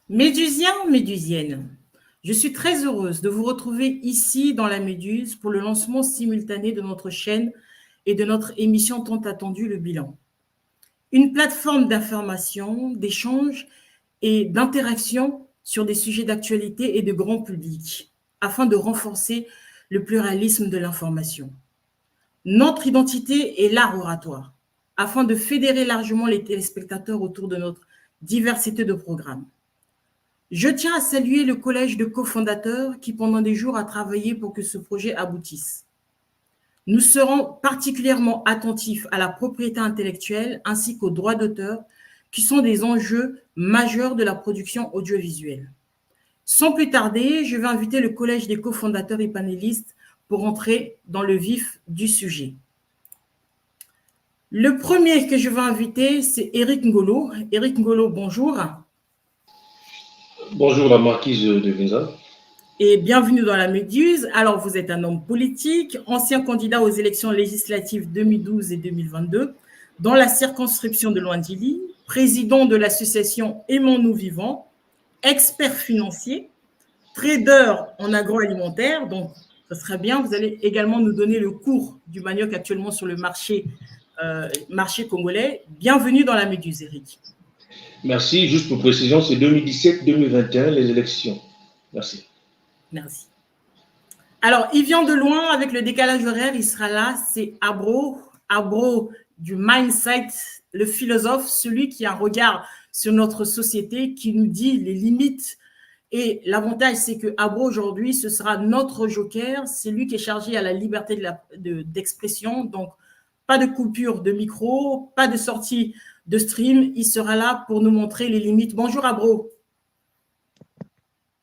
Médusiens, Médusiennes, je suis très heureuse de vous retrouver ici dans la Méduse pour le lancement simultané de notre chaîne et de notre émission tant attendue, Le Bilan. Une plateforme d'information, d'échange et d'interaction sur des sujets d'actualité et de grand public, afin de renforcer le pluralisme de l'information. Notre identité est l'art oratoire, afin de fédérer largement les téléspectateurs autour de notre diversité de programmes. Je tiens à saluer le collège de cofondateurs qui, pendant des jours, a travaillé pour que ce projet aboutisse. Nous serons particulièrement attentifs à la propriété intellectuelle ainsi qu'aux droits d'auteur, qui sont des enjeux majeurs de la production audiovisuelle. Sans plus tarder, je vais inviter le collège des cofondateurs et panélistes pour entrer dans le vif du sujet. Le premier que je vais inviter, c'est Éric Ngolo. Éric Ngolo, bonjour. Bonjour la marquise de Vinza. Et bienvenue dans la Méduse. Alors, vous êtes un homme politique, ancien candidat aux élections législatives 2012 et 2022 dans la circonscription de Loindili, président de l'association Aimons-nous vivants, expert financier, trader en agroalimentaire. Donc, ce serait bien. Vous allez également nous donner le cours du manioc actuellement sur le marché congolais. Bienvenue dans la Méduse, Éric. Merci. Juste pour précision, c'est 2017-2021 les élections. Merci. Merci. Alors, il vient de loin avec le décalage horaire, il sera là, c'est Abro du mindset, le philosophe, celui qui a un regard sur notre société, qui nous dit les limites. Et l'avantage, c'est que Abro aujourd'hui, ce sera notre joker, c'est lui qui est chargé à la liberté d'expression. Donc, pas de coupure de micro, pas de sortie de stream, il sera là pour nous montrer les limites. Bonjour Abro.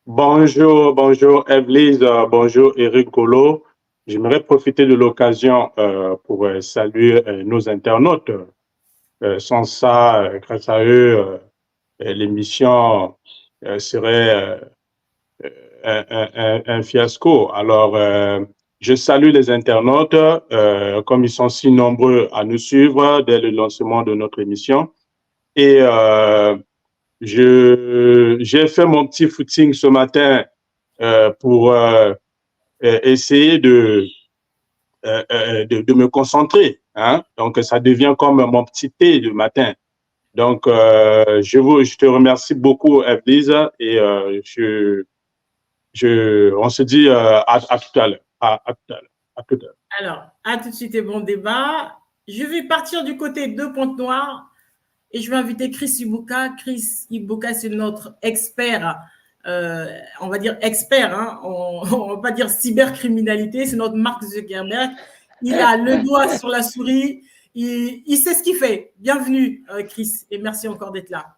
Bonjour Evelyse, bonjour Éric Golo. J'aimerais profiter de l'occasion pour saluer nos internautes. Sans ça, grâce à eux, l'émission serait un fiasco. Alors, je salue les internautes, comme ils sont si nombreux à nous suivre dès le lancement de notre émission. Et j'ai fait mon petit footing ce matin pour essayer de me concentrer. Hein? Donc, ça devient comme mon petit thé du matin. Donc, je te remercie beaucoup, Evelyse, et on se dit à tout à l'heure. À tout à l'heure. Alors, à tout de suite et bon débat. Je vais partir du côté de Pointe-Noire et je vais inviter Chris Ibuka. Chris Ibuka, c'est notre expert, on va dire expert, hein, on va pas dire cybercriminalité, c'est notre Mark Zuckerberg. Il a le doigt sur la souris, il sait ce qu'il fait. Bienvenue, Chris, et merci encore d'être là.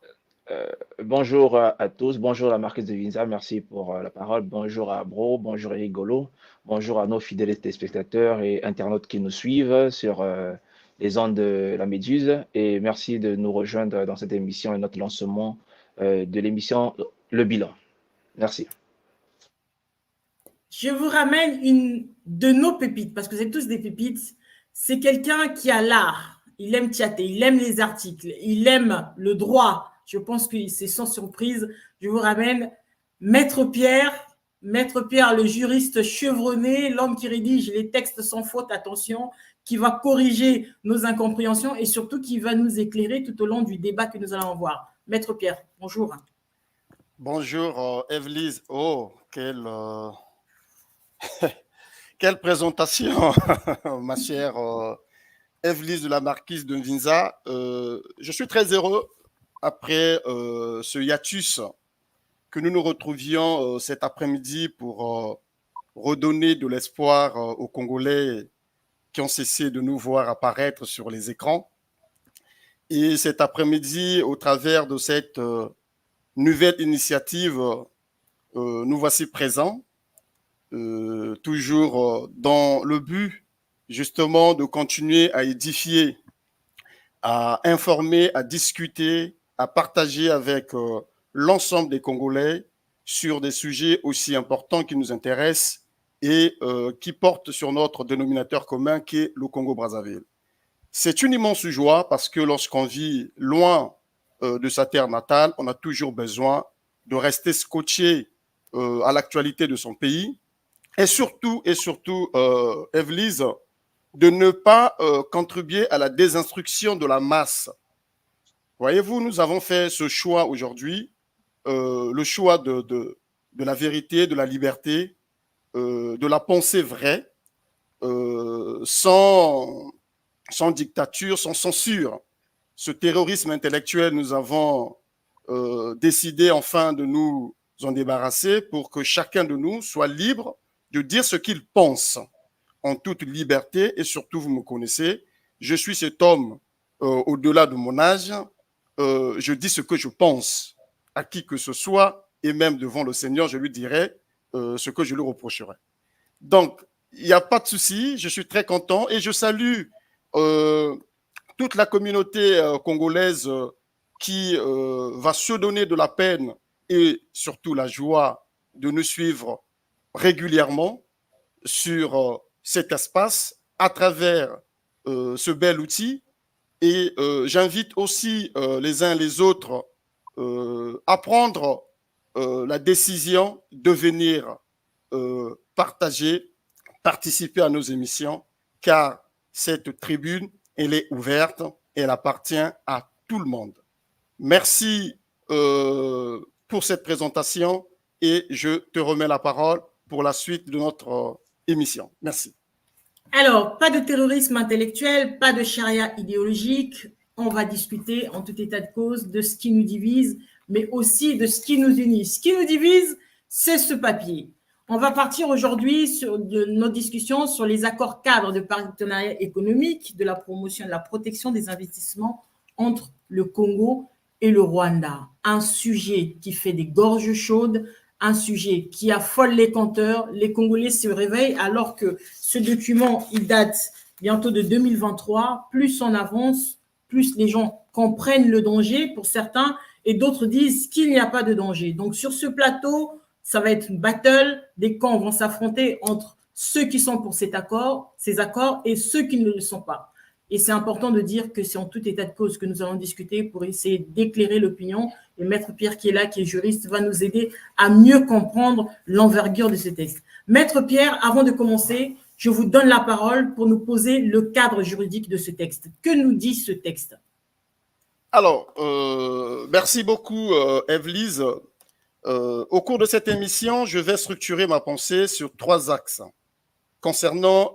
Bonjour à tous, bonjour à la marquise de Vinza, merci pour la parole, bonjour à Abro, bonjour à Rigolo, bonjour à nos fidèles téléspectateurs et internautes qui nous suivent sur les ondes de la Méduse et merci de nous rejoindre dans cette émission et notre lancement de l'émission Le Bilan. Merci. Je vous ramène une de nos pépites, parce que vous êtes tous des pépites, c'est quelqu'un qui a l'art, il aime tchatter, il aime les articles, il aime le droit. Je pense que c'est sans surprise. Je vous ramène Maître Pierre, le juriste chevronné, l'homme qui rédige les textes sans faute, attention, qui va corriger nos incompréhensions et surtout qui va nous éclairer tout au long du débat que nous allons voir. Maître Pierre, bonjour. Bonjour, Evelyse. Oh, quelle présentation, ma chère Evelyse de la marquise de Vinza. Je suis très heureux après ce hiatus que nous nous retrouvions cet après-midi pour redonner de l'espoir aux Congolais qui ont cessé de nous voir apparaître sur les écrans. Et cet après-midi, au travers de cette nouvelle initiative, nous voici présents, toujours dans le but justement de continuer à édifier, à informer, à discuter, à partager avec l'ensemble des Congolais sur des sujets aussi importants qui nous intéressent et qui portent sur notre dénominateur commun qui est le Congo-Brazzaville. C'est une immense joie parce que lorsqu'on vit loin de sa terre natale, on a toujours besoin de rester scotché à l'actualité de son pays. Et surtout, Evelyse, de ne pas contribuer à la désinstruction de la masse. Voyez-vous, nous avons fait ce choix aujourd'hui, le choix de la vérité, de la liberté, de la pensée vraie, sans dictature, sans censure. Ce terrorisme intellectuel, nous avons décidé enfin de nous en débarrasser pour que chacun de nous soit libre de dire ce qu'il pense en toute liberté. Et surtout, vous me connaissez, je suis cet homme au-delà de mon âge, je dis ce que je pense à qui que ce soit, et même devant le Seigneur, je lui dirai ce que je lui reprocherai. Donc, il n'y a pas de souci, je suis très content et je salue toute la communauté congolaise qui va se donner de la peine et surtout la joie de nous suivre régulièrement sur cet espace à travers ce bel outil. Et j'invite aussi les uns les autres à prendre la décision de venir partager, participer à nos émissions, car cette tribune, elle est ouverte et elle appartient à tout le monde. Merci pour cette présentation et je te remets la parole pour la suite de notre émission. Merci. Alors, pas de terrorisme intellectuel, pas de charia idéologique. On va discuter en tout état de cause de ce qui nous divise, mais aussi de ce qui nous unit. Ce qui nous divise, c'est ce papier. On va partir aujourd'hui sur notre discussion sur les accords cadres de partenariat économique, de la promotion et de la protection des investissements entre le Congo et le Rwanda. Un sujet qui fait des gorges chaudes, un sujet qui affole les compteurs. Les Congolais se réveillent alors que ce document, il date bientôt de 2023. Plus on avance, plus les gens comprennent le danger pour certains et d'autres disent qu'il n'y a pas de danger. Donc sur ce plateau, ça va être une battle. Des camps vont s'affronter entre ceux qui sont pour ces accords et ceux qui ne le sont pas. Et c'est important de dire que c'est en tout état de cause que nous allons discuter pour essayer d'éclairer l'opinion. Et Maître Pierre qui est là, qui est juriste, va nous aider à mieux comprendre l'envergure de ce texte. Maître Pierre, avant de commencer, je vous donne la parole pour nous poser le cadre juridique de ce texte. Que nous dit ce texte? Alors, merci beaucoup, Evelyse. Au cours de cette émission, je vais structurer ma pensée sur 3 axes concernant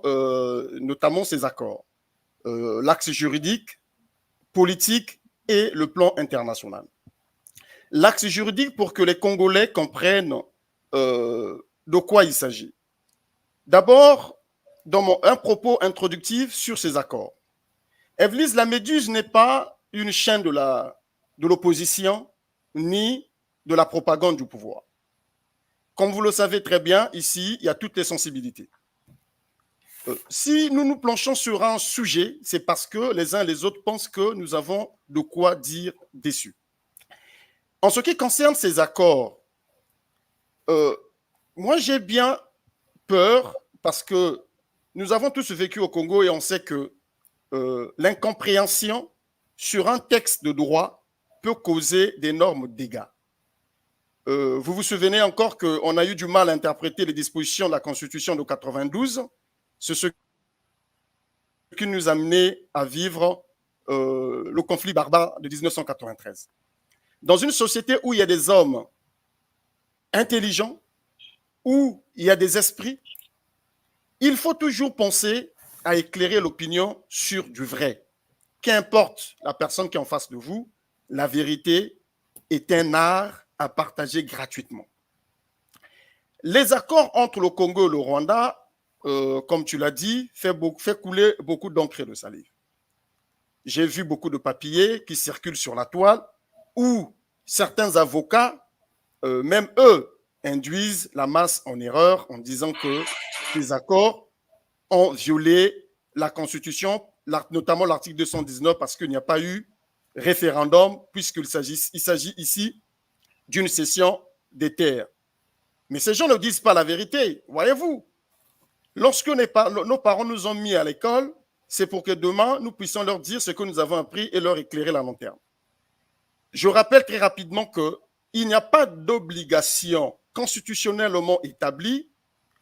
notamment ces accords. L'axe juridique, politique et le plan international. L'axe juridique pour que les Congolais comprennent de quoi il s'agit. D'abord, dans un propos introductif sur ces accords. Evelyse, la Méduse n'est pas une chaîne de l'opposition ni de la propagande du pouvoir. Comme vous le savez très bien, ici, il y a toutes les sensibilités. Si nous nous planchons sur un sujet, c'est parce que les uns et les autres pensent que nous avons de quoi dire dessus. En ce qui concerne ces accords, moi j'ai bien peur parce que nous avons tous vécu au Congo et on sait que l'incompréhension sur un texte de droit peut causer d'énormes dégâts. Vous vous souvenez encore qu'on a eu du mal à interpréter les dispositions de la Constitution de 92. C'est ce qui nous a mené à vivre le conflit barbare de 1993. Dans une société où il y a des hommes intelligents, où il y a des esprits, il faut toujours penser à éclairer l'opinion sur du vrai. Qu'importe la personne qui est en face de vous, la vérité est un art à partager gratuitement. Les accords entre le Congo et le Rwanda, comme tu l'as dit, fait couler beaucoup d'encre et de salive. J'ai vu beaucoup de papiers qui circulent sur la toile où certains avocats, même eux, induisent la masse en erreur en disant que ces accords ont violé la Constitution, notamment l'article 219, parce qu'il n'y a pas eu référendum, puisqu'il s'agit ici d'une cession des terres. Mais ces gens ne disent pas la vérité, voyez-vous. Lorsque nos parents nous ont mis à l'école, c'est pour que demain, nous puissions leur dire ce que nous avons appris et leur éclairer la long terme. Je rappelle très rapidement que il n'y a pas d'obligation constitutionnellement établie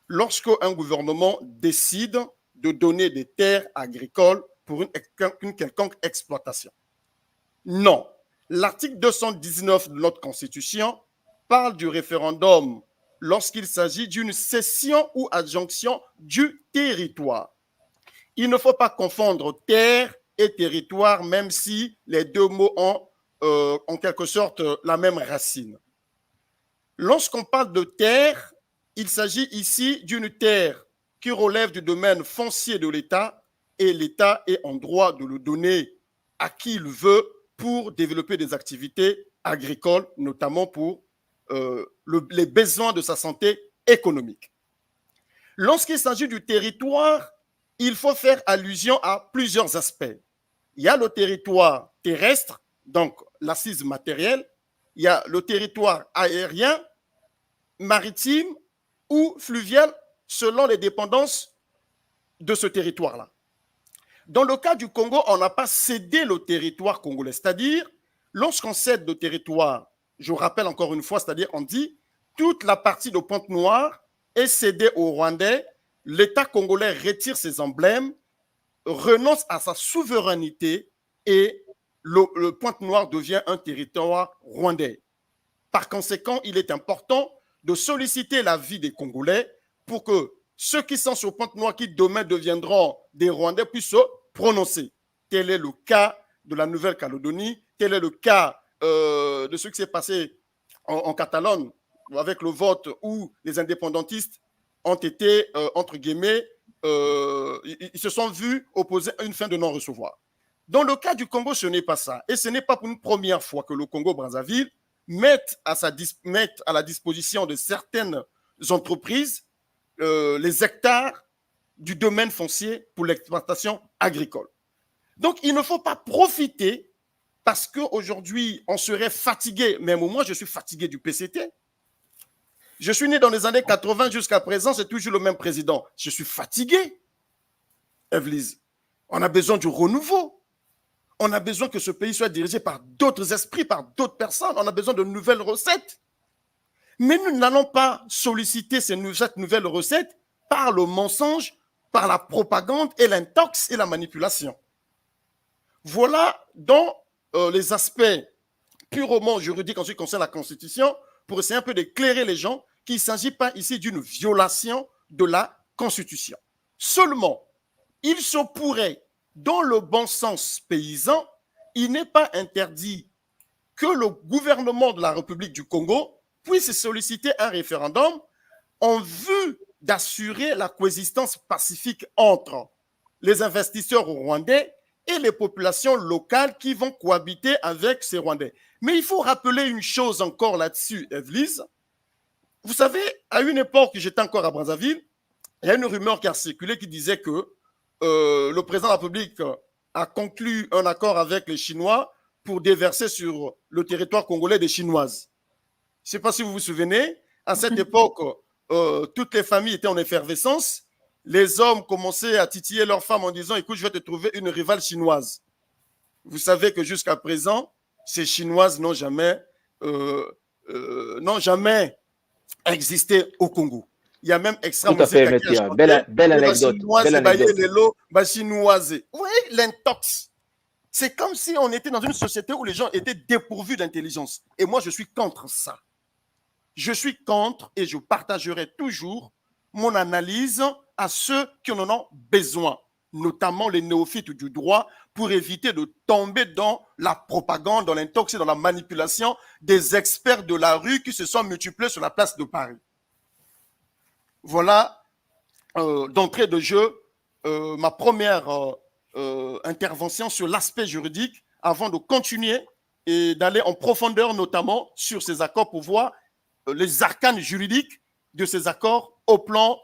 lorsqu'un gouvernement décide de donner des terres agricoles pour une quelconque exploitation. Non. L'article 219 de notre Constitution parle du référendum lorsqu'il s'agit d'une cession ou adjonction du territoire. Il ne faut pas confondre terre et territoire, même si les deux mots ont en quelque sorte la même racine. Lorsqu'on parle de terre, il s'agit ici d'une terre qui relève du domaine foncier de l'État et l'État est en droit de le donner à qui il veut pour développer des activités agricoles, notamment pour les besoins de sa santé économique. Lorsqu'il s'agit du territoire, il faut faire allusion à plusieurs aspects. Il y a le territoire terrestre, donc l'assise matérielle, il y a le territoire aérien, maritime ou fluvial, selon les dépendances de ce territoire-là. Dans le cas du Congo, on n'a pas cédé le territoire congolais, c'est-à-dire, lorsqu'on cède le territoire, je rappelle encore une fois, c'est-à-dire on dit toute la partie de Pointe-Noire est cédée aux Rwandais, l'État congolais retire ses emblèmes, renonce à sa souveraineté et le Pointe-Noire devient un territoire rwandais. Par conséquent, il est important de solliciter l'avis des Congolais pour que ceux qui sont sur Pointe-Noire, qui demain deviendront des Rwandais, puissent se prononcer. Tel est le cas de la Nouvelle-Calédonie, tel est le cas de ce qui s'est passé en Catalogne avec le vote où les indépendantistes ont été, entre guillemets, ils se sont vus opposer à une fin de non-recevoir. Dans le cas du Congo, ce n'est pas ça. Et ce n'est pas pour une première fois que le Congo-Brazzaville met à la disposition de certaines entreprises les hectares du domaine foncier pour l'exploitation agricole. Donc, il ne faut pas profiter parce qu'aujourd'hui, on serait fatigué. Même moi, je suis fatigué du PCT. Je suis né dans les années 80 jusqu'à présent, c'est toujours le même président. Je suis fatigué, Evelyse. On a besoin du renouveau. On a besoin que ce pays soit dirigé par d'autres esprits, par d'autres personnes. On a besoin de nouvelles recettes. Mais nous n'allons pas solliciter cette nouvelle recette par le mensonge, par la propagande et l'intox et la manipulation. Voilà dans les aspects purement juridiques en ce qui concerne la Constitution, pour essayer un peu d'éclairer les gens qu'il ne s'agit pas ici d'une violation de la Constitution. Seulement, il se pourrait, dans le bon sens paysan, il n'est pas interdit que le gouvernement de la République du Congo puisse solliciter un référendum en vue d'assurer la coexistence pacifique entre les investisseurs rwandais et les populations locales qui vont cohabiter avec ces Rwandais. Mais il faut rappeler une chose encore là-dessus, Evelyse. Vous savez, à une époque, j'étais encore à Brazzaville, il y a une rumeur qui a circulé qui disait que le président de la République a conclu un accord avec les Chinois pour déverser sur le territoire congolais des Chinoises. Je ne sais pas si vous vous souvenez, à cette époque, toutes les familles étaient en effervescence. Les hommes commençaient à titiller leurs femmes en disant « Écoute, je vais te trouver une rivale chinoise ». Vous savez que jusqu'à présent, ces Chinoises n'ont jamais existé au Congo. Il y a même extra musique qui a chanté. Belle anecdote. Oui, l'intox. C'est comme si on était dans une société où les gens étaient dépourvus d'intelligence. Et moi, je suis contre ça. Je suis contre et je partagerai toujours mon analyse à ceux qui en ont besoin, notamment les néophytes du droit, pour éviter de tomber dans la propagande, dans l'intox et dans la manipulation des experts de la rue qui se sont multipliés sur la place de Paris. Voilà, d'entrée de jeu, ma première intervention sur l'aspect juridique avant de continuer et d'aller en profondeur, notamment sur ces accords pour voir les arcanes juridiques de ces accords au plan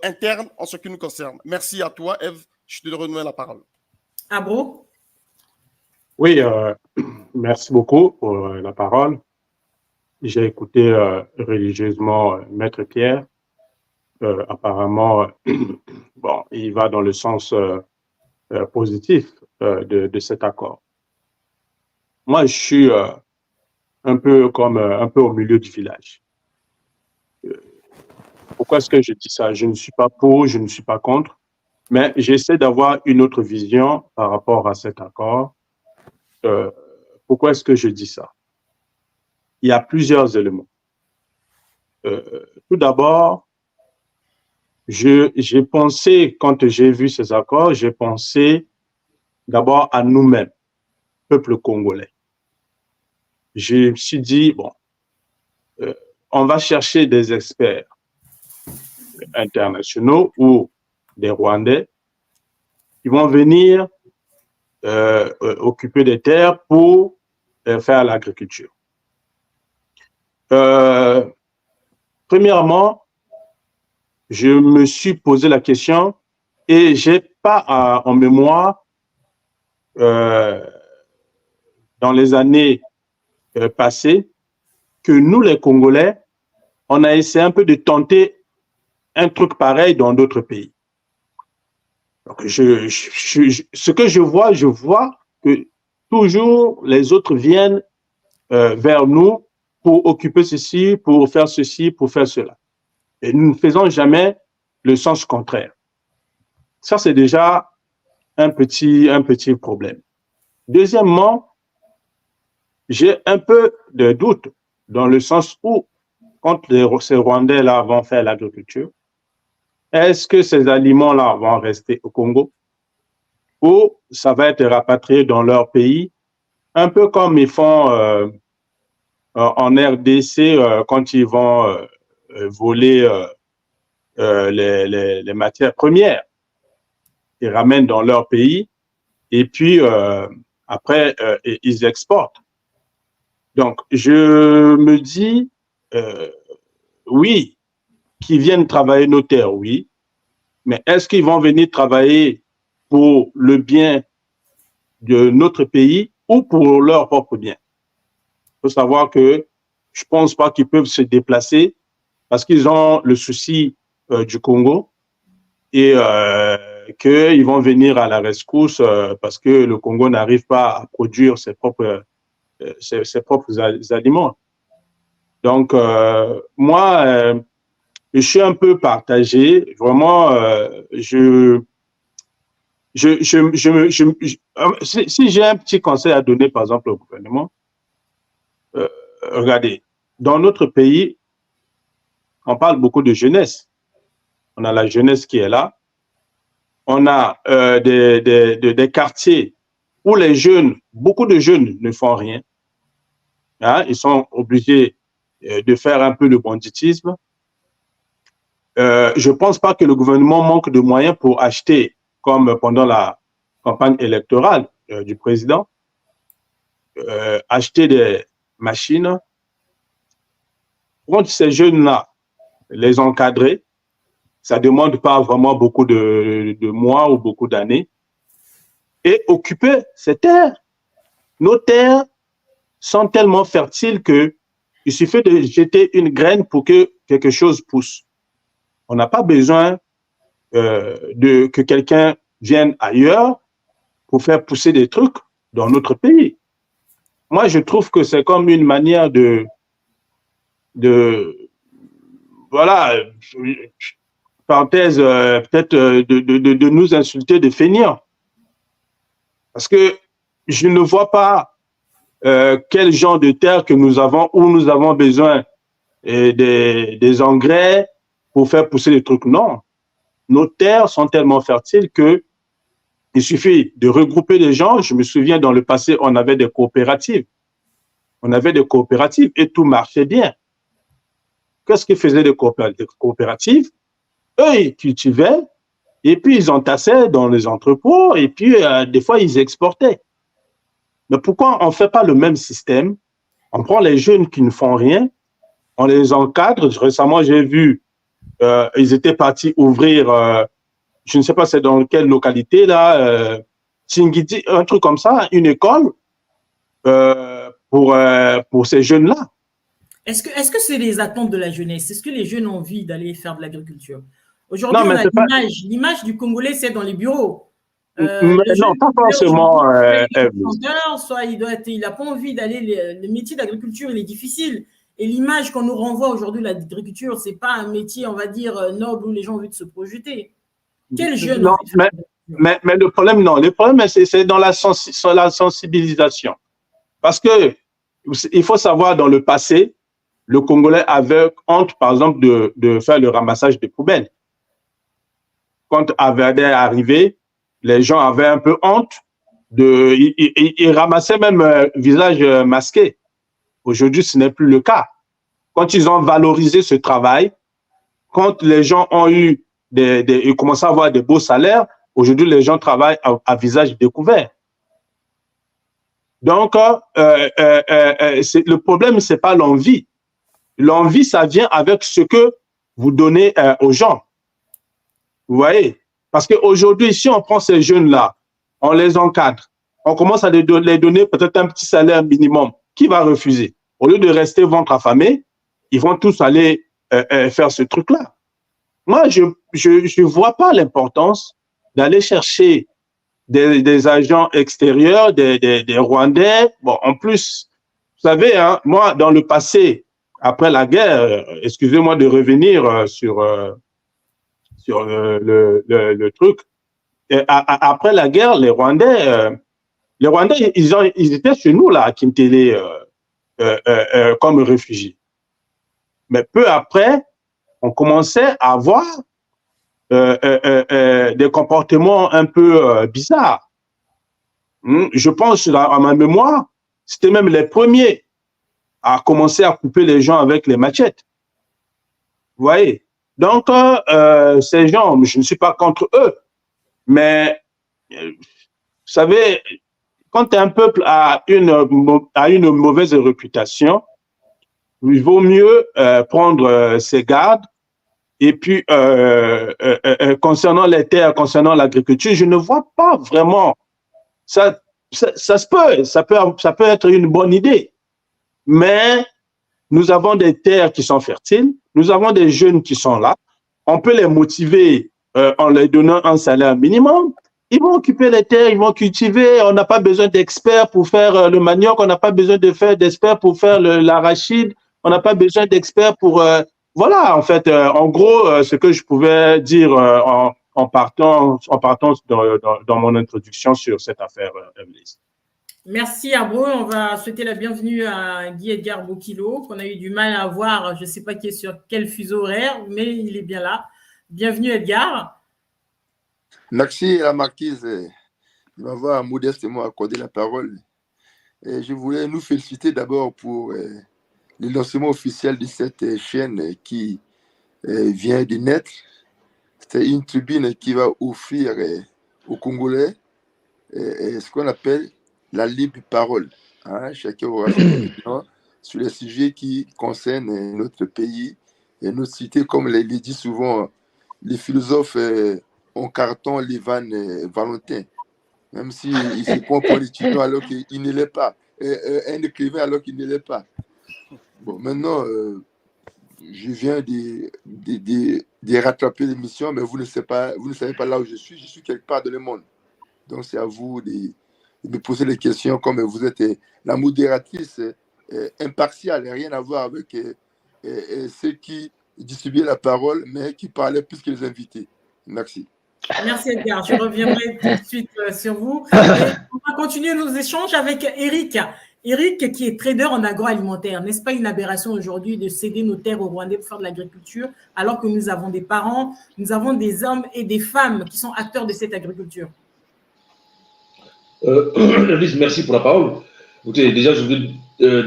interne en ce qui nous concerne. Merci à toi, Eve. Je te renouvelle la parole. Abro? Oui, merci beaucoup pour la parole. J'ai écouté religieusement Maître Pierre. Apparemment, bon, il va dans le sens positif de cet accord. Moi, je suis un peu comme un peu au milieu du village. Pourquoi est-ce que je dis ça? Je ne suis pas pour, je ne suis pas contre, mais j'essaie d'avoir une autre vision par rapport à cet accord. Pourquoi est-ce que je dis ça? Il y a plusieurs éléments. Tout d'abord, j'ai pensé, quand j'ai vu ces accords, j'ai pensé d'abord à nous-mêmes, peuple congolais. Je me suis dit, bon, on va chercher des experts internationaux ou des Rwandais qui vont venir occuper des terres pour faire l'agriculture. Premièrement, je me suis posé la question et j'ai pas en mémoire dans les années passées que nous, les Congolais, on a essayé un peu de tenter un truc pareil dans d'autres pays. Donc, ce que je vois que toujours les autres viennent vers nous pour occuper ceci, pour faire ceci, pour faire cela. Et nous ne faisons jamais le sens contraire. Ça, c'est déjà un petit problème. Deuxièmement, j'ai un peu de doute dans le sens où, quand ces Rwandais-là vont faire l'agriculture, est-ce que ces aliments-là vont rester au Congo ou ça va être rapatrié dans leur pays, un peu comme ils font en RDC quand ils vont voler les matières premières. Ils ramènent dans leur pays et puis après, ils exportent. Donc, je me dis, oui, qu'ils viennent travailler nos terres, oui, mais est-ce qu'ils vont venir travailler pour le bien de notre pays ou pour leur propre bien? Il faut savoir que je ne pense pas qu'ils peuvent se déplacer parce qu'ils ont le souci du Congo et qu'ils vont venir à la rescousse parce que le Congo n'arrive pas à produire ses propres aliments. Donc, moi, je suis un peu partagé. Vraiment, si j'ai un petit conseil à donner, par exemple, au gouvernement, regardez, dans notre pays, on parle beaucoup de jeunesse. On a la jeunesse qui est là. On a des quartiers où les jeunes, beaucoup de jeunes ne font rien. Hein, ils sont obligés de faire un peu le banditisme. Je ne pense pas que le gouvernement manque de moyens pour acheter, comme pendant la campagne électorale du président, acheter des machines. Prendre ces jeunes-là, les encadrer, ça ne demande pas vraiment beaucoup de mois ou beaucoup d'années, et occuper ces terres. Nos terres sont tellement fertiles qu'il suffit de jeter une graine pour que quelque chose pousse. On n'a pas besoin que quelqu'un vienne ailleurs pour faire pousser des trucs dans notre pays. Moi, je trouve que c'est comme une manière voilà, parenthèse, peut-être de nous insulter, de feignants. Parce que je ne vois pas quel genre de terre que nous avons, où nous avons besoin des engrais pour faire pousser les trucs. Non. Nos terres sont tellement fertiles que il suffit de regrouper des gens. Je me souviens, dans le passé, on avait des coopératives. On avait des coopératives et tout marchait bien. Qu'est-ce qu'ils faisaient des coopératives? Eux, ils cultivaient et puis ils entassaient dans les entrepôts et puis des fois, ils exportaient. Mais pourquoi on ne fait pas le même système? On prend les jeunes qui ne font rien, on les encadre. Récemment, j'ai vu, ils étaient partis ouvrir, je ne sais pas c'est dans quelle localité, là, Tingidi, un truc comme ça, une école pour ces jeunes-là. Est-ce que c'est les attentes de la jeunesse? Est-ce que les jeunes ont envie d'aller faire de l'agriculture? Aujourd'hui, on a l'image du Congolais, c'est dans les bureaux. Non, pas forcément. agriculteur, soit il n'a pas envie d'aller. Le métier d'agriculture, il est difficile. Et l'image qu'on nous renvoie aujourd'hui de l'agriculture, ce n'est pas un métier, on va dire, noble où les gens ont envie de se projeter. Quel jeune non, mais le problème, non. Le problème, c'est dans la sensibilisation. Parce que il faut savoir, dans le passé, le Congolais avait honte, par exemple, de faire le ramassage des poubelles. Quand Averde est arrivé, les gens avaient un peu honte. Ils ramassaient même visage masqué. Aujourd'hui, ce n'est plus le cas. Quand ils ont valorisé ce travail, quand les gens ont eu ils commencent à avoir des beaux salaires, aujourd'hui, les gens travaillent à visage découvert. Donc, le problème, ce n'est pas l'envie. L'envie, ça vient avec ce que vous donnez aux gens. Vous voyez? Parce qu'aujourd'hui, si on prend ces jeunes-là, on les encadre, on commence à les donner peut-être un petit salaire minimum. Qui va refuser? Au lieu de rester ventre affamé, ils vont tous aller faire ce truc-là. Moi, je ne vois pas l'importance d'aller chercher des agents extérieurs, des Rwandais. Bon, en plus, vous savez, hein, moi, dans le passé, après la guerre, excusez-moi de revenir sur le truc. Et après la guerre, les Rwandais, ils étaient chez nous, là, à Kimtele, comme réfugiés. Mais peu après, on commençait à avoir des comportements un peu bizarres. Je pense, à ma mémoire, c'était même les premiers à commencer à couper les gens avec les machettes. Vous voyez? Donc, ces gens, je ne suis pas contre eux, mais vous savez, quand un peuple a une mauvaise réputation, il vaut mieux prendre ses gardes. Et puis, concernant les terres, concernant l'agriculture, je ne vois pas vraiment. Ça peut être une bonne idée. Mais nous avons des terres qui sont fertiles, nous avons des jeunes qui sont là. On peut les motiver en leur donnant un salaire minimum. Ils vont occuper les terres, ils vont cultiver. On n'a pas besoin d'experts pour faire le manioc, on n'a pas besoin d'experts pour faire l'arachide, on n'a pas besoin d'experts pour... Voilà, en fait, en gros, ce que je pouvais dire en partant dans mon introduction sur cette affaire, Evelyse. Merci Abro. On va souhaiter la bienvenue à Guy Edgar Bokilo, qu'on a eu du mal à voir. Je ne sais pas qui est sur quel fuseau horaire, mais il est bien là. Bienvenue Edgar. Merci à la marquise de m'avoir modestement accordé la parole. Et je voulais nous féliciter d'abord pour le lancement officiel de cette chaîne qui vient de naître. C'est une tribune qui va offrir aux Congolais ce qu'on appelle la libre parole. Hein? Chacun aura son opinion sur les sujets qui concernent notre pays et notre cité, comme le dit souvent les philosophes en carton Lévan Valentin, même s'il se prend pour l'étudiant alors qu'il ne l'est pas, un écrivain alors qu'il ne l'est pas. Bon, maintenant, je viens de rattraper l'émission, mais vous ne savez pas là où je suis quelque part dans le monde. Donc, c'est à vous de me poser les questions comme vous êtes la modératrice impartiale, rien à voir avec ceux qui distribuaient la parole, mais qui parlaient plus que les invités. Merci. Merci Edgar, je reviendrai tout de suite sur vous. Et on va continuer nos échanges avec Eric. Eric, qui est trader en agroalimentaire, n'est-ce pas une aberration aujourd'hui de céder nos terres aux Rwandais pour faire de l'agriculture, alors que nous avons des parents, nous avons des hommes et des femmes qui sont acteurs de cette agriculture? Merci pour la parole. Écoutez, déjà, je voulais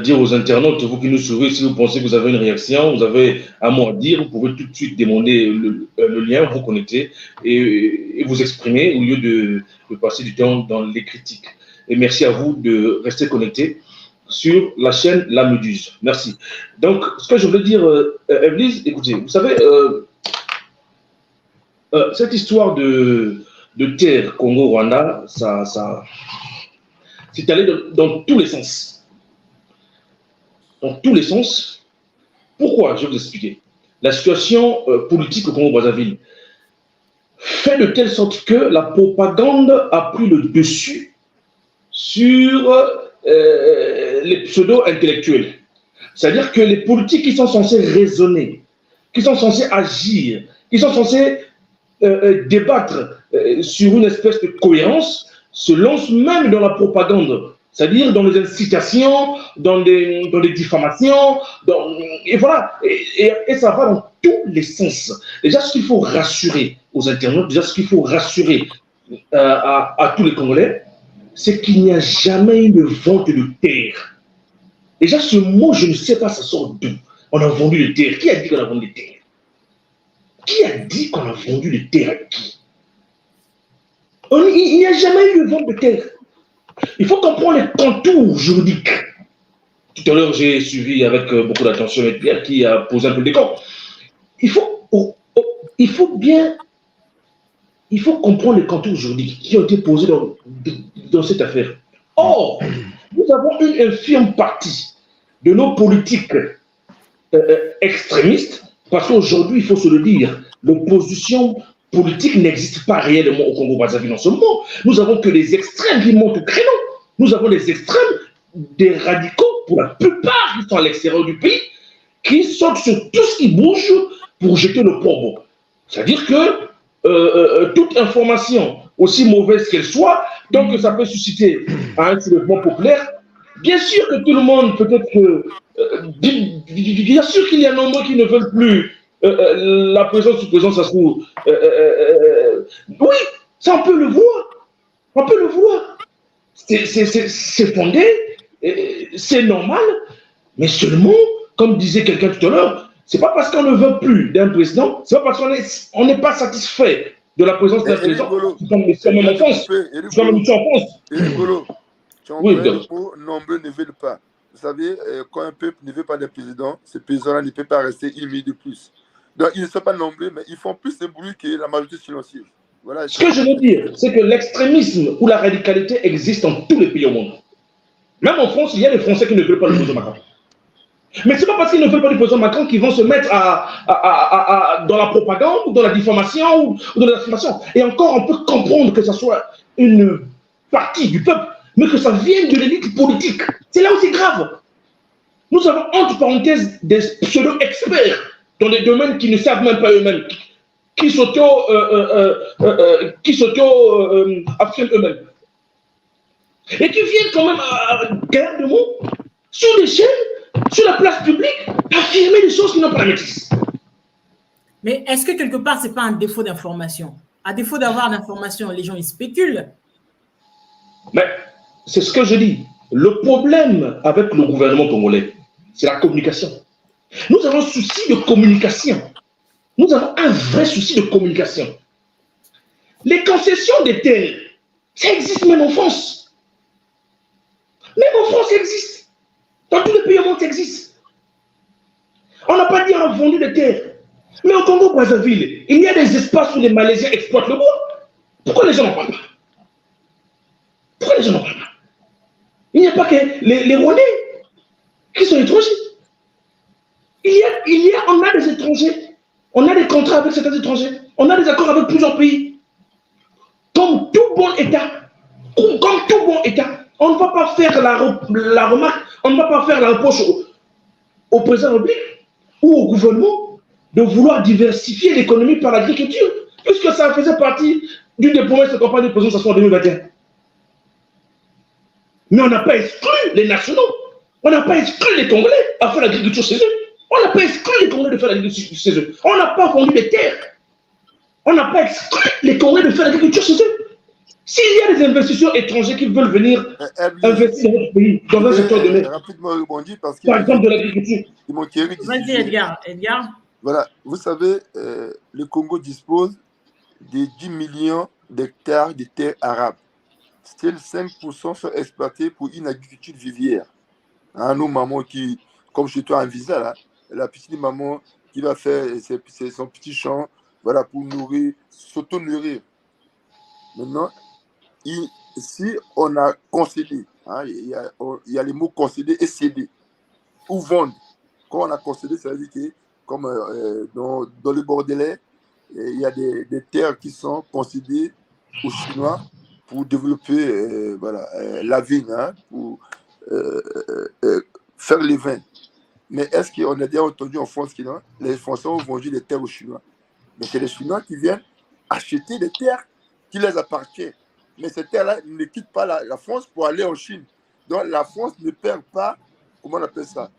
dire aux internautes, vous qui nous suivez, si vous pensez que vous avez une réaction, vous avez un mot à dire, vous pouvez tout de suite demander le lien, vous connecter et vous exprimer au lieu de passer du temps dans les critiques. Et merci à vous de rester connectés sur la chaîne La Méduse. Merci. Donc, ce que je voulais dire, Evelyse, écoutez, vous savez, cette histoire de terre Congo-Rwanda, ça c'est allé dans tous les sens. Dans tous les sens. Pourquoi? Je vais vous expliquer. La situation politique au Congo-Brazzaville fait de telle sorte que la propagande a pris le dessus sur les pseudo-intellectuels. C'est-à-dire que les politiques qui sont censés raisonner, qui sont censés agir, qui sont censés débattre sur une espèce de cohérence, se lancent même dans la propagande, c'est-à-dire dans les incitations, dans les diffamations, et voilà, et ça va dans tous les sens. Déjà, ce qu'il faut rassurer aux internautes, déjà ce qu'il faut rassurer à tous les Congolais, c'est qu'il n'y a jamais eu de vente de terre. Déjà, ce mot, je ne sais pas, ça sort d'où. On a vendu des terres. Qui a dit qu'on a vendu des terres? Qui a dit qu'on a vendu des terres à qui? Il n'y a jamais eu de vente de terre. Il faut comprendre les contours juridiques. Tout à l'heure, j'ai suivi avec beaucoup d'attention Pierre qui a posé un peu le décor. Il faut comprendre les contours juridiques qui ont été posés dans cette affaire. Or, nous avons une infime partie de nos politiques extrémistes, parce qu'aujourd'hui, il faut se le dire, l'opposition politique n'existe pas réellement au Congo-Brazzaville en ce moment. Nous avons que les extrêmes qui montent au créneau. Nous avons les extrêmes des radicaux, pour la plupart qui sont à l'extérieur du pays, qui sautent sur tout ce qui bouge pour jeter le pommeau. C'est-à-dire que toute information, aussi mauvaise qu'elle soit, tant que ça peut susciter un soulèvement populaire, bien sûr que tout le monde, peut-être que, bien sûr qu'il y a nombreux qui ne veulent plus la présence du président Sassou. Oui, ça on peut le voir. On peut le voir. C'est fondé, c'est normal, mais seulement, comme disait quelqu'un tout à l'heure, c'est pas parce qu'on ne veut plus d'un président, c'est pas parce qu'on n'est pas satisfait de la présence d'un président. C'est même en France. C'est même en France. Oui, le mot nombreux ne veulent pas. Vous savez, quand un peuple ne veut pas de président, ce président-là ne peut pas rester une minute de plus. Donc, ils ne sont pas nombreux, mais ils font plus de bruit que la majorité silencieuse. Voilà. Ce que je veux dire, c'est que l'extrémisme ou la radicalité existe dans tous les pays au monde. Même en France, il y a des Français qui ne veulent pas le président Macron. Mais ce n'est pas parce qu'ils ne veulent pas du président Macron qu'ils vont se mettre dans la propagande, ou dans la diffamation, ou dans l'affirmation. Et encore, on peut comprendre que ce soit une partie du peuple, mais que ça vienne de l'élite politique. C'est là où c'est grave. Nous avons, entre parenthèses, des pseudo-experts dans des domaines qui ne savent même pas eux-mêmes, qui s'auto-affirment eux-mêmes. Et qui viennent quand même à guerre de mots, sur les chaînes, sur la place publique, affirmer des choses qui n'ont pas la maîtrise. Mais est-ce que quelque part, ce n'est pas un défaut d'information? À défaut d'avoir l'information, les gens ils spéculent. Mais c'est ce que je dis. Le problème avec le gouvernement congolais, c'est la communication. Nous avons un souci de communication. Nous avons un vrai souci de communication. Les concessions des terres, ça existe même en France. Même en France, ça existe. Dans tous les pays au monde, ça existe. On n'a pas dit on a vendu des terres. Mais au Congo-Brazzaville, il y a des espaces où les Malaisiens exploitent le bois. Pourquoi les gens n'en parlent pas? Pourquoi les gens n'en parlent pas? Il n'y a pas que les Rwandais qui sont étrangers. On a des étrangers. On a des contrats avec certains étrangers. On a des accords avec plusieurs pays. Comme tout bon État, on ne va pas faire la remarque, on ne va pas faire la reproche au président de la République ou au gouvernement de vouloir diversifier l'économie par l'agriculture, puisque ça faisait partie d'une des promesses de campagne du président Sassou en 2021. Mais on n'a pas exclu les nationaux, on n'a pas exclu les Congolais à faire l'agriculture chez eux. On n'a pas exclu les Congolais de faire l'agriculture chez eux. On n'a pas vendu les terres. On n'a pas exclu les Congolais de faire l'agriculture chez eux. S'il y a des investisseurs étrangers qui veulent venir investir dans notre pays, dans un secteur de l'air, rapidement rebondir parce que par exemple de l'agriculture. Vas-y, Edgar. Voilà, vous savez, le Congo dispose de 10 millions d'hectares de terres arables. Seuls 5% sont exploités pour une agriculture vivière. Hein, nos mamans qui, comme chez toi en Visa, là, la petite maman qui va faire son petit champ, voilà, pour nourrir, s'auto-nourrir. Maintenant, ici, on a concédé. Hein, il y a les mots concédé et cédé. Ou vendre. Quand on a concédé, ça veut dire que, comme dans le Bordelais, il y a des terres qui sont concédées aux Chinois pour développer voilà, la vigne, hein, pour faire les vins. Mais est-ce qu'on a déjà entendu en France que les Français ont vendu des terres aux Chinois? Mais c'est les Chinois qui viennent acheter des terres qui les appartiennent. Mais ces terres-là ne quittent pas la France pour aller en Chine. Donc la France ne perd pas, comment on appelle ça,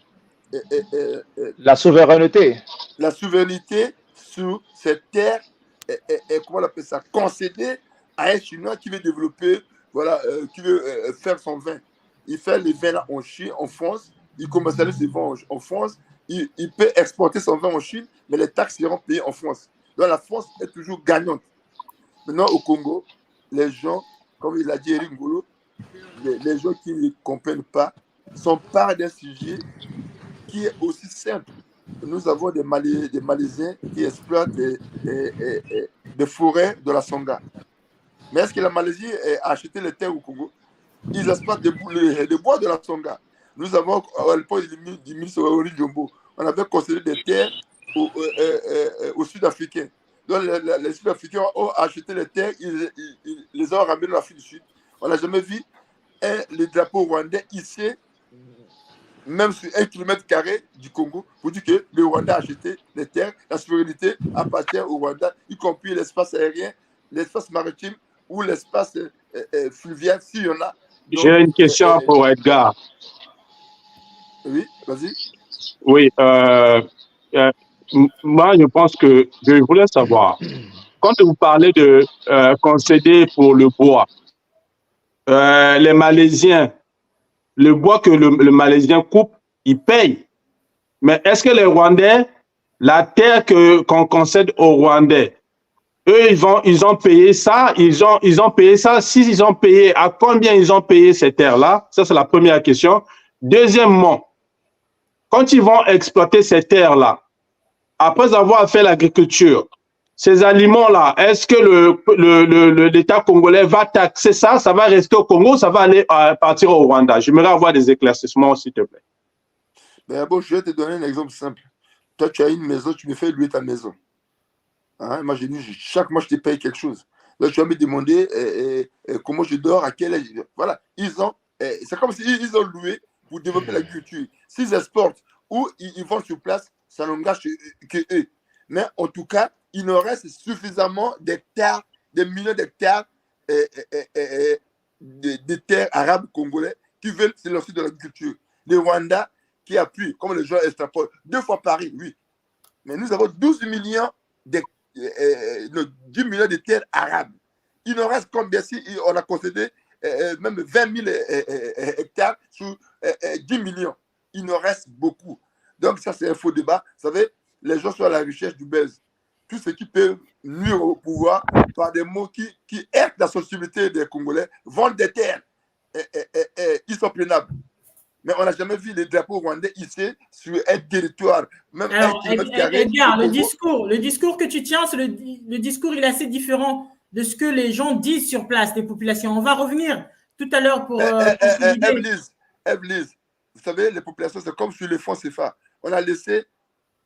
la souveraineté. La souveraineté sur ces terres est, comment on appelle ça, concédée à un Chinois qui veut développer, voilà, qui veut faire son vin. Il fait les vins là en Chine, en France, il commercialise ses vins en France, il peut exporter son vin en Chine, mais les taxes seront payées en France. Donc la France est toujours gagnante. Maintenant au Congo, les gens, comme il a dit Eric Ngolo, les gens qui ne comprennent pas sont part d'un sujet qui est aussi simple. Nous avons des Malaisiens qui exploitent des forêts de la Songa. Mais est-ce que la Malaisie a acheté les terres au Congo? Ils exploitent les bois de la Songa. Nous avons, à l'époque du ministre Ori Jombo, on avait concédé des terres aux Sud-Africains. Donc les Sud-Africains ont acheté les terres, ils les ont ramenées dans l'Afrique du Sud. On n'a jamais vu les drapeaux rwandais ici, même sur 1 km² du Congo, pour dire que le Rwanda a acheté les terres, la souveraineté appartient au Rwanda, y compris l'espace aérien, l'espace maritime ou l'espace fluvial, s'il y en a. J'ai une question pour Edgar. Oui, vas-y. Oui, moi, je pense que je voulais savoir, quand vous parlez de concéder pour le bois, les Malaisiens, le bois que le Malaisien coupe, il paye. Mais est-ce que les Rwandais, la terre qu'on concède aux Rwandais, eux, ils ont payé ça, ils ont payé ça. S'ils ont payé, à combien ils ont payé ces terres-là? Ça, c'est la première question. Deuxièmement, quand ils vont exploiter ces terres-là, après avoir fait l'agriculture, ces aliments-là, est-ce que l'État congolais va taxer ça? Ça va rester au Congo, ça va aller partir au Rwanda? J'aimerais avoir des éclaircissements, s'il te plaît. Ben bon, je vais te donner un exemple simple. Toi, tu as une maison, tu me fais louer ta maison. Hein? Moi, chaque mois, je te paye quelque chose. Là, tu vas me demander comment je dors, à quelle âge. Voilà. C'est comme s'ils ont loué pour développer l'agriculture. S'ils exportent ou ils vont sur place, ça n'engage que eux. Mais en tout cas, il nous reste suffisamment d'hectares, des millions d'hectares de terres arabes congolais qui veulent se lancer dans l'agriculture. Le Rwanda qui appuie, comme les gens extrapolent, 2 fois Paris, oui. Mais nous avons 10 millions de terres arabes. Il nous reste combien si on a concédé même 20 000 hectares sur 10 millions. Il nous reste beaucoup. Donc ça, c'est un faux débat. Vous savez, les gens sont à la recherche du buzz. Tout ce qui peut nuire au pouvoir par des mots qui heurtent la sensibilité des Congolais, vendent des terres. Ils sont prenables. Mais on n'a jamais vu les drapeaux rwandais ici sur un territoire, même alors, 1 km². Edgar, le discours que tu tiens, le discours, il est assez différent de ce que les gens disent sur place, les populations. On va revenir tout à l'heure pour... Eblis, vous savez, les populations, c'est comme sur les fonds CFA. On a laissé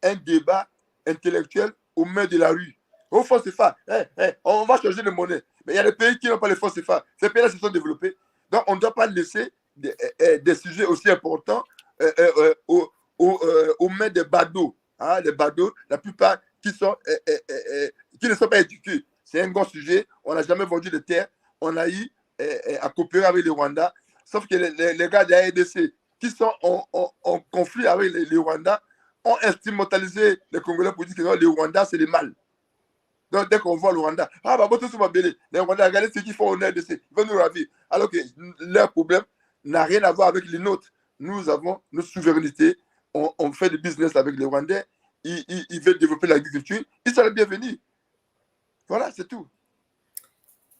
un débat intellectuel aux mains de la rue. Au fonds CFA, on va changer de monnaie. Mais il y a des pays qui n'ont pas les fonds CFA. Ces pays-là se sont développés. Donc, on ne doit pas laisser des sujets aussi importants aux mains des badauds. Hein, les badauds, la plupart qui ne sont pas éduqués. C'est un grand sujet. On n'a jamais vendu de terre. On a eu à coopérer avec le Rwanda. Sauf que les gars de la RDC qui sont en conflit avec les Rwandais ont instrumentalisé les Congolais pour dire que non, le Rwanda, c'est le mal. Donc, dès qu'on voit le Rwanda, les Rwandais, regardez ce qu'ils font au RDC. Ils vont nous ravir. Alors que leur problème n'a rien à voir avec les nôtres. Nous avons notre souveraineté. On fait du business avec les Rwandais. Ils veulent développer l'agriculture. Ils sont les bienvenus. Voilà, c'est tout.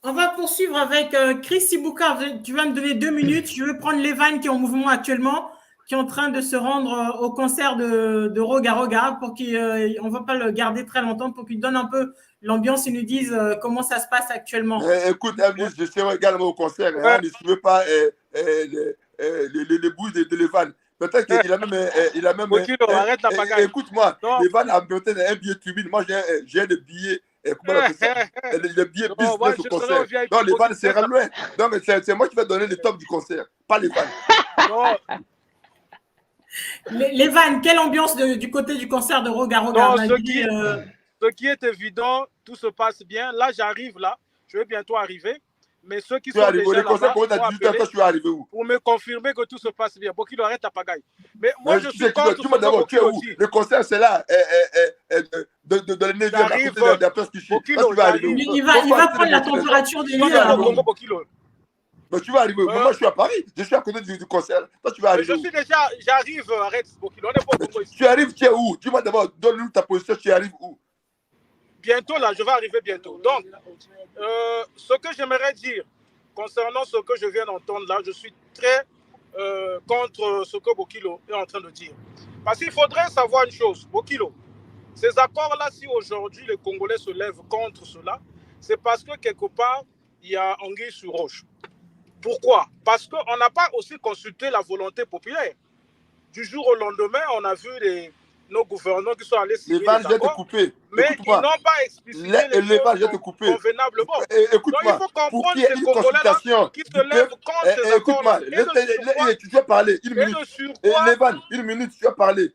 On va poursuivre avec Chris Sibouka. Tu vas me donner 2 minutes. Je veux prendre Levan qui est en mouvement actuellement, qui est en train de se rendre au concert de Roga Roga pour qu'on ne va pas le garder très longtemps pour qu'il donne un peu l'ambiance et nous dise comment ça se passe actuellement. Écoute, je serai également au concert. Hein, ne suivez pas les bouilles de Levan. Peut-être qu'il a même, écoute-moi, Levan a peut-être un billet tribune. Moi, j'ai des billets comment on appelle ça, les billets Non, moi, business au je concert. serai au VIP Non, les vannes, c'est Bokilo. loin. Non, mais c'est moi qui vais donner le top du concert, pas les vannes. Non, Les vannes, quelle ambiance du côté du concert de Roga Roga? non, On a ce dit, qui est évident, tout se passe bien. Là, j'arrive là. Je vais bientôt arriver. Mais ceux qui Tu es sont arrivé, déjà le concert là-bas commence à vont 18h, appeler toi tu es arrivé où? pour me confirmer que tout se passe bien. Bokilo, arrête ta pagaille. Mais moi, Mais je tu suis sais, contre tu m'as ce d'abord, que tu es Bokilo où? dit. Le concert, c'est là, de la 9e, à J'arrive, côté de la place qui chie. Toi, Bokilo, tu vas arriver où? j'arrive. il va prendre la température des Toi, lieux. tu es au avant. Congo, Bokilo. Mais tu vas arriver où? Moi, je suis à Paris. Je suis à côté du concert. Toi, tu vas Mais je arriver où? suis déjà, j'arrive, arrête, Bokilo. On n'est pas au Congo ici. Tu arrives, tu es où? Dis-moi d'abord, donne-nous ta position, tu arrives où? Bientôt, là, je vais arriver bientôt. Donc, ce que j'aimerais dire concernant ce que je viens d'entendre là, je suis très contre ce que Bokilo est en train de dire. Parce qu'il faudrait savoir une chose, Bokilo, ces accords-là, si aujourd'hui les Congolais se lèvent contre cela, c'est parce que quelque part, il y a anguille sur roche. Pourquoi? Parce qu'on n'a pas aussi consulté la volonté populaire. Du jour au lendemain, on a vu nos gouvernants qui sont allés signer Les vannes, les je vais te accords, couper. mais ils n'ont pas explicité les vannes, je vais te choses couper. convenablement. Donc, Écoute-moi, il faut pour comprendre qu'il y ait ces une Congolais-là consultation qui se du lèvent peuple, contre ces écoute-moi, accords-là. tu dois parler, une Et minute. de surcroît... Les vannes, une minute, tu dois parler.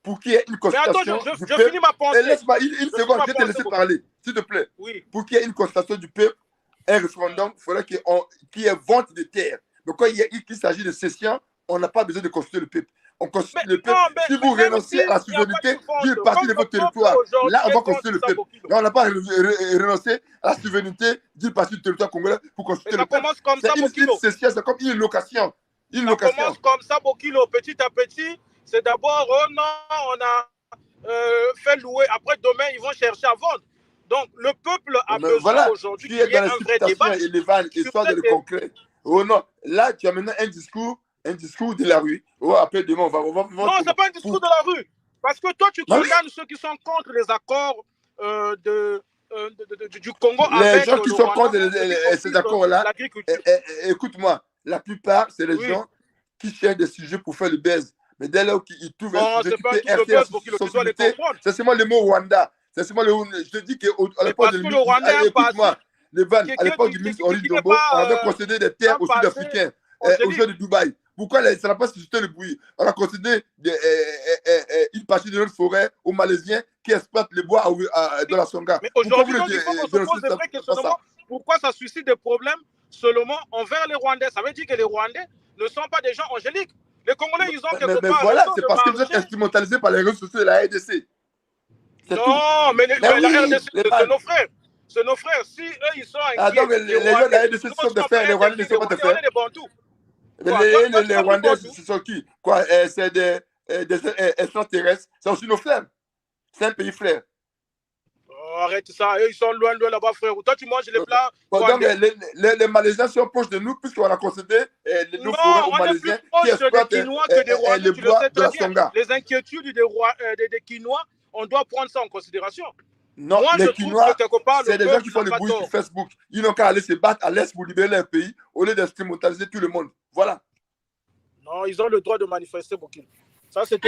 Pour qu'il y ait une Mais attends, consultation du je peuple. finis ma pensée. Laisse-moi une seconde, je vais te laisser parler, s'il te plaît. Oui. Pour qu'il y ait une consultation du peuple, un référendum, il faudrait qu'il y ait vente de terre. Donc, quand il s'agit de cession, on n'a pas besoin de consulter le peuple. On consulte le peuple. Si vous renoncez à la souveraineté d'une partie de votre territoire, là, on va consulter le peuple. Là, on n'a pas renoncé à la souveraineté d'une partie du territoire congolais pour consulter le peuple. C'est une cession, c'est comme une location. Ça commence comme ça, Bokilo. Petit à petit, c'est d'abord, oh non, on a fait louer. Après, demain, ils vont chercher à vendre. Donc, le peuple a besoin aujourd'hui qu'il y ait un vrai débat. Et les vannes, histoire de le concret. Oh non, là, tu as maintenant un discours de la rue. Oh, après, demain, on va non, ce n'est pas un discours de la rue. Parce que toi, tu condamnes ceux qui sont contre les accords du Congo avec les gens qui sont contre ces accords-là. Écoute-moi, la plupart, c'est les gens qui cherchent des sujets pour faire le buzz. Mais dès lors qu'ils trouvent un sujet qui est RCA, c'est seulement le mot Rwanda. C'est seulement le. Je te dis qu'à l'époque de écoute-moi, les vannes, à l'époque du ministre Henri Dombo, on avait concédé des terres aux Sud-Africains, aux gens de Dubaï. Pourquoi ça n'a pas suscité le bruit? On a concédé une partie de notre forêt aux Malaisiens qui exploitent les bois dans la Songa. Mais aujourd'hui, il faut qu'on se pose des vrais questionnements. Pourquoi ça suscite des problèmes seulement envers les Rwandais? Ça veut dire que les Rwandais ne sont pas des gens angéliques. Les Congolais, ils ont quelque part... Mais voilà, c'est parce que vous êtes instrumentalisés par les réseaux sociaux de la RDC. Non, mais la RDC, c'est nos frères. C'est nos frères. Si eux, ils sont inquiets... Ah, donc les gens de la RDC sont des frères, les Rwandais ne sont pas des frères. Les Rwandais, ce sont qui? Quoi? C'est des extraterrestres. C'est aussi nos frères. C'est un pays frère. Arrête ça, eux, ils sont loin là-bas, frère. Toi, tu manges les plats. Donc, les Malaisiens sont proches de nous, puisqu'on a concédé nos forêts aux Malaisiens qui exploitent les bois de la Songa. Les inquiétudes des Quinois, on doit prendre ça en considération. Non, moi, les Quinois, c'est des gens qui font le bruit sur Facebook. Ils n'ont qu'à aller se battre à l'Est pour libérer leur pays, au lieu d'instrumentaliser tout le monde. Voilà. Non, ils ont le droit de manifester, Bokilo. Ça, c'est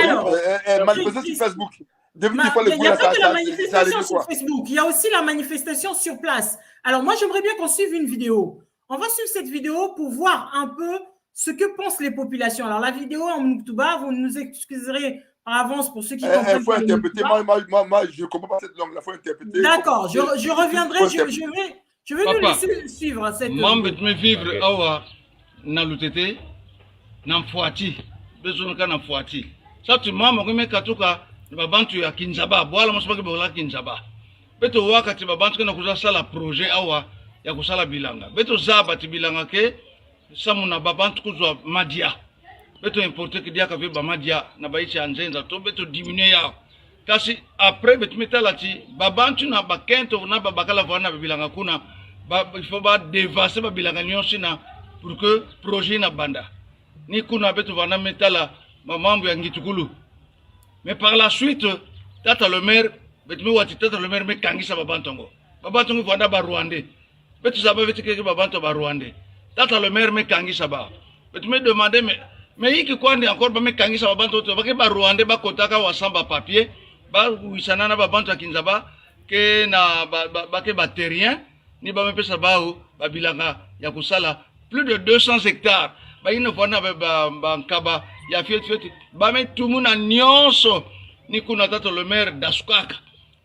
manifester sur Facebook. Il n'y a pas que la manifestation sur Facebook, il y a aussi la manifestation sur place. Alors moi, j'aimerais bien qu'on suive une vidéo. On va suivre cette vidéo pour voir un peu ce que pensent les populations. Alors la vidéo en Mouktuba, vous nous excuserez par avance pour ceux qui comprennent. Il faut interpréter. Moi, je ne comprends pas cette langue. Il faut interpréter. D'accord, je reviendrai. Je vais nous laisser suivre cette vidéo. Mambe me vivre awa na lutete na mfuati. Besoin na mfuati. Ça tu mama ko me katuka babantu ya Kinshaba bwala mosopaki bola Kinshaba beto wakati babantu kana kuzasala projet awa ya kusala bilanga beto zaba tibilanga ke samuna babantu kuzwa madia beto importer kidia ka ba madia na baichi anzenza to beto diminuer ya kasi après beto metala ti babantu na bakento na babakala vana bilanga kuna il faut ba devasser ba bilanga nyonsi na pour que projet na banda ni kuna beto vana metala mamambo ya ngitukulu. Mais par la suite, tata le maire, tata le maire me kangisa babantongo. Babantongo vanda ba Rwandais. Betu saba veti keke babanto ba Rwandais. Tata le maire me kangisa ba. Betu me demander mais iki kwande encore ba me kangisa babanto to ba ke ba Rwandais ba kotaka wasamba papier, ba wisanana babanto Kinshaba, ke na bake baterien ni bamepesa bao babilanga ya kusala plus de 200 hectares baina fona bankaba ya fieti bame tumuna nyonso ni kuna tata le maire d'Asukaka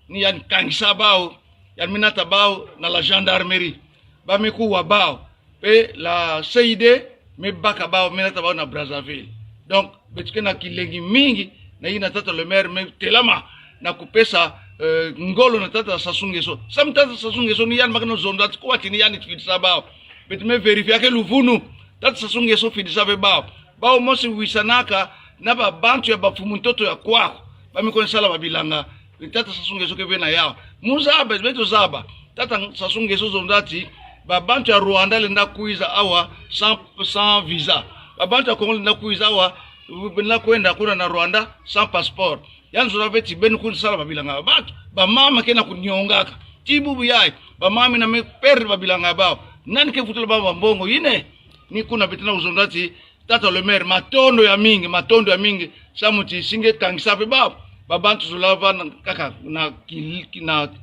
ni yan kangisa bao yan minata bao na la gendarmerie bame kuwa bao pe la CID me baka bao minata bao na Brazzaville. Donc betike na kilengi mingi na ina tata le maire me telama na kupesa ngolo na tata Sassou Nguesso. Sam tata Sassou Nguesso ni yan makano zonda kwa tini yani tikisa bao. Betime verifia ke luvunu tata Sassou Nguesso fidisa be bao. Bao mosi wisanaka na ba bantu ya bafumu mtoto ya kwako. Bami kone sala babilanga. Tata Sassou Nguesso ke vena yao. Muzabe beto zaba. Tata Sassou Nguesso zondati ba bantu ya Rwanda lenda kuiza awa sans visa. Ba bantu ya Congo lenda kuiza awa bena kwenda kuna na Rwanda sans passeport. Yanzo na veti benu kun sala babilanga batu. Ba mama kena kunyongaka. Tibubu yai. Ba mami na me perri babilanga bao. Nani ke futula baba mbongo yine ni kuna betena uzondati tata le maire matondo ya mingi samuti singe kangisa pe baba babantu zulava na kaka na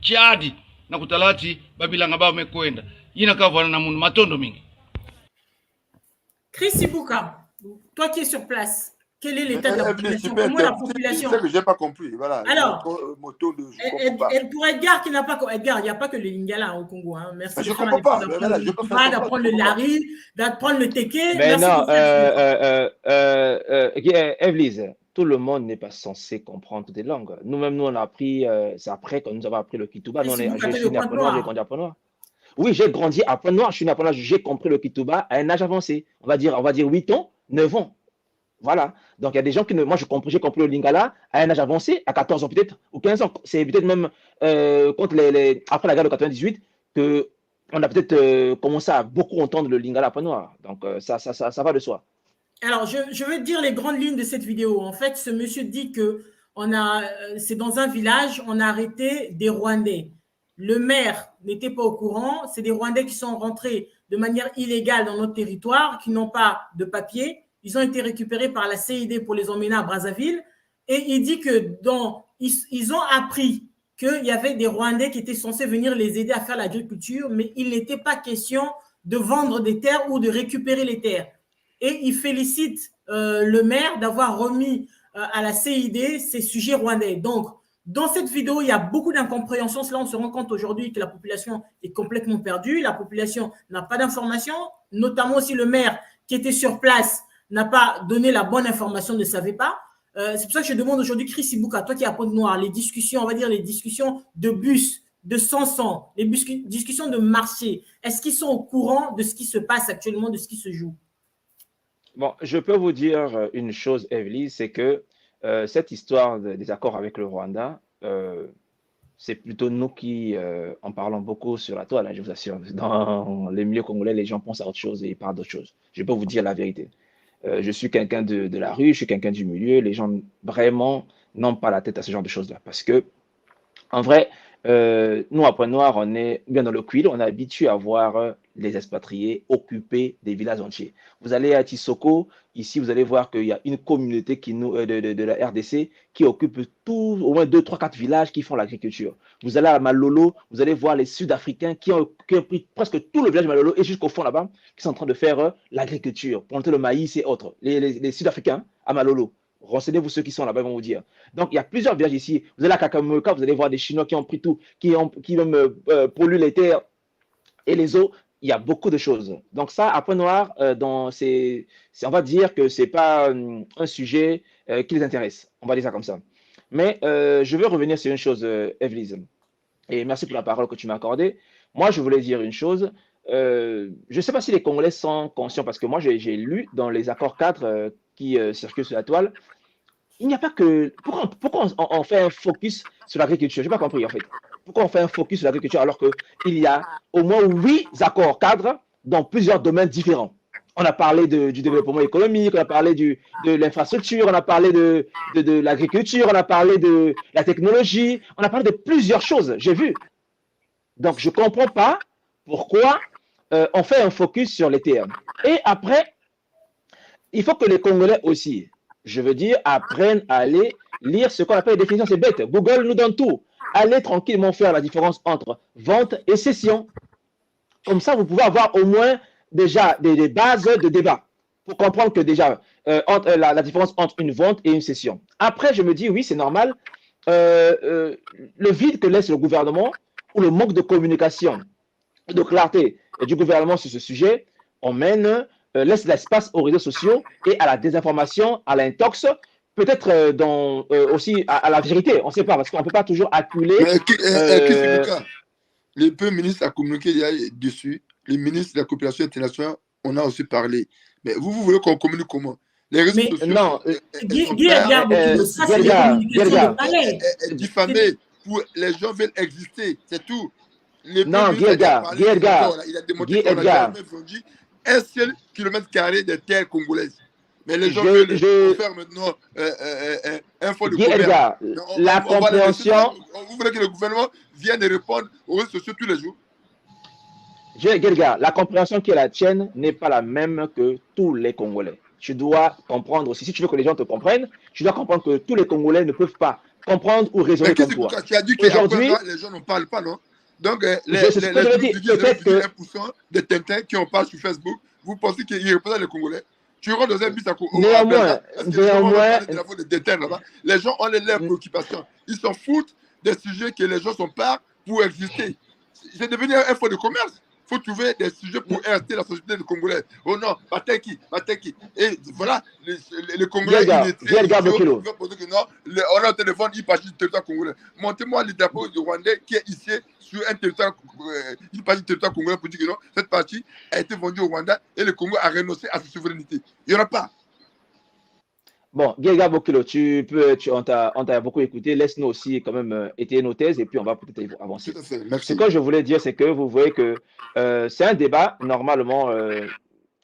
Chadi na kutalati babilanga baba mekwenda yina kavana na mundu matondo mingi. Chris Ibuka, toi qui es sur place, quel est l'état de la population? Comment la population? C'est ça que j'ai pas compris. Voilà. Alors, et pour Edgar qui n'a pas, Edgar, il n'y a pas que le Lingala au Congo. Hein. Merci. Je ne comprends pas. D'apprendre le Lari, d'apprendre le Teke. Mais non, Evelyse, tout le monde n'est pas censé comprendre toutes les langues. Nous-mêmes, nous, on a appris, c'est après que nous avons appris le Kituba. Nous, je suis né à Pointe-Noire, j'ai grandi à Pointe-Noire. Oui, j'ai grandi à Pointe-Noire, je suis né à Pointe-Noire, j'ai compris le Kituba à un âge avancé. On va dire 8 ans, 9 ans. Voilà. Donc, il y a des gens qui moi, j'ai compris le Lingala à un âge avancé, à 14 ans peut-être, ou 15 ans. C'est peut-être même après la guerre de 98 qu'on a peut-être commencé à beaucoup entendre le Lingala à Pointe-Noire. Donc, ça va de soi. Alors, je veux dire les grandes lignes de cette vidéo. En fait, ce monsieur dit que c'est dans un village, on a arrêté des Rwandais. Le maire n'était pas au courant. C'est des Rwandais qui sont rentrés de manière illégale dans notre territoire, qui n'ont pas de papier. Ils ont été récupérés par la CID pour les emmener à Brazzaville. Et il dit que ils ont appris qu'il y avait des Rwandais qui étaient censés venir les aider à faire l'agriculture, mais il n'était pas question de vendre des terres ou de récupérer les terres. Et il félicite le maire d'avoir remis à la CID ces sujets rwandais. Donc, dans cette vidéo, il y a beaucoup d'incompréhension. Là, on se rend compte aujourd'hui que la population est complètement perdue. La population n'a pas d'informations, notamment aussi le maire qui était sur place n'a pas donné la bonne information, ne savait pas. C'est pour ça que je demande aujourd'hui, Chris Ibuka, toi qui es à Pointe-Noire, les discussions, on va dire les discussions de bus, de Sanson, les discussions de marché, est-ce qu'ils sont au courant de ce qui se passe actuellement, de ce qui se joue? Bon, je peux vous dire une chose, Evelyne, c'est que cette histoire des accords avec le Rwanda, c'est plutôt nous qui en parlons beaucoup sur la toile, hein, je vous assure. Dans les milieux congolais, les gens pensent à autre chose et ils parlent d'autre chose. Je peux vous dire la vérité. Je suis quelqu'un de la rue, je suis quelqu'un du milieu. Les gens vraiment n'ont pas la tête à ce genre de choses-là. Parce que, en vrai, nous, à Pointe-Noire, on est bien dans le cuir, on est habitué à voir les expatriés occuper des villages entiers. Vous allez à Tissoko, ici, vous allez voir qu'il y a une communauté de la RDC qui occupe au moins 2, 3, 4 villages qui font l'agriculture. Vous allez à Malolo, vous allez voir les Sud-Africains qui ont pris presque tout le village de Malolo et jusqu'au fond là-bas, qui sont en train de faire l'agriculture, planter le maïs et autres. Les Sud-Africains à Malolo. Renseignez-vous ceux qui sont là-bas, ils vont vous dire. Donc, il y a plusieurs villages ici. Vous allez à Kakamega, vous allez voir des Chinois qui ont pris tout, qui même polluent les terres et les eaux. Il y a beaucoup de choses. Donc ça, à Pointe-Noire, on va dire que ce n'est pas un sujet qui les intéresse. On va dire ça comme ça. Mais je veux revenir sur une chose, Evelyse. Et merci pour la parole que tu m'as accordée. Moi, je voulais dire une chose. Je ne sais pas si les Congolais sont conscients, parce que moi, j'ai lu dans les accords 4 qui circulent sur la toile, il n'y a pas que... Pourquoi on fait un focus sur l'agriculture? Je n'ai pas compris, en fait. Pourquoi on fait un focus sur l'agriculture alors qu'il y a au moins 8 accords cadres dans plusieurs domaines différents? On a parlé du développement économique, on a parlé de l'infrastructure, on a parlé de l'agriculture, on a parlé de la technologie, on a parlé de plusieurs choses, j'ai vu. Donc, je ne comprends pas pourquoi on fait un focus sur les terres. Et après, il faut que les Congolais aussi, je veux dire, apprennent à aller lire ce qu'on appelle les définitions. C'est bête. Google nous donne tout. allez tranquillement faire la différence entre vente et cession. Comme ça, vous pouvez avoir au moins déjà des bases de débat pour comprendre que déjà, la différence entre une vente et une cession. Après, je me dis, oui, c'est normal, le vide que laisse le gouvernement ou le manque de communication, de clarté du gouvernement sur ce sujet, laisse l'espace aux réseaux sociaux et à la désinformation, à l'intox, peut-être aussi à la vérité. On ne sait pas, parce qu'on ne peut pas toujours acculer. Le Premier ministre a communiqué dessus. Le ministre de la coopération internationale, on a aussi parlé. Mais vous voulez qu'on communique comment? Les réseaux sociaux. Non, diffamé pour les gens veulent exister, c'est tout. Non, Guy Edgar, il a démontré qu'on n'a jamais vendu un seul kilomètre carré de terre congolaise. Mais les gens veulent faire maintenant un fonds de commerce. La compréhension. Vous voulez que le gouvernement vienne répondre aux réseaux sociaux tous les jours? La compréhension qui est la tienne n'est pas la même que tous les Congolais. Tu dois comprendre aussi. Si tu veux que les gens te comprennent, tu dois comprendre que tous les Congolais ne peuvent pas comprendre ou raisonner comme toi. Tu as dit qu'aujourd'hui, les gens n'en parlent pas, non? Donc, les 1% de Tintin qui en parlent sur Facebook, vous pensez qu'ils représentent les Congolais? Tu rentres dans un bus à néanmoins, les gens ont leurs préoccupations. Ils s'en foutent des sujets que les gens sont pas pour exister. C'est devenu un fonds de commerce. Il faut trouver des sujets pour rester la société congolaise. Oh non, Mateki. Et voilà, les Congolais, on a un téléphone, il passe du territoire congolais. Montez-moi le drapeau du Rwandais qui est ici sur un territoire, il passe du territoire congolais pour dire que non, cette partie a été vendue au Rwanda et le Congo a renoncé à sa souveraineté. Il n'y en a pas. Bon, Guéga Bokilo, on t'a beaucoup écouté. Laisse-nous aussi quand même étayer nos thèses et puis on va peut-être avancer. Tout à fait. Merci. Ce que je voulais dire, c'est que vous voyez que c'est un débat, normalement,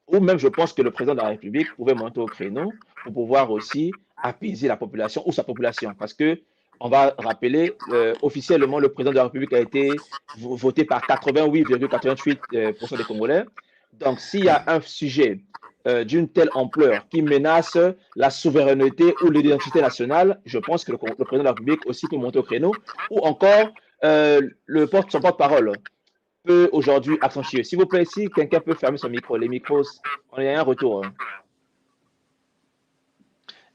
où même je pense que le président de la République pouvait monter au créneau pour pouvoir aussi apaiser la population ou sa population. Parce que, on va rappeler, officiellement, le président de la République a été voté par 88,88% des Congolais. Donc, s'il y a un sujet d'une telle ampleur qui menace la souveraineté ou l'identité nationale, je pense que le président de la République aussi peut monter au créneau, ou encore son porte-parole peut aujourd'hui accentuer. S'il vous plaît, si quelqu'un peut fermer son micro, les micros, on a un retour.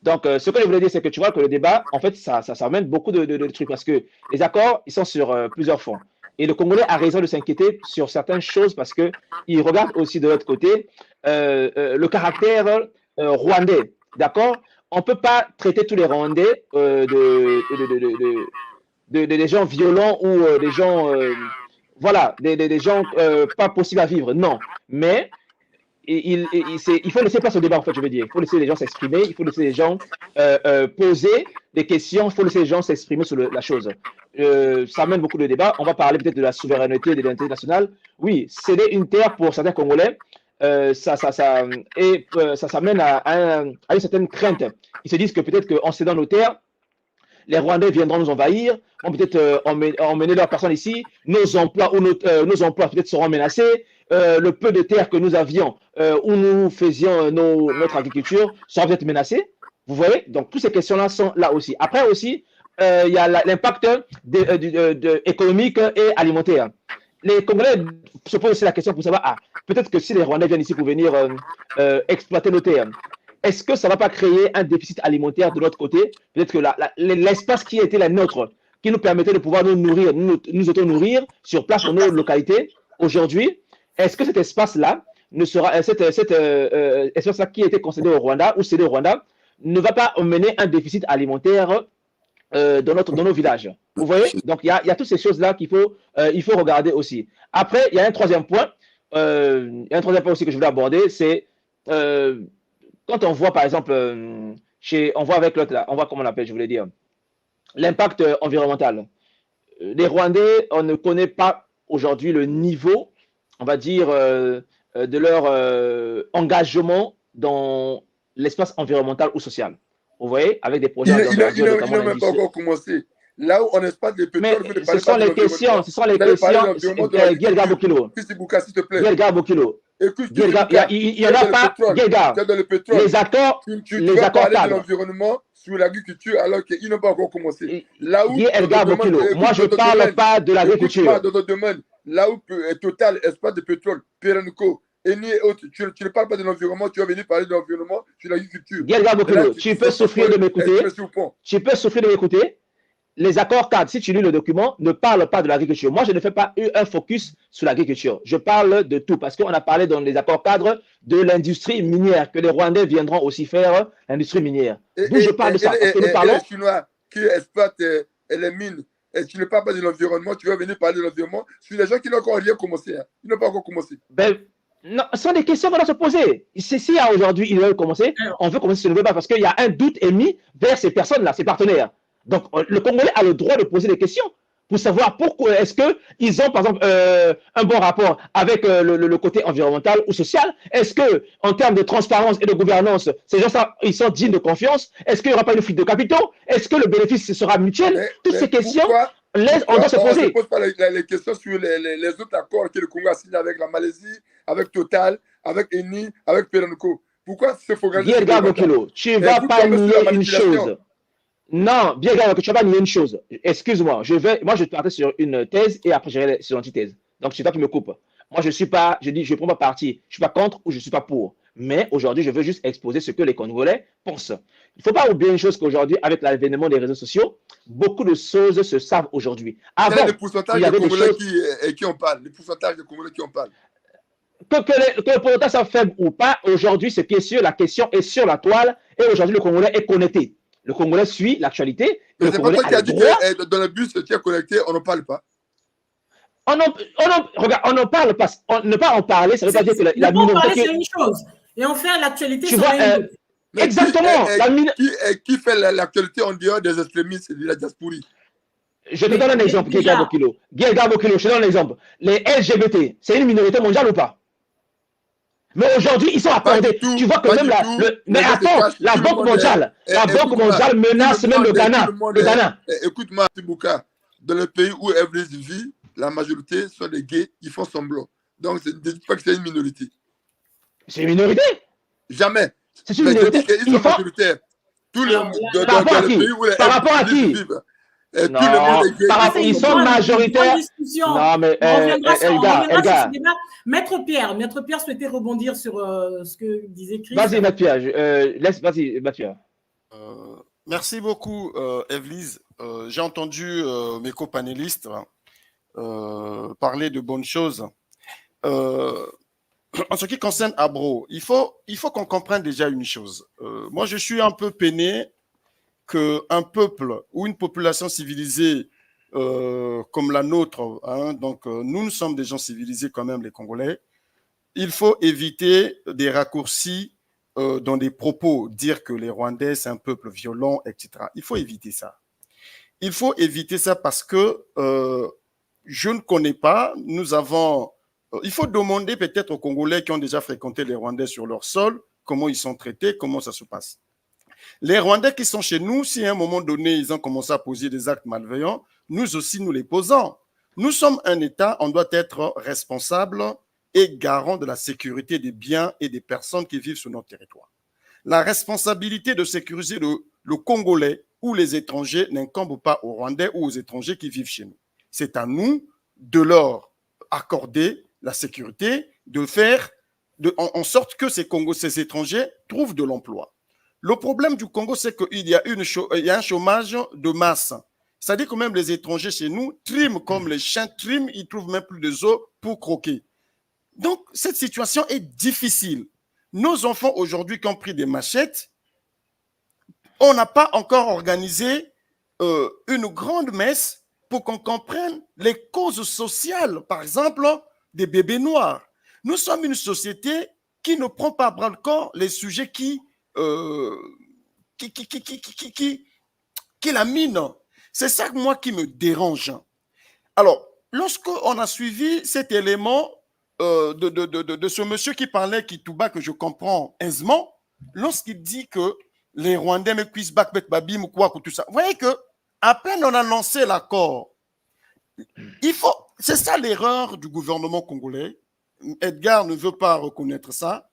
Donc, ce que je voulais dire, c'est que tu vois que le débat, en fait, ça amène beaucoup de trucs, parce que les accords, ils sont sur plusieurs fronts. Et le Congolais a raison de s'inquiéter sur certaines choses parce qu'il regarde aussi de l'autre côté le caractère rwandais. D'accord? On ne peut pas traiter tous les Rwandais des gens violents ou des gens, des gens pas possibles à vivre. Non. Mais il faut laisser place au débat, en fait, je veux dire. Il faut laisser les gens s'exprimer, il faut laisser les gens poser des questions, il faut laisser les gens s'exprimer sur la chose. Ça amène beaucoup de débats. On va parler peut-être de la souveraineté et de l'identité nationale. Oui, céder une terre pour certains Congolais, ça amène à une certaine crainte. Ils se disent que peut-être qu'en cédant nos terres, les Rwandais viendront nous envahir, vont peut-être emmener leurs personnes ici, nos emplois peut-être seront menacés, le peu de terre que nous avions, où nous faisions notre agriculture, sera peut-être menacé. Vous voyez? Donc, toutes ces questions-là sont là aussi. Après aussi, il y a l'impact économique et alimentaire. Les Congolais se posent aussi la question pour savoir, peut-être que si les Rwandais viennent ici pour venir exploiter nos terres, est-ce que ça ne va pas créer un déficit alimentaire de l'autre côté? Peut-être que l'espace qui était la nôtre, qui nous permettait de pouvoir nous nourrir, nous auto-nourrir sur place dans nos localités, aujourd'hui, est-ce que cet espace-là ne sera, cet espace-là qui a été concédé au Rwanda ou cédé au Rwanda, ne va pas mener un déficit alimentaire dans nos villages? Vous voyez? Donc, il y a toutes ces choses-là il faut regarder aussi. Après, il y a un troisième point. Aussi que je voulais aborder, c'est quand on voit, par exemple, on voit avec l'autre là, on voit comment on l'appelle, je voulais dire, l'impact environnemental. Les Rwandais, on ne connaît pas aujourd'hui le niveau, on va dire, de leur engagement dans l'espace environnemental ou social. Vous voyez, avec des projets. Il n'a même pas encore commencé. Là où on exploite des pétroles, ce sont les questions, Guelga Bokilo. S'il te plaît. Guelga Bokilo. Il n'y en a pas, Guelga. Les accords de l'environnement sur l'agriculture alors qu'ils n'ont pas encore commencé. Là où Edgar Bokilo, moi je ne parle pas de l'agriculture. Dans notre domaine, là où Total, espace de pétrole, Perenco, Eni et autres, tu ne parles pas de l'environnement, tu vas venir parler de l'environnement sur l'agriculture. Edgar Bokilo, tu peux souffrir de m'écouter. Tu peux souffrir de m'écouter. Les accords cadres, si tu lis le document, ne parlent pas de l'agriculture. Moi, je ne fais pas un focus sur l'agriculture. Je parle de tout parce qu'on a parlé dans les accords cadres de l'industrie minière, que les Rwandais viendront aussi faire l'industrie minière. D'où je parle de ça. Parce que nous parlons... les Chinois qui exploitent les mines, et tu ne parles pas de l'environnement, tu vas venir parler de l'environnement sur les gens qui n'ont encore rien commencé. Hein. Ils n'ont pas encore commencé. Ben, non, ce sont des questions qu'on doit se poser. Si aujourd'hui, ils veulent commencer, on veut commencer sur le débat parce qu'il y a un doute émis vers ces personnes-là, ces partenaires. Donc, le Congolais a le droit de poser des questions pour savoir pourquoi est-ce qu'ils ont, par exemple, un bon rapport avec le côté environnemental ou social. Est-ce qu'en termes de transparence et de gouvernance, ces gens-là, ils sont dignes de confiance? Est-ce qu'il n'y aura pas une fuite de capitaux? Est-ce que le bénéfice sera mutuel? Toutes ces questions, on doit se poser. On ne pose pas les questions sur les autres accords que le Congo a signés avec la Malaisie, avec Total, avec Eni, avec Perenco. Pourquoi se focaliser sur Bokilo, tu ne vas pas nier une chose. Non, bien grave que tu vas pas nier une chose. Excuse-moi, moi je vais partir sur une thèse et après j'irai sur l'antithèse. Donc c'est toi qui me coupes. Moi je suis pas, je dis, je prends pas parti. Je suis pas contre ou je suis pas pour. Mais aujourd'hui, je veux juste exposer ce que les Congolais pensent. Il ne faut pas oublier une chose qu'aujourd'hui, avec l'avènement des réseaux sociaux, beaucoup de choses se savent aujourd'hui. Avant, le pourcentage de Congolais qui en parlent. Le pourcentage de Congolais qui en parlent. Que le pourcentage soit faible ou pas, aujourd'hui, la question est sur la toile et aujourd'hui, le Congolais est connecté. Le Congolais suit l'actualité. Mais c'est pas toi qui as dit que dans le bus, tu es connecté, on n'en parle pas. Regarde, on n'en parle pas. Ne pas en parler, ça ne veut pas dire que la minorité... c'est une chose. Et on fait l'actualité sur une... Exactement. Qui fait l'actualité en dehors des extrémistes de la diaspora? Je te donne un exemple, Guéga Bokilo. Guéga Bokilo, je te donne un exemple. Les LGBT, c'est une minorité mondiale ou pas? Mais aujourd'hui, ils sont accordés. Tu vois que même mais attends, la Banque mondiale menace même le Ghana. Écoute-moi, Tibouka, dans le pays où Evely's vit, la majorité sont des gays, ils font semblant. Donc, ne dites pas que c'est une minorité. C'est une minorité? Jamais. C'est une minorité. Ils sont majoritaires. Par rapport à qui? Ils sont majoritaires. Non, mais Elga. Maître Pierre souhaitait rebondir sur ce que disait Chris. Vas-y, Maître Pierre. Vas-y, Maître Pierre. Merci beaucoup, Evely's. J'ai entendu mes copanélistes parler de bonnes choses. En ce qui concerne Abro, il faut qu'on comprenne déjà une chose. Moi, je suis un peu peiné qu'un peuple ou une population civilisée comme la nôtre, hein, donc nous sommes des gens civilisés quand même, les Congolais, il faut éviter des raccourcis dans des propos, dire que les Rwandais, c'est un peuple violent, etc. Il faut éviter ça. Il faut éviter ça parce que je ne connais pas, il faut demander peut-être aux Congolais qui ont déjà fréquenté les Rwandais sur leur sol, comment ils sont traités, comment ça se passe. Les Rwandais qui sont chez nous, si à un moment donné, ils ont commencé à poser des actes malveillants, nous aussi, nous les posons. Nous sommes un État, on doit être responsable et garant de la sécurité des biens et des personnes qui vivent sur notre territoire. La responsabilité de sécuriser le Congolais ou les étrangers n'incombe pas aux Rwandais ou aux étrangers qui vivent chez nous. C'est à nous de leur accorder la sécurité, de faire en sorte que ces étrangers trouvent de l'emploi. Le problème du Congo, c'est qu'il y a un chômage de masse. C'est-à-dire que même les étrangers chez nous triment comme les chiens triment, ils ne trouvent même plus de os pour croquer. Donc, cette situation est difficile. Nos enfants aujourd'hui qui ont pris des machettes, on n'a pas encore organisé une grande messe pour qu'on comprenne les causes sociales, par exemple, des bébés noirs. Nous sommes une société qui ne prend pas à bras le corps les sujets qui la mine. C'est ça, moi, qui me dérange. Alors, lorsqu'on a suivi cet élément de ce monsieur qui parlait Kitouba, que je comprends aisément, lorsqu'il dit que les Rwandais me cuisent bac, babim ou quoi, tout ça. Vous voyez que à peine on a lancé l'accord, c'est ça l'erreur du gouvernement congolais. Edgar ne veut pas reconnaître ça.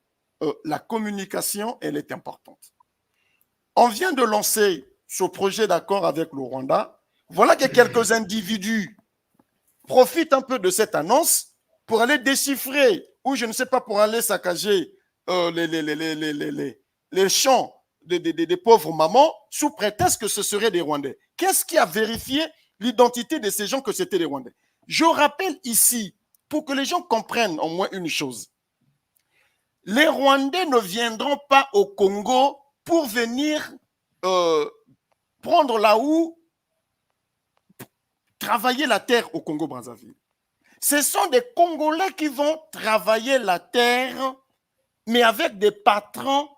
La communication, elle est importante. on vient de lancer ce projet d'accord avec le Rwanda. Voilà que quelques individus profitent un peu de cette annonce pour aller déchiffrer, ou je ne sais pas, pour aller saccager les champs des pauvres mamans sous prétexte que ce seraient des Rwandais. Qu'est-ce qui a vérifié l'identité de ces gens que c'était des Rwandais? Je rappelle ici, pour que les gens comprennent au moins une chose, les Rwandais ne viendront pas au Congo pour venir prendre là où travailler la terre au Congo-Brazzaville. Ce sont des Congolais qui vont travailler la terre, mais avec des patrons,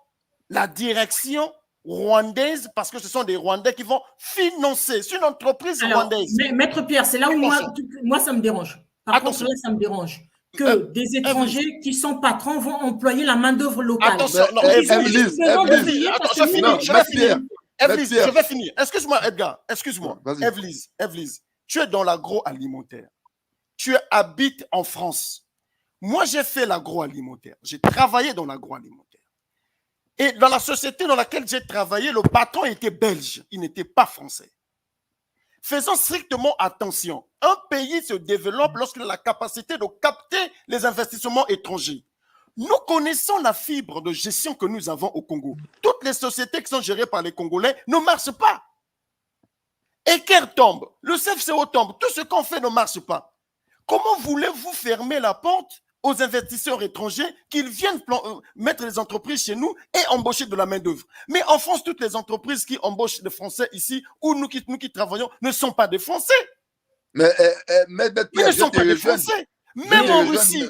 la direction rwandaise, parce que ce sont des Rwandais qui vont financer. C'est une entreprise rwandaise. Maître Pierre, c'est là où moi ça me dérange. Par contre, là, ça me dérange. Que des étrangers qui sont patrons vont employer la main-d'œuvre locale. Attention, non, je vais finir. Excuse-moi, Edgar. Excuse-moi. Evelyse, tu es dans l'agroalimentaire. Tu habites en France. Moi, j'ai fait l'agroalimentaire. J'ai travaillé dans l'agroalimentaire. Et dans la société dans laquelle j'ai travaillé, le patron était belge. Il n'était pas français. Faisons strictement attention. Un pays se développe lorsqu'il a la capacité de capter les investissements étrangers. Nous connaissons la fibre de gestion que nous avons au Congo. Toutes les sociétés qui sont gérées par les Congolais ne marchent pas. Eker tombe, le CFCO tombe, tout ce qu'on fait ne marche pas. Comment voulez-vous fermer la porte aux investisseurs étrangers qu'ils viennent mettre les entreprises chez nous et embaucher de la main-d'œuvre? Mais en France, toutes les entreprises qui embauchent des Français ici, ou nous qui travaillons, ne sont pas des Français. Mais ils ne sont pas des Français. Même en Russie.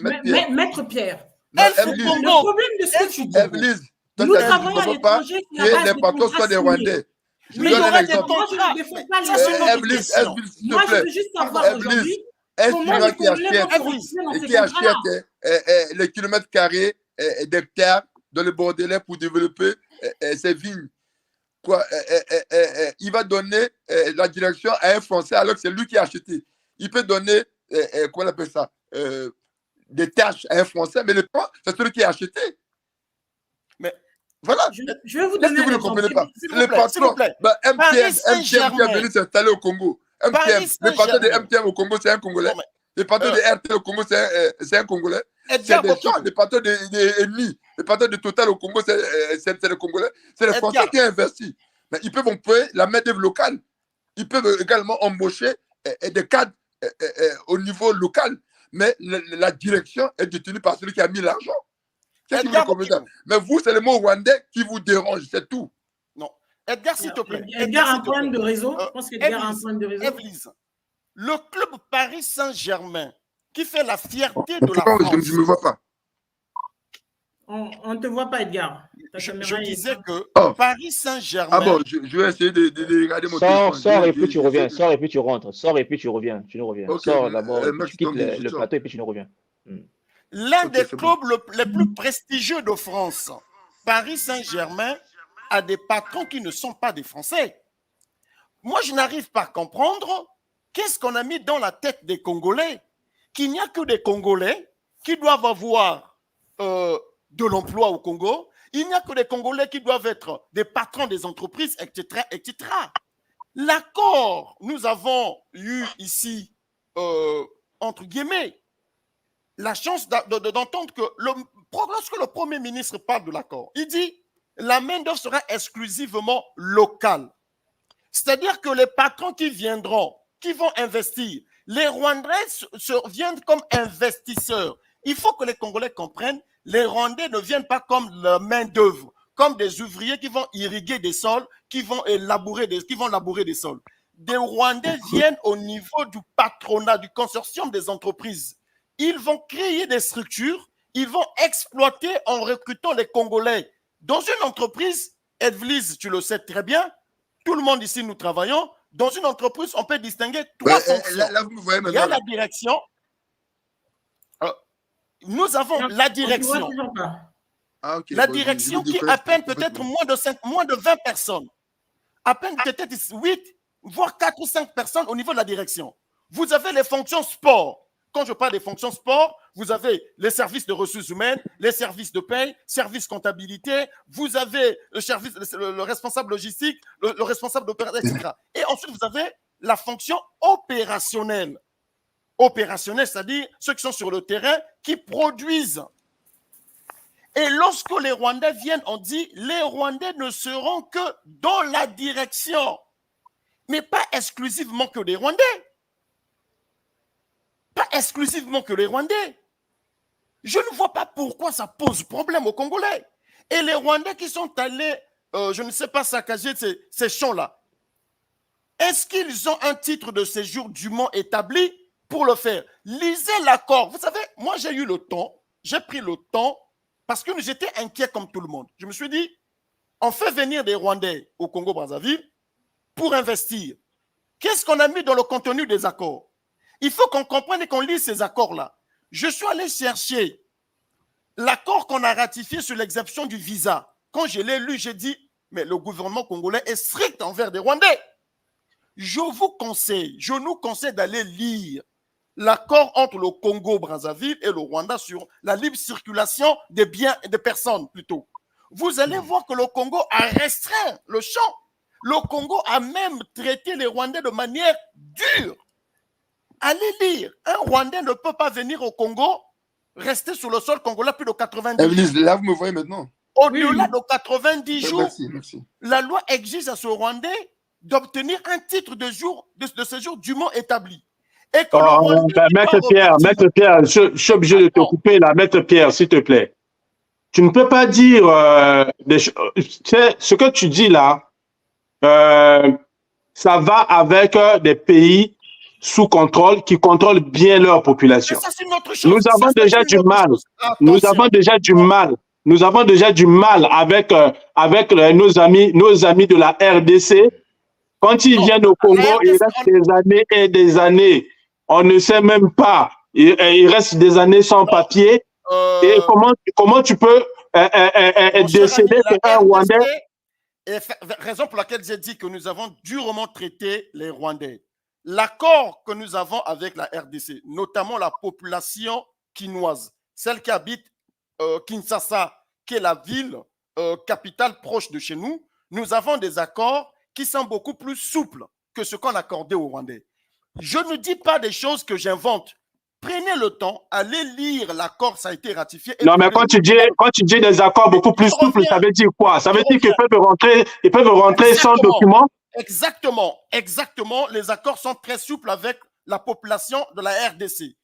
Maître Pierre, le problème de ce que tu dis, nous travaillons à l'étranger. Les patrons sont des Rwandais. Mais il y aura des contrats, je ne défends pas les Moi, je veux juste savoir aujourd'hui comment les Congolais vont se retrouver dans ces contrats-là. Les kilomètres carrés d'hectares dans le Bordelais pour développer ses vignes. Il va donner la direction à un Français alors que c'est lui qui a acheté. Il peut donner, comment on appelle ça, des tâches à un Français, mais le point, c'est celui qui a acheté. Mais voilà. Je vais vous donner vous ne comprenez pas. Le patron, MTM qui est venu s'installer au Congo. Le patron de MTM au Congo, c'est un Congolais. Le patron de RT au Congo, c'est un Congolais. C'est des gens. Le patron de ENI, le patron de Total au Congo, c'est le Congolais. C'est les Français qui ont investi. Mais ils peuvent employer la main-d'œuvre locale. Ils peuvent également embaucher des cadres au niveau local. Mais la direction est détenue par celui qui a mis l'argent. Mais vous, c'est le mot rwandais qui vous dérange, c'est tout. Non. Edgar, s'il te plaît. Edgar a un problème de réseau. Je pense qu'Edgar a un problème de réseau. Evelyse, le club Paris Saint-Germain, qui fait la fierté de la France. Je ne me vois pas. On ne te voit pas, Edgar. Je disais que Paris Saint-Germain. Ah bon, je vais essayer de regarder mon téléphone. Sors et puis tu reviens. Sors et puis tu rentres. Sors et puis tu reviens. Tu nous reviens. Okay, sors d'abord, tu quittes le plateau et puis tu nous reviens. L'un des clubs les plus prestigieux de France, Paris Saint-Germain, a des patrons qui ne sont pas des Français. Moi, je n'arrive pas à comprendre qu'est-ce qu'on a mis dans la tête des Congolais, qu'il n'y a que des Congolais qui doivent avoir de l'emploi au Congo, il n'y a que des Congolais qui doivent être des patrons des entreprises, etc., etc. L'accord, nous avons eu ici, entre guillemets, la chance d'entendre que lorsque le Premier ministre parle de l'accord, il dit la main-d'œuvre sera exclusivement locale. C'est-à-dire que les patrons qui viendront, qui vont investir, les Rwandais viennent comme investisseurs. Il faut que les Congolais comprennent, les Rwandais ne viennent pas comme la main-d'œuvre, comme des ouvriers qui vont irriguer des sols, qui vont labourer des sols. Des Rwandais viennent au niveau du patronat, du consortium des entreprises. Ils vont créer des structures, ils vont exploiter en recrutant les Congolais. Dans une entreprise, Evelyse, tu le sais très bien, tout le monde ici, nous travaillons. Dans une entreprise, on peut distinguer trois fonctions. Là, vous me voyez il y a la direction. Nous avons la direction. La direction qui à peine peut-être moins de 20 personnes. À peine peut-être 8, voire 4 ou 5 personnes au niveau de la direction. Vous avez les fonctions sport, quand je parle des fonctions sport, vous avez les services de ressources humaines, les services de paie, services comptabilité, vous avez le responsable logistique, le responsable d'opération, etc. Et ensuite, vous avez la fonction opérationnelle. Opérationnelle, c'est-à-dire ceux qui sont sur le terrain, qui produisent. Et lorsque les Rwandais viennent, on dit les Rwandais ne seront que dans la direction, mais pas exclusivement que les Rwandais. Pas exclusivement que les Rwandais. Je ne vois pas pourquoi ça pose problème aux Congolais. Et les Rwandais qui sont allés, je ne sais pas, saccager ces champs-là, est-ce qu'ils ont un titre de séjour dûment établi pour le faire? Lisez l'accord. Vous savez, moi j'ai eu le temps, j'ai pris le temps, parce que j'étais inquiet comme tout le monde. Je me suis dit, on fait venir des Rwandais au Congo-Brazzaville pour investir. Qu'est-ce qu'on a mis dans le contenu des accords? Il faut qu'on comprenne et qu'on lise ces accords-là. Je suis allé chercher l'accord qu'on a ratifié sur l'exemption du visa. Quand je l'ai lu, j'ai dit, mais le gouvernement congolais est strict envers des Rwandais. Je nous conseille d'aller lire l'accord entre le Congo-Brazzaville et le Rwanda sur la libre circulation des biens et des personnes plutôt. Vous allez voir que le Congo a restreint le champ. Le Congo a même traité les Rwandais de manière dure. Allez lire. Un Rwandais ne peut pas venir au Congo, rester sur le sol congolais plus de 90 jours. Là, vous me voyez maintenant. Au-delà de 90 jours, merci. la loi exige à ce Rwandais d'obtenir un titre de séjour dûment établi. Et que Maître Pierre, je suis obligé de te couper là. Maître Pierre, s'il te plaît. Tu ne peux pas dire ce que tu dis là, ça va avec des pays sous contrôle qui contrôlent bien leur population. Ça, c'est une autre chose. Nous avons déjà du mal. Nous avons déjà du mal. Nous avons déjà du mal avec nos amis de la RDC. Quand ils viennent au Congo, ils restent des années et des années. On ne sait même pas. Il reste des années sans papier. Et comment tu peux décéder sur un Rwandais? Et raison pour laquelle j'ai dit que nous avons durement traité les Rwandais. L'accord que nous avons avec la RDC, notamment la population quinoise, celle qui habite Kinshasa, qui est la ville capitale proche de chez nous, nous avons des accords qui sont beaucoup plus souples que ce qu'on accordait aux Rwandais. Je ne dis pas des choses que j'invente. Prenez le temps, allez lire l'accord, ça a été ratifié. Non, mais quand tu dis des accords beaucoup plus souples, ça veut dire quoi? Ça veut dire qu'ils peuvent rentrer sans document? Exactement. Les accords sont très souples avec la population de la RDC.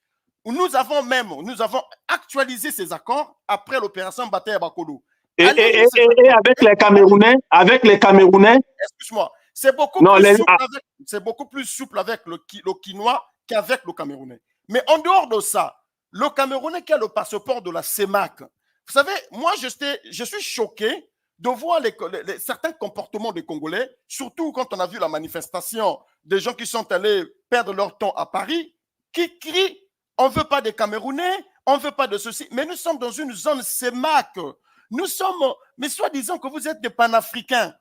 Nous avons actualisé ces accords après l'opération Bataille Bakolo. Et avec les Camerounais? Excuse-moi. C'est beaucoup plus souple avec le Quinois qu'avec le Camerounais. Mais en dehors de ça, le Camerounais qui a le passeport de la CEMAC, vous savez, moi, je suis choqué de voir certains comportements des Congolais, surtout quand on a vu la manifestation des gens qui sont allés perdre leur temps à Paris, qui crient « on ne veut pas des Camerounais, on ne veut pas de ceci ». Mais nous sommes dans une zone CEMAC. Mais soi-disant que vous êtes des panafricains.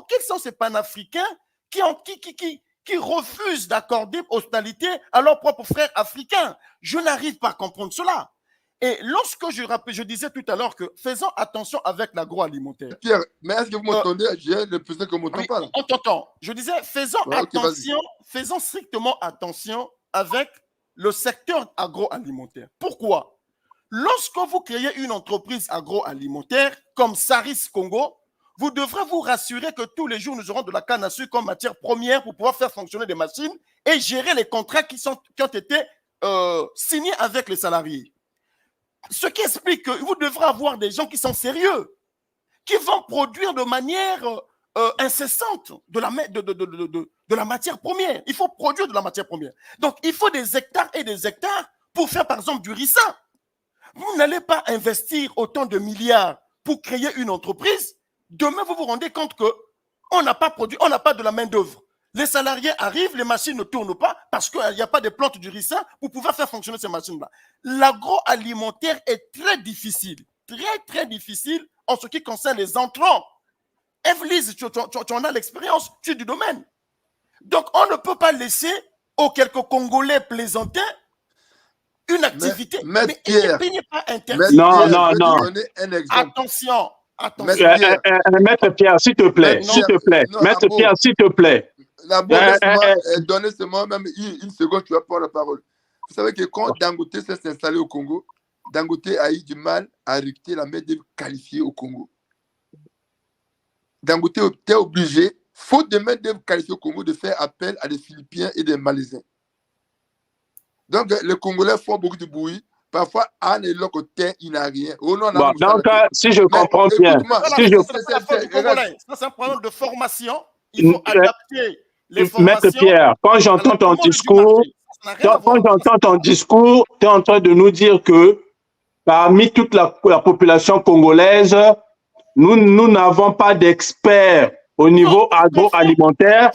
Quels sont ces panafricains qui refusent d'accorder hospitalité à leurs propres frères africains? Je n'arrive pas à comprendre cela. Et lorsque je disais tout à l'heure que faisons attention avec l'agroalimentaire. Pierre, mais est-ce que vous m'entendez? J'ai le président qu'on m'entend pas. On t'entend. Je disais, faisons strictement attention avec le secteur agroalimentaire. Pourquoi? Lorsque vous créez une entreprise agroalimentaire comme Saris Congo, vous devrez vous rassurer que tous les jours, nous aurons de la canne à sucre comme matière première pour pouvoir faire fonctionner des machines et gérer les contrats qui ont été signés avec les salariés. Ce qui explique que vous devrez avoir des gens qui sont sérieux, qui vont produire de manière incessante de la matière première. Il faut produire de la matière première. Donc, il faut des hectares et des hectares pour faire, par exemple, du ricin. Vous n'allez pas investir autant de milliards pour créer une entreprise. Demain, vous vous rendez compte qu'on n'a pas produit, on n'a pas de la main-d'œuvre. Les salariés arrivent, les machines ne tournent pas parce qu'il n'y a pas de plantes du ricin pour pouvoir faire fonctionner ces machines-là. L'agroalimentaire est très difficile en ce qui concerne les entrants. Evelyse, tu en as l'expérience, tu es du domaine. Donc, on ne peut pas laisser aux quelques Congolais plaisantins une activité. Maître Mais Pierre, il n'est pas interdit. Maître Non, Pierre, non, je vais non. te donner un exemple. Attention, attention. Maître Pierre. Maître Pierre, s'il te plaît, Maître s'il te plaît. non, Maître Abo. Pierre, s'il te plaît. D'abord, laisse-moi donner seulement même une seconde, tu vas prendre la parole. Vous savez que quand Dangote s'est installé au Congo, Dangote a eu du mal à recruter la main-d'œuvre qualifiée au Congo. Dangote était obligé, faute de main-d'œuvre qualifiée au Congo, de faire appel à des Philippins et des Malaisiens. Donc, les Congolais font beaucoup de bruit. Parfois, à l'autre côté, il n'a rien. Oh, non, Bon, donc, si je comprends bien, si je... Ça, c'est un problème de formation. Il faut adapter les formations. Maître Pierre, quand j'entends ton discours, tu es en train de nous dire que parmi toute la population congolaise, nous n'avons pas d'experts au niveau agroalimentaire.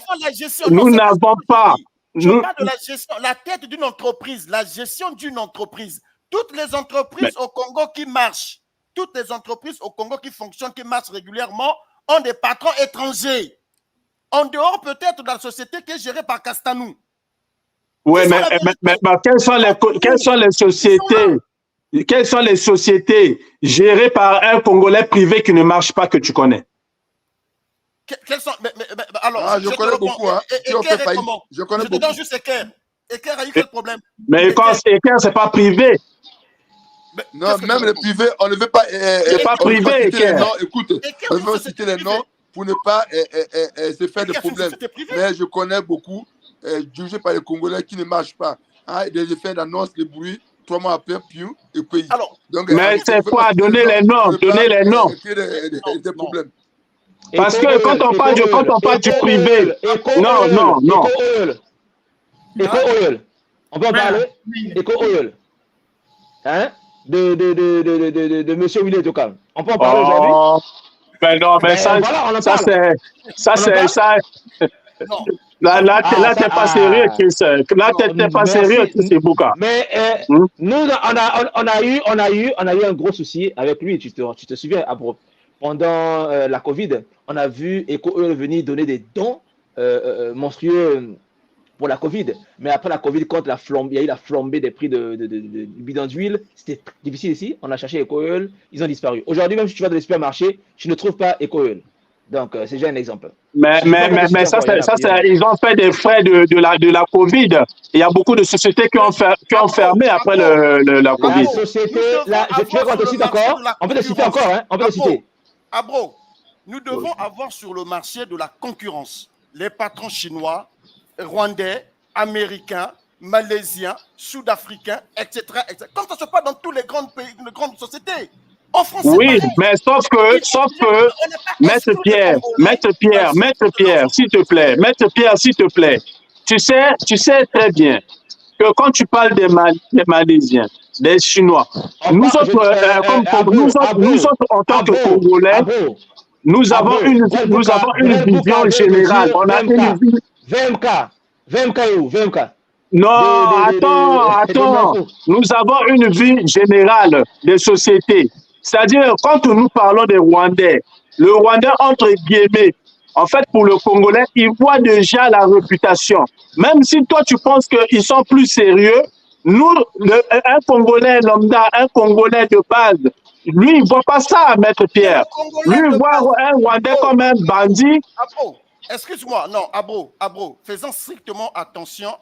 Nous n'avons pas. Je parle de la gestion, la tête d'une entreprise, la gestion d'une entreprise. Toutes les entreprises au Congo qui marchent, toutes les entreprises au Congo qui fonctionnent, qui marchent régulièrement, ont des patrons étrangers. En dehors peut-être de la société qui est gérée par Castanou. Oui, mais quelles sont les sociétés gérées par un Congolais privé qui ne marche pas que tu connais? Quels sont, alors, je connais beaucoup. Hein. Je te donne juste Eker. Eker a eu quel problème? Mais quand Eker, ce n'est pas privé. Non, même les privés, on ne veut pas. C'est pas privé, Eker. Écoute, on ne veut pas citer les noms pour ne pas se faire des problèmes. Mais je connais beaucoup, jugés par les Congolais qui ne marchent pas. Hein, des effets d'annonce, les bruits, 3 mois après, puis et pays. Donc, mais c'est quoi? Donner les noms, donner les noms. Des problèmes. Parce que quand on parle du privé, non. Eco-Oil. On peut en parler? Eco-Oil. Hein? De M. Willy Toka. On peut en parler aujourd'hui? Ben non, mais ça c'est. Là, t'es pas sérieux, Chris. Là, t'es pas sérieux, Chris Bouka. Mais nous, on a eu un gros souci avec lui. Tu te souviens, pendant la Covid, on a vu Eco-Oil venir donner des dons monstrueux pour la Covid. Mais après la Covid, quand il y a eu la flambée des prix du bidon d'huile, c'était difficile ici. On a cherché Eco-Oil, ils ont disparu. Aujourd'hui, même si tu vas dans les supermarchés, tu ne trouves pas Eco-Oil. Donc, c'est déjà un exemple. Mais ça, ils ont fait des frais de la Covid. Il y a beaucoup de sociétés qui ont fermé après la Covid. La société, tu veux qu'on te cite encore? On peut te citer encore, hein? On peut te citer. Abro, nous devons avoir sur le marché de la concurrence les patrons chinois, rwandais, américains, malaisiens, sud-africains, etc., etc. Comme ça se passe dans tous les grands pays, les grandes sociétés. En France, oui, mais sauf que, Maître Pierre, s'il te plaît, tu sais très bien que quand tu parles des Malaisiens, des Chinois, nous autres, en tant que Congolais, nous avons une vision générale. On a une vision. VMK où? VMK. Non, attends. Nous avons une vue générale des sociétés. C'est-à-dire, quand nous parlons des Rwandais, le Rwandais, entre guillemets, en fait, pour le Congolais, il voit déjà la réputation. Même si toi, tu penses qu'ils sont plus sérieux, nous, un Congolais lambda, un Congolais de base, lui, il ne voit pas ça, Maître Pierre. Lui, il voit un Rwandais comme un bandit. Excuse-moi, non, Abro, faisons strictement attention.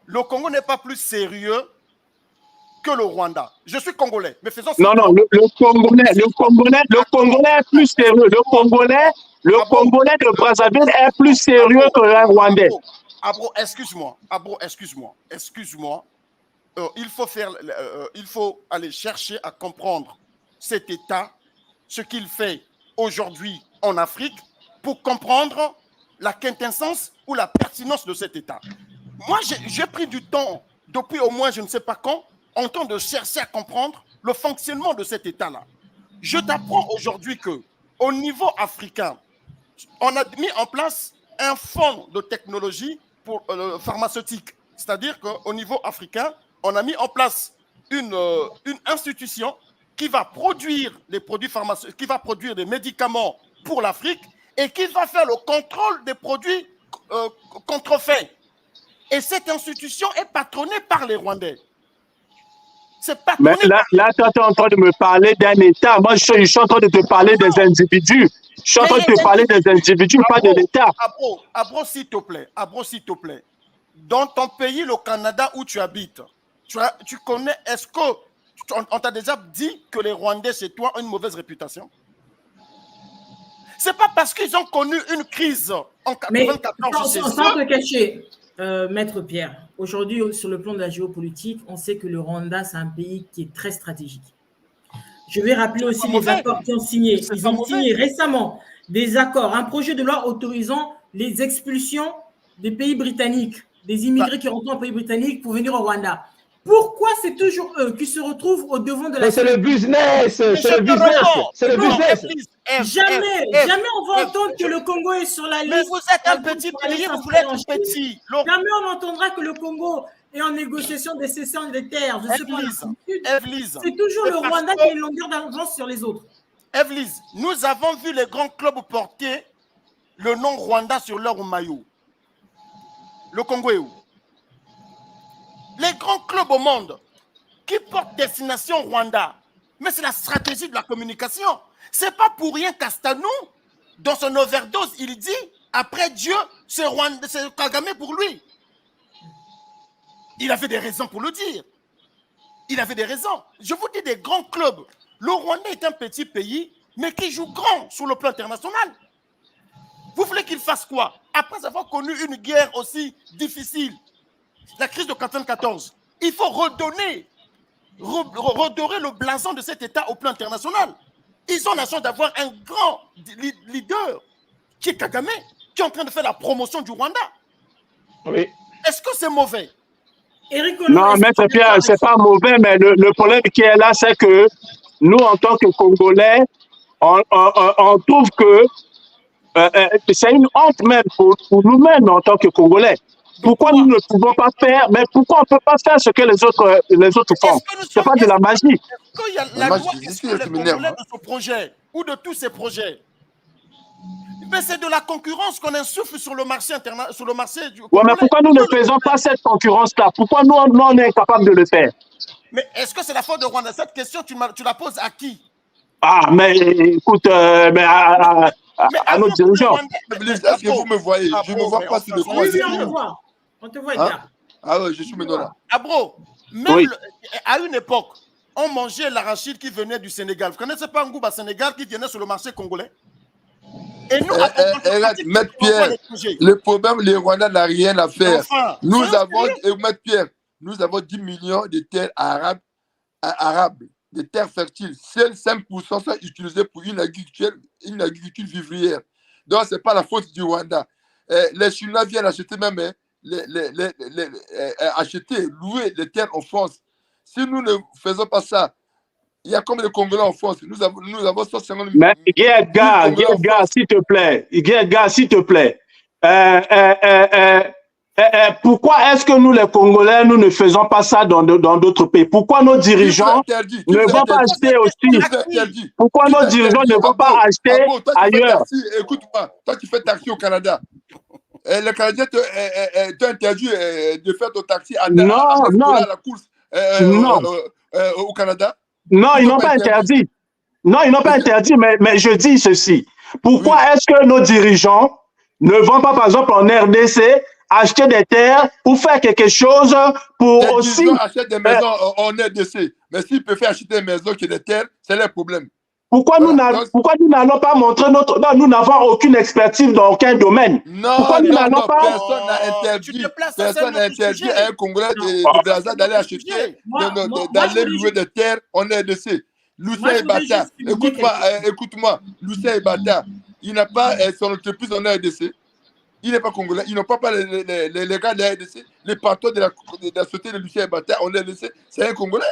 Le Congo n'est pas plus sérieux que le Rwanda. Je suis Congolais, mais faisons Non, le Congolais est plus sérieux. Le Congolais de Brazzaville est plus sérieux que le Rwandais. Abro, excuse-moi. Il faut aller chercher à comprendre cet État, ce qu'il fait aujourd'hui en Afrique, pour comprendre la quintessence ou la pertinence de cet État. Moi, j'ai pris du temps, depuis au moins je ne sais pas quand, en train de chercher à comprendre le fonctionnement de cet État-là. Je t'apprends aujourd'hui qu'au niveau africain, on a mis en place un fonds de technologie pour pharmaceutique. C'est-à-dire qu'au niveau africain, on a mis en place une institution qui va produire des produits pharmaceutiques, qui va produire des médicaments pour l'Afrique et qui va faire le contrôle des produits contrefaits. Et cette institution est patronnée par les Rwandais. C'est pas Mais tourné. là, tu es en train de me parler d'un État. Moi, je suis en train de te parler des individus. Je suis en train de te parler des individus, pas de l'État. Abro, s'il te plaît. Abro, s'il te plaît. Dans ton pays, le Canada où tu habites, tu connais, est-ce que on t'a déjà dit que les Rwandais chez toi ont une mauvaise réputation? C'est pas parce qu'ils ont connu une crise en 94 chez sans eux. te cacher, Maître Pierre, aujourd'hui, sur le plan de la géopolitique, on sait que le Rwanda, c'est un pays qui est très stratégique. Je vais rappeler aussi les accords qu'ils ont signés. Ils ont signé récemment des accords, un projet de loi autorisant les expulsions des pays britanniques, des immigrés qui rentrent en pays britannique pour venir au Rwanda. Pourquoi c'est toujours eux qui se retrouvent au devant de la... C'est le business, c'est le business, c'est le business. Jamais on va entendre que le Congo est sur la liste. Mais vous êtes un petit pays, vous voulez être petit. Jamais on entendra que le Congo est en négociation de cession des terres. C'est toujours le Rwanda qui a une longueur d'avance sur les autres. Evelyse, nous avons vu les grands clubs porter le nom Rwanda sur leur maillot. Le Congo est où? Les grands clubs au monde qui portent destination Rwanda. Mais c'est la stratégie de la communication. C'est pas pour rien qu'Astanou, dans son overdose, il dit après Dieu, c'est Kagame pour lui. Il avait des raisons pour le dire. Il avait des raisons. Je vous dis des grands clubs. Le Rwanda est un petit pays, mais qui joue grand sur le plan international. Vous voulez qu'il fasse quoi? Après avoir connu une guerre aussi difficile, la crise de 94, il faut redorer le blason de cet État au plan international. Ils ont la chance d'avoir un grand leader qui est Kagame, qui est en train de faire la promotion du Rwanda. Oui. Est-ce que c'est mauvais? Non, Maître Pierre, c'est pas mauvais, mais le problème qui est là, c'est que nous, en tant que Congolais, on trouve que c'est une honte même pour nous-mêmes en tant que Congolais. Pourquoi nous ne pouvons pas faire, mais pourquoi on ne peut pas faire ce que les autres font? Ce n'est pas de la magie. Est-ce qu'il y a la loi qui suit les Congolais de ce projet ou de tous ces projets? Mais c'est de la concurrence qu'on insuffle sur le marché du Congolais. Oui, mais pourquoi nous ne faisons pas cette concurrence-là? Pourquoi nous, on est incapable de le faire? Mais est-ce que c'est la faute de Rwanda? Cette question, tu la poses à qui? Ah, mais écoute, à nos dirigeants. Est-ce que vous me voyez? Je ne me vois pas sur le coin. Oui, on te voit. On te voit, Edgar. Ah ouais, je suis maintenant là. Ah bro, même à une époque, on mangeait l'arachide qui venait du Sénégal. Vous ne connaissez pas un groupe à Sénégal qui venait sur le marché congolais? Et nous, Maître Pierre, le problème, les Rwandais n'ont rien à faire. Enfin, Maître Pierre, nous avons 10 millions de terres arables, de terres fertiles. Seuls 5% sont utilisés pour une agriculture vivrière. Donc, ce n'est pas la faute du Rwanda. Les Chinois viennent acheter même, louer les terres en France. Si nous ne faisons pas ça, il y a comme les Congolais en France. Nous avons 150 mais Edgar, s'il te plaît. Edgar, s'il te plaît. Pourquoi est-ce que nous, les Congolais, nous ne faisons pas ça dans d'autres pays? Pourquoi nos dirigeants ne vont pas acheter aussi? Pourquoi nos dirigeants ne vont pas acheter ailleurs? Écoute-moi, toi, tu fais taxi au Canada. Le Canadien t'a interdit de faire ton taxi à la course au Canada. Non, ils n'ont pas interdit. Non, ils n'ont pas interdit, mais je dis ceci. Pourquoi est-ce que nos dirigeants ne vont pas, par exemple, en RDC, acheter des terres ou faire quelque chose pour les aussi... Les achètent des maisons en RDC, mais s'ils peuvent acheter des maisons qui sont des terres, c'est leur problème. Pourquoi nous n'allons pas montrer notre... Non, nous n'avons aucune expertise dans aucun domaine. Pourquoi nous n'allons pas... Personne n'a interdit à un Congolais de Brazza d'aller acheter, d'aller louer des terres en RDC. Lucien Ebata, écoute-moi, Lucien Ebata, il n'a pas son entreprise en RDC. Il n'est pas congolais. Ils n'ont pas les gars de la RDC. Les patrons de la société de Lucien Ebata en RDC, c'est un Congolais.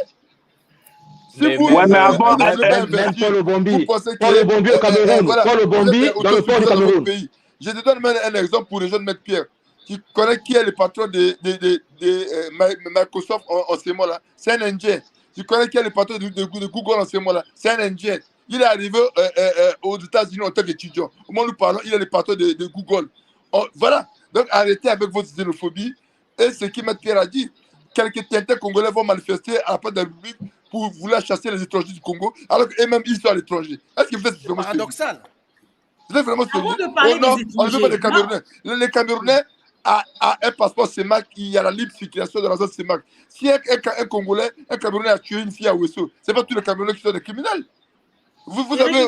Mais avant, Paul Bombi, Paul Bombi au Cameroun, Paul Bombi dans le port du Cameroun. Je te donne même un exemple pour les jeunes Maître Pierre. Tu connais qui est le patron de Microsoft en ce moment-là? C'est un Indien. Tu connais qui est le patron de Google en ce moment-là? C'est un Indien. Il est arrivé aux États-Unis en tant qu'étudiant. Au moment où nous parlons, il est le patron de Google. Voilà. Donc arrêtez avec votre xénophobie. Et ce qui Maître Pierre a dit, quelques Tintins congolais vont manifester à la place de la République pour vouloir chasser les étrangers du Congo, alors qu'eux-mêmes, ils sont à l'étranger. Est-ce que vous êtes vraiment paradoxal. Vous êtes vraiment Avant sérieux? de parler non, des on ne veut pas des étrangers, Camerounais. Les Camerounais a un passeport CEMAC, il y a la libre circulation de la zone CEMAC. Si un Congolais, un Camerounais a tué une fille à Ouesso, ce n'est pas tous les Camerounais qui sont des criminels. Vous avez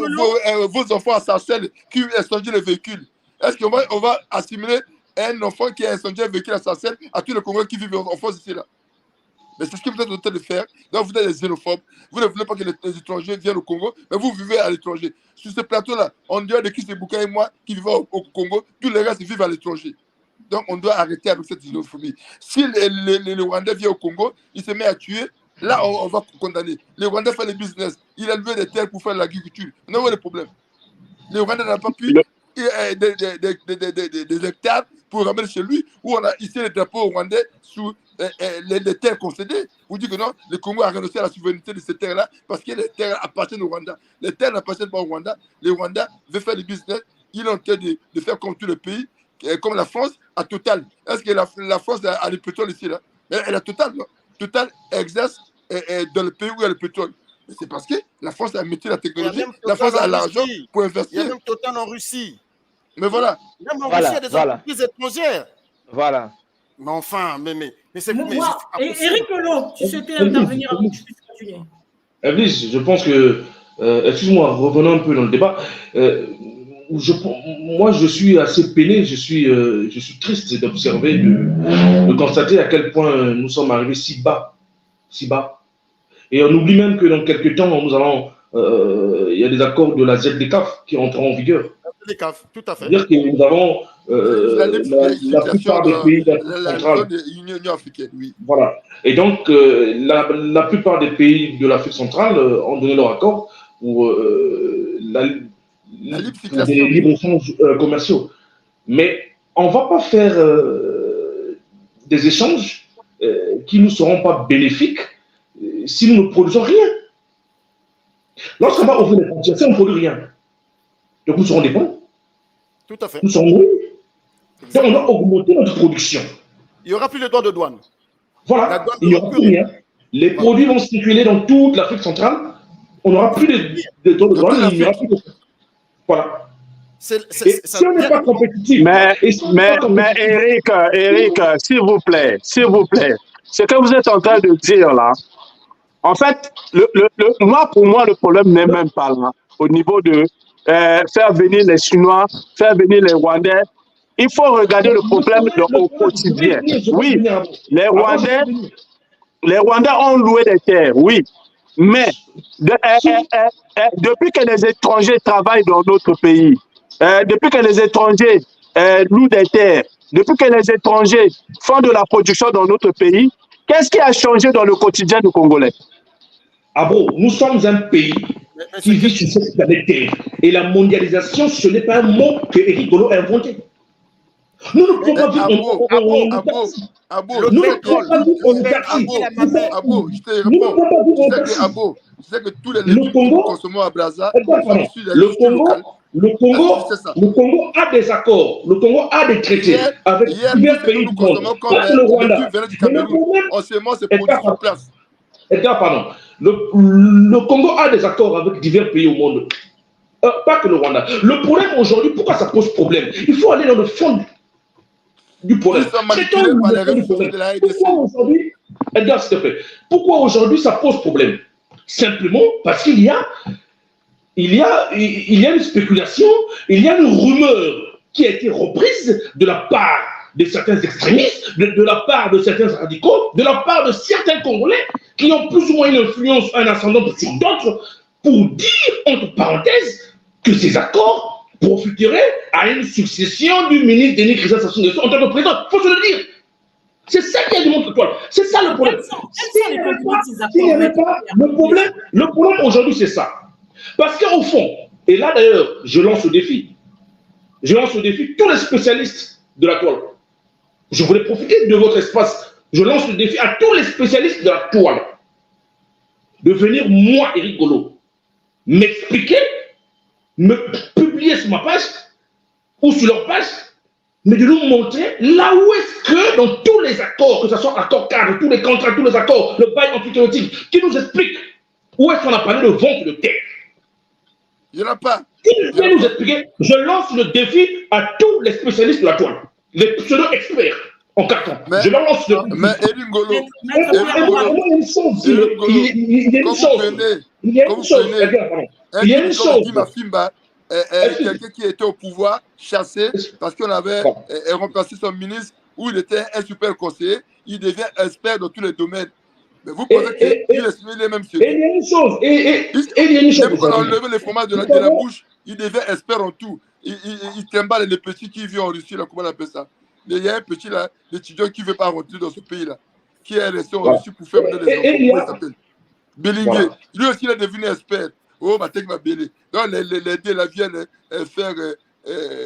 vos enfants à Sarcelles qui incendient les véhicules. Est-ce qu'on va assimiler un enfant qui a incendié un véhicule à Sarcelles à tous les Congolais qui vivent en France ici là? Mais c'est ce que vous êtes en train de faire. Donc vous êtes des xénophobes. Vous ne voulez pas que les étrangers viennent au Congo, mais vous vivez à l'étranger. Sur ce plateau-là, on dirait de Christ Bouka et moi qui vivons au Congo, tous les restes vivent à l'étranger. Donc on doit arrêter avec cette xénophobie. Si les Rwandais viennent au Congo, ils se mettent à tuer, là on va condamner. Les Rwandais font le business. Ils ont levé des terres pour faire l'agriculture. Non, où est le problème? Les Rwandais n'ont pas pu des hectares pour ramener chez lui, où on a ici les drapeaux rwandais sous les terres concédées. Vous dites que non, le Congo a renoncé à la souveraineté de ces terres-là parce que les terres appartiennent au Rwanda. Les terres n'appartiennent pas au Rwanda. Les Rwandais veulent faire du business. Ils ont intérêt de faire comme tous les pays, comme la France, à Total. Est-ce que la France a le pétrole ici là? Elle a Total, non? Total exerce dans le pays où il y a le pétrole. C'est parce que la France a mis la technologie, la France a l'argent pour investir. Il y a même Total en Russie. Mais voilà. Même en Russie, il y a des entreprises étrangères. Voilà. Mais enfin, mais c'est... Eric Lolo, tu souhaitais intervenir avant que je puisse continuer. Evelyse, je pense que, excuse-moi, revenons un peu dans le débat. Moi, je suis assez peiné, je suis triste d'observer, de constater à quel point nous sommes arrivés si bas. Et on oublie même que dans quelques temps, nous allons, il y a des accords de la ZDCAF qui entreront en vigueur. ZDCAF, tout à fait. C'est-à-dire que nous avons la plupart des pays d'Afrique centrale. L'Union africaine, oui. Voilà. Et donc, la plupart des pays de l'Afrique centrale ont donné leur accord pour des libres-échanges commerciaux. Mais on ne va pas faire des échanges qui ne nous seront pas bénéfiques si nous ne produisons rien. Lorsqu'on va ouvrir les frontières, si on ne produit rien, donc nous serons dépendants. Tout à fait. Nous serons nuls. Donc on doit augmenter notre production. Il n'y aura plus de droits de douane. Voilà, il n'y aura plus rien. Les produits vont circuler dans toute l'Afrique centrale. On n'aura plus de droits de douane, il n'y aura plus de... Voilà. Si on n'est pas compétitif... Mais Eric, s'il vous plaît, ce que vous êtes en train de dire là, en fait, pour moi, le problème n'est même pas là, au niveau de faire venir les Chinois, faire venir les Rwandais. Il faut regarder le problème au quotidien. Oui, les Rwandais ont loué des terres, oui. Mais depuis que les étrangers travaillent dans notre pays, depuis que les étrangers louent des terres, depuis que les étrangers font de la production dans notre pays, qu'est-ce qui a changé dans le quotidien du Congolais? Ah bon, nous sommes un pays qui vit sur cette planète Terre. Et la mondialisation, ce n'est pas un mot que Eric Golo a inventé. Nous ne pouvons pas vivre je sais que tous les légumes que nous consommons à Brazza sont issus de le Congo a des accords, le Congo a des traités avec divers pays du monde. Pas le Rwanda. En sémence, c'est produit sur place. Pardon. Le Congo a des accords avec divers pays au monde. Pas que le Rwanda. Le problème aujourd'hui, pourquoi ça pose problème? Il faut aller dans le fond du problème. Pourquoi aujourd'hui, Edgar, s'il te plaît, pourquoi aujourd'hui ça pose problème? Simplement parce qu'il y a une spéculation, il y a une rumeur qui a été reprise de la part de certains extrémistes, de la part de certains radicaux, de la part de certains Congolais qui ont plus ou moins une influence, un ascendant sur d'autres, pour dire, entre parenthèses, que ces accords profiteraient à une succession du ministre Denis Christian Sassou Nguesso en tant que président. Il faut se le dire. C'est ça qui a démontré l'étoile. C'est ça le problème. Le problème aujourd'hui, c'est ça. Parce qu'au fond, et là d'ailleurs, je lance le défi. Tous les spécialistes de la toile. Je voulais profiter de votre espace. Je lance le défi à tous les spécialistes de la toile de venir, moi, Eric Golo, m'expliquer, me publier sur ma page ou sur leur page mais de nous montrer là où est-ce que dans tous les accords, que ce soit accord cadre, tous les contrats, tous les accords, le bail emphytéotique, qui nous explique où est-ce qu'on a parlé de vente de terre. Il n'y en a pas. Qui peut nous expliquer? Je lance le défi à tous les spécialistes de la toile, les pseudo-experts en carton. Je leur lance le défi. Mais Edwin Golo, Il y a une chose. Il y a une chose. Il y a une chose. Il y a une chose. Quelqu'un qui était au pouvoir, chassé, parce qu'on avait remplacé son ministre, où il était un super conseiller, il devient expert dans tous les domaines. Mais vous pensez qu'il est même celui. Et il y a une chose. Et il y a une chose. Même quand on a enlevé le fromage de la bouche, il devient expert en tout. Il trimballe les petits qui vivent en Russie, là, comment on appelle ça. Il y a un petit là, l'étudiant qui ne veut pas rentrer dans ce pays-là, qui est resté en Russie pour faire mener des enfants. Comment il s'appelle? Bélinguer. Lui aussi, il est devenu expert. Oh, ma tech m'a bélé. Donc, les deux là viennent faire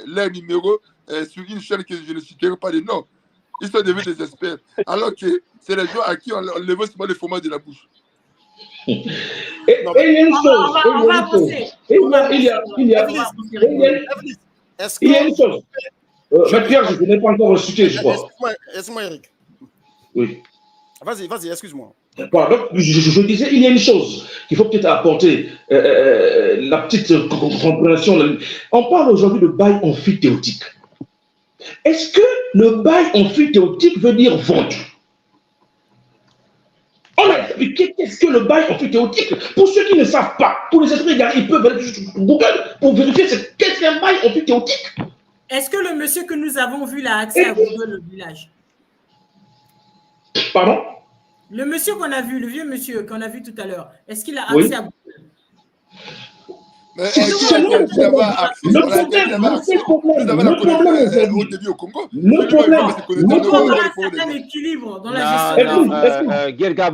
leur numéro sur une chaîne que je ne citerai pas de nom. Ils sont devenus des experts. Alors que c'est les gens à qui on lève seulement le fromage de la bouche. Et il y a une chose. Il y a une chose. Mais Pierre, je ne connais pas encore cité, je crois. Excuse-moi, Eric. Oui. Vas-y, excuse-moi. Donc, je disais, il y a une chose qu'il faut peut-être apporter, la petite compréhension. On parle aujourd'hui de bail emphytéotique. Est-ce que le bail emphytéotique veut dire vente? On a expliqué qu'est-ce que le bail emphytéotique. Pour ceux qui ne savent pas, pour les esprits égarés, ils peuvent aller sur Google pour vérifier qu'est-ce qu'un bail emphytéotique. Est-ce que le monsieur que nous avons vu a accès à Google, le village? Pardon? Le monsieur qu'on a vu, le vieux monsieur qu'on a vu tout à l'heure, est-ce qu'il a accès à Google? Mais un équilibre dans la gestion. Gerga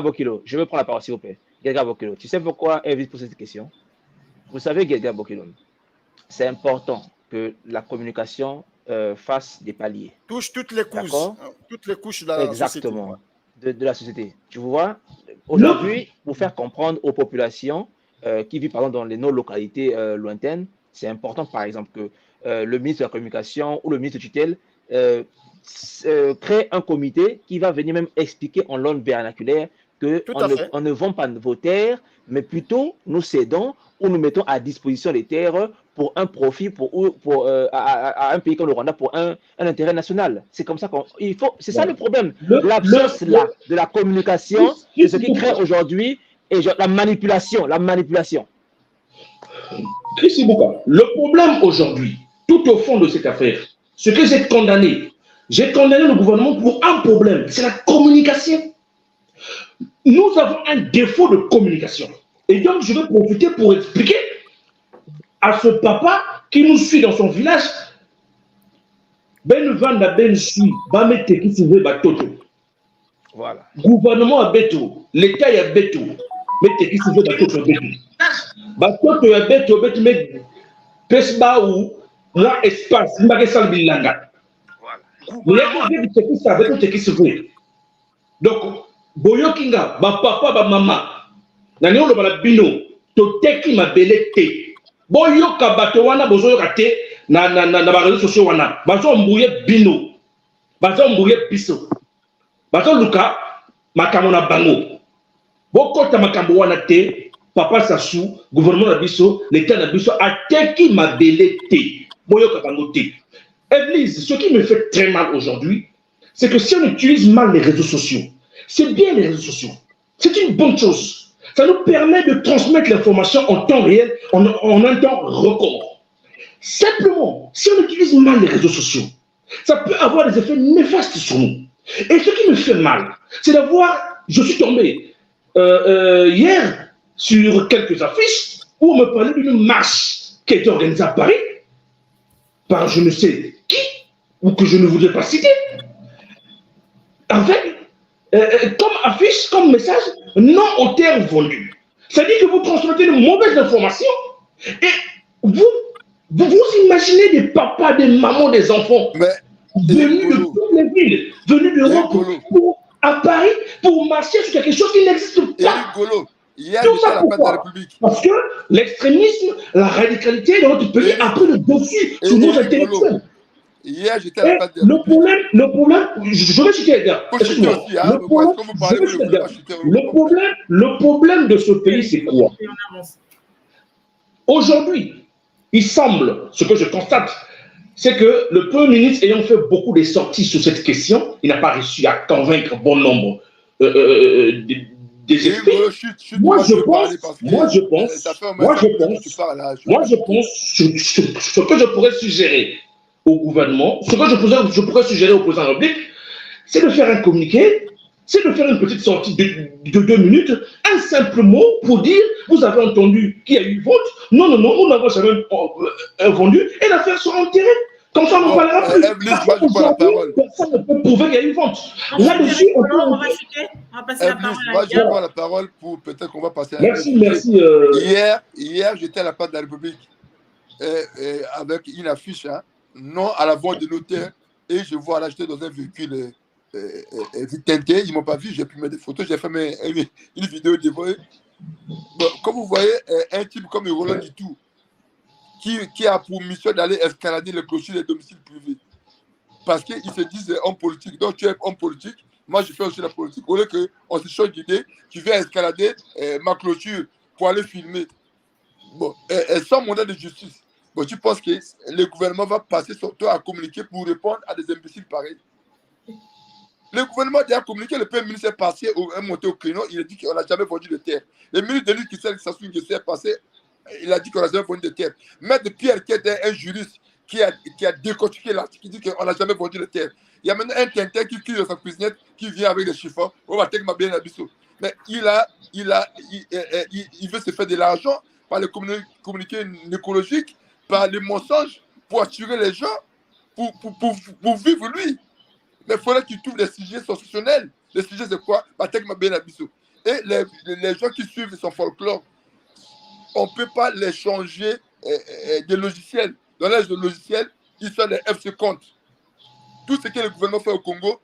Bokilo, je veux prendre la parole s'il vous plaît. Gerga Bokilo, tu sais pourquoi Elvis pose cette question? Vous savez, Gerga Bokilo, c'est important que la communication fasse des paliers. Touche toutes les couches de la Exactement, société. De la société. Tu vois, aujourd'hui, pour faire comprendre aux populations qui vivent par exemple dans les non-localités lointaines, c'est important par exemple que le ministre de la Communication ou le ministre de tutelle crée un comité qui va venir même expliquer en langue vernaculaire qu'on ne vend pas vos terres, mais plutôt nous cédons ou nous mettons à disposition les terres pour un profit à un pays comme le Rwanda pour un intérêt national. C'est comme ça c'est ça le problème. L'absence là de la communication, c'est ce qui crée aujourd'hui la manipulation. Christy Bouka, le problème aujourd'hui, tout au fond de cette affaire, ce que j'ai condamné le gouvernement pour un problème, c'est la communication. Nous avons un défaut de communication. Et donc, je vais profiter pour expliquer à ce papa qui nous suit dans son village, Ben Vanda Ben Sui, Bamete qui se veut Batoto. Voilà. Gouvernement à Beto, l'État à Beto, Mete qui se veut Batoto Beto. Batoto à Beto, Beto, mais Pesba ou là, espace, Magesal Bilanga. Voilà. Donc, Boyokinga, ba papa, ba mama, nani olo bala bino, to teki ma belete. Boyoka bato wana bozoyoka te na ba réseaux sociaux wana. Bazo mbouye bino. Bazo mbouye biso. Bazo luka makambo na bango. Bokota makambo wana te, papa Sassou, gouvernement na biso, l'état na biso a teki ma belete. Boyoka bango te. Église, ce qui me fait très mal aujourd'hui, c'est que si on utilise mal les réseaux sociaux, c'est bien les réseaux sociaux. C'est une bonne chose. Ça nous permet de transmettre l'information en temps réel, en un temps record. Simplement, si on utilise mal les réseaux sociaux, ça peut avoir des effets néfastes sur nous. Et ce qui me fait mal, c'est d'avoir... Je suis tombé hier sur quelques affiches où on me parlait d'une marche qui a été organisée à Paris par je ne sais qui, ou que je ne voudrais pas citer, avec... comme affiche, comme message, non aux terres vendues. C'est-à-dire que vous transmettez une mauvaise information et vous imaginez des papas, des mamans, des enfants venus de toutes les villes, venus d'Europe à Paris pour marcher sur quelque chose qui n'existe pas. Tout ça pourquoi? Parce que l'extrémisme, la radicalité dans notre pays a pris le dessus sur nos intellectuels. Hier, j'étais à la place de la Le problème, je vais citer les gars. Le problème de ce pays, c'est quoi? Aujourd'hui, il semble, ce que je constate, c'est que le Premier ministre, ayant fait beaucoup de sorties sur cette question, il n'a pas réussi à convaincre bon nombre des esprits. Moi, je pense, ce que je pourrais suggérer au gouvernement, ce que je pourrais suggérer au président de la République, c'est de faire un communiqué, c'est de faire une petite sortie de 2 minutes, un simple mot pour dire, vous avez entendu qu'il y a eu vote, non, nous n'avons jamais vendu, et l'affaire sera enterrée. Comme ça, on ne parlera plus. Personne ne peut prouver qu'il y a eu vente. Là-dessus, on va passer la parole à je prends la parole pour peut-être qu'on va passer à la Merci. Hier, j'étais à la place de la République avec une affiche, non à la vente de notaire, et je vois là, j'étais dans un véhicule teinté, ils ne m'ont pas vu, j'ai pu mettre des photos, j'ai fait une vidéo devant eux. Bon, comme vous voyez, un type comme Roland Ditou, qui a pour mission d'aller escalader le clocher des domiciles privés. Parce qu'ils se disent homme politique. Donc tu es homme politique, moi je fais aussi la politique. Au lieu qu'on se change d'idée, tu viens escalader ma clôture pour aller filmer. Bon, sans mandat de justice. Bon, tu penses que le gouvernement va passer son temps à communiquer pour répondre à des imbéciles pareils? Le gouvernement a déjà communiqué, le Premier ministre est passé, est monté au créneau, il a dit qu'on n'a jamais vendu de terre. Le ministre de l'État qui s'est passé, il a dit qu'on n'a jamais vendu de terre. Maître Pierre, qui était un juriste, qui a décortiqué l'article, qui dit qu'on n'a jamais vendu de terre. Il y a maintenant un tintin qui crie dans sa cuisinette, qui vient avec des chiffons, on va take ma bien abisso. Mais il veut se faire de l'argent par le communiqué écologique, par les mensonges, pour attirer les gens, pour vivre lui. Mais il faudrait qu'il trouve des sujets sensationnels. Les sujets, c'est quoi? Take ma bien abisso. Et les gens qui suivent son folklore, on ne peut pas les changer de logiciels. Dans l'âge de logiciels, ils sont des FC compte. Tout ce que le gouvernement fait au Congo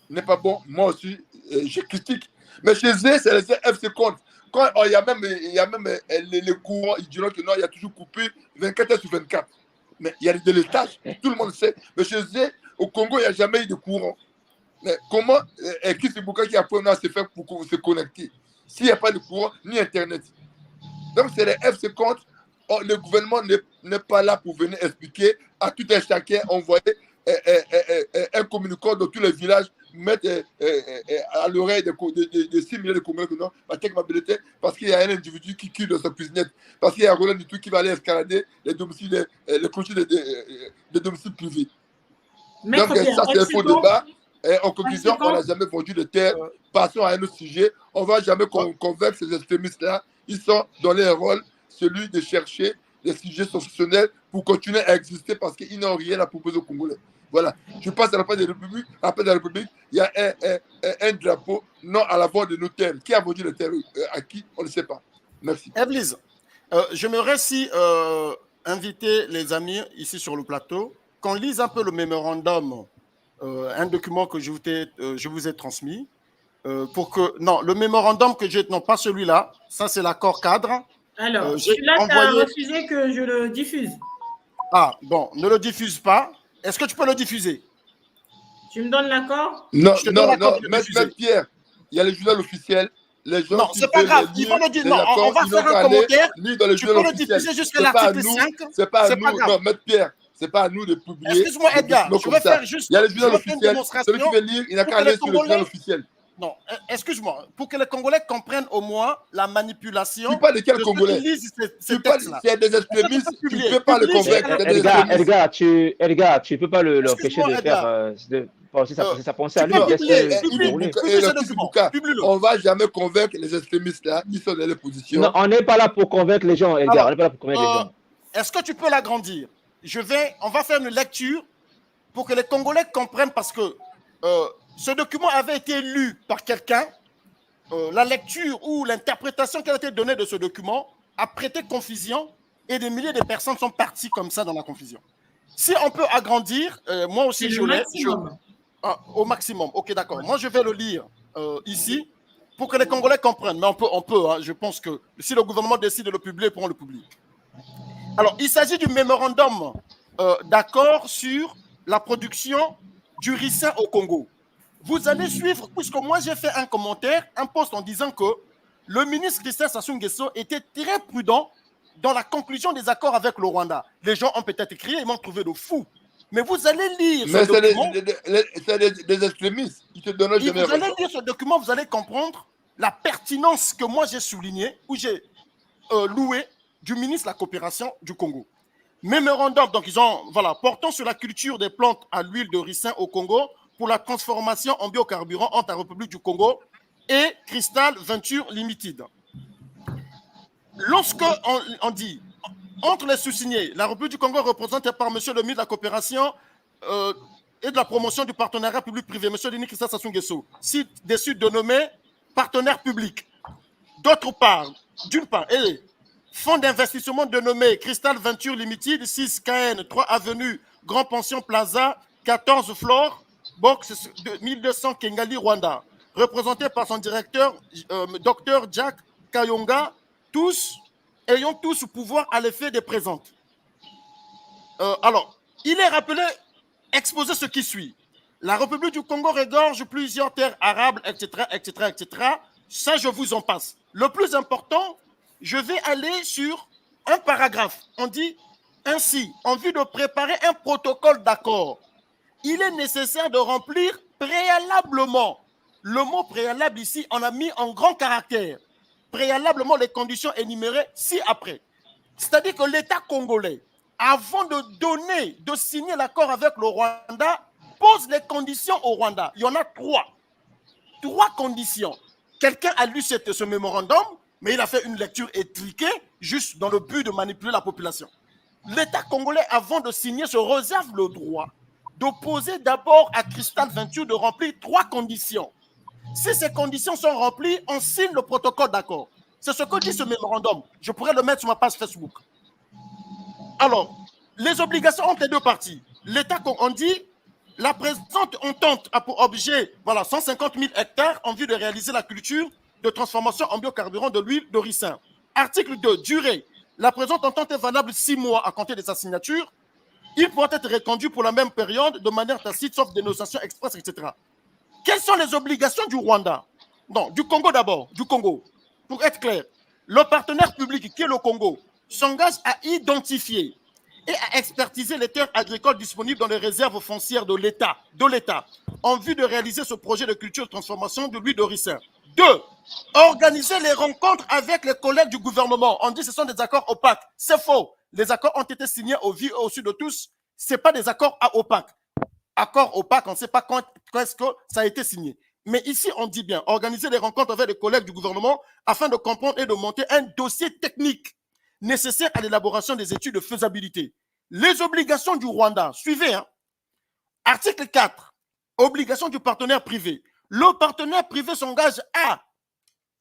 n'est pas bon. Moi aussi, je critique. Mais chez eux, c'est les FC compte. Quand il y a même les courants, ils diront que non, il y a toujours coupé 24 heures sur 24. Mais il y a des délestages, tout le monde sait. Mais chez eux, au Congo, il n'y a jamais eu de courant. Mais comment Chris Bouka qui apprend à se faire pour se connecter s'il n'y a pas de courant ni Internet? Donc, c'est les F50. Le gouvernement n'est pas là pour venir expliquer à tout un chacun, envoyer un communicant dans tous les villages, mettre à l'oreille de 6 millions de Congolais que non, parce qu'il y a un individu qui crie dans sa cuisinette, parce qu'il y a un Roland du tout qui va aller escalader les domiciles, les clôtures des domiciles privés. Donc, ça, c'est un faux débat. Et en conclusion, on n'a jamais vendu de terre. Passons à un autre sujet. On ne va jamais convaincre ces extrémistes-là. Ils sont dans leur rôle, celui de chercher des sujets sensationnels pour continuer à exister parce qu'ils n'ont rien à proposer aux Congolais. Voilà. Je passe à la place de la République. Il y a un drapeau non à la vente de nos terres. Qui a vendu les terres à qui? On ne sait pas. Merci. Evelyse, j'aimerais inviter les amis ici sur le plateau qu'on lise un peu le mémorandum, un document que je vous ai transmis. Pour que le mémorandum que j'ai, non pas celui-là, ça c'est l'accord cadre. Alors, celui-là, tu as refusé que je le diffuse. Ah, bon, ne le diffuse pas. Est-ce que tu peux le diffuser? Tu me donnes l'accord? Non, Maître Pierre, il y a le journal officiel. Les gens non, c'est pas grave, il faut le dire. Non, on va faire un commentaire. Tu peux le diffuser jusqu'à l'article 5. C'est pas à nous, non, Maître Pierre. C'est pas à nous de publier. Excuse-moi, Edgar, je vais faire juste. Il y a le journal officiel. Celui qui veut lire, il n'a qu'à aller sur le journal officiel. Non, excuse-moi, pour que les Congolais comprennent au moins la manipulation. Tu parles de quels Congolais? Tu parles, c'est des extrémistes, tu ne peux pas le convaincre. Edgar, tu ne peux pas l'empêcher de faire sa pensée à lui. On ne va jamais convaincre les extrémistes là, ils sont dans les positions. Non, on n'est pas là pour convaincre les gens, Edgar, on n'est pas là pour convaincre les gens. Est-ce que tu peux l'agrandir? On va faire une lecture pour que les Congolais comprennent parce que ce document avait été lu par quelqu'un. La lecture ou l'interprétation qui a été donnée de ce document a prêté confusion et des milliers de personnes sont parties comme ça dans la confusion. Si on peut agrandir, moi aussi je l'ai. Au maximum, ok, d'accord. Moi je vais le lire ici pour que les Congolais comprennent. Mais on peut hein, je pense que si le gouvernement décide de le publier, ils pourront le publier. Alors, il s'agit du mémorandum d'accord sur la production du ricin au Congo. Vous allez suivre, puisque moi j'ai fait un commentaire, un post en disant que le ministre Christophe Sassou Nguesso était très prudent dans la conclusion des accords avec le Rwanda. Les gens ont peut-être écrit, ils m'ont trouvé de fou. Mais vous allez lire ce document. C'est des extrémistes. Ils te donnent jamais vous allez lire ce document, vous allez comprendre la pertinence que moi j'ai soulignée, où j'ai loué du ministre de la coopération du Congo. Mémorandum, donc ils ont, voilà, portant sur la culture des plantes à l'huile de ricin au Congo pour la transformation en biocarburant entre la République du Congo et Crystal Venture Limited. Lorsque on dit entre les sous-signés, la République du Congo représentée par M. le ministre de la coopération et de la promotion du partenariat public-privé, M. Denis Christophe Sassou Nguesso, déçu de nommer partenaire public. D'autre part, d'une part, et fonds d'investissement dénommé Crystal Venture Limited, 6 KN, 3 avenue Grand Pension Plaza, 14 Flore, box 1200 Kengali, Rwanda, représenté par son directeur, Dr Jack Kayonga, ayant tous pouvoir à l'effet des présentes. Alors, il est rappelé, exposé ce qui suit. La République du Congo regorge plusieurs terres arables, etc., etc., etc. Ça, je vous en passe. Le plus important, je vais aller sur un paragraphe. On dit ainsi, en vue de préparer un protocole d'accord, il est nécessaire de remplir préalablement. Le mot préalable ici, on a mis en grand caractère. Préalablement les conditions énumérées ci-après. C'est-à-dire que l'État congolais, avant de signer l'accord avec le Rwanda, pose les conditions au Rwanda. Il y en a 3. 3 conditions. Quelqu'un a lu ce mémorandum, mais il a fait une lecture étriquée, juste dans le but de manipuler la population. L'État congolais, avant de signer, se réserve le droit d'opposer d'abord à Crystal Venture de remplir 3 conditions. Si ces conditions sont remplies, on signe le protocole d'accord. C'est ce que dit ce mémorandum. Je pourrais le mettre sur ma page Facebook. Alors, les obligations ont les 2 parties. L'État, on dit, la présente entente a pour objet 150 000 hectares en vue de réaliser la culture de transformation en biocarburant de l'huile de ricin. Article 2, durée. La présente entente est valable 6 mois à compter de sa signature. Il pourra être reconduit pour la même période de manière tacite, sauf dénonciation express, etc. Quelles sont les obligations du Rwanda? Non, du Congo d'abord, du Congo. Pour être clair, le partenaire public qui est le Congo s'engage à identifier et à expertiser les terres agricoles disponibles dans les réserves foncières de l'État, en vue de réaliser ce projet de culture de transformation de l'huile de ricin. 2. Organiser les rencontres avec les collègues du gouvernement. On dit que ce sont des accords opaques. C'est faux. Les accords ont été signés au vu et au su de tous. Ce n'est pas des accords opaques. Accord opaque, on ne sait pas quand est-ce que ça a été signé. Mais ici, on dit bien, organiser des rencontres avec les collègues du gouvernement afin de comprendre et de monter un dossier technique nécessaire à l'élaboration des études de faisabilité. Les obligations du Rwanda, suivez. Article 4, obligation du partenaire privé. Le partenaire privé s'engage à,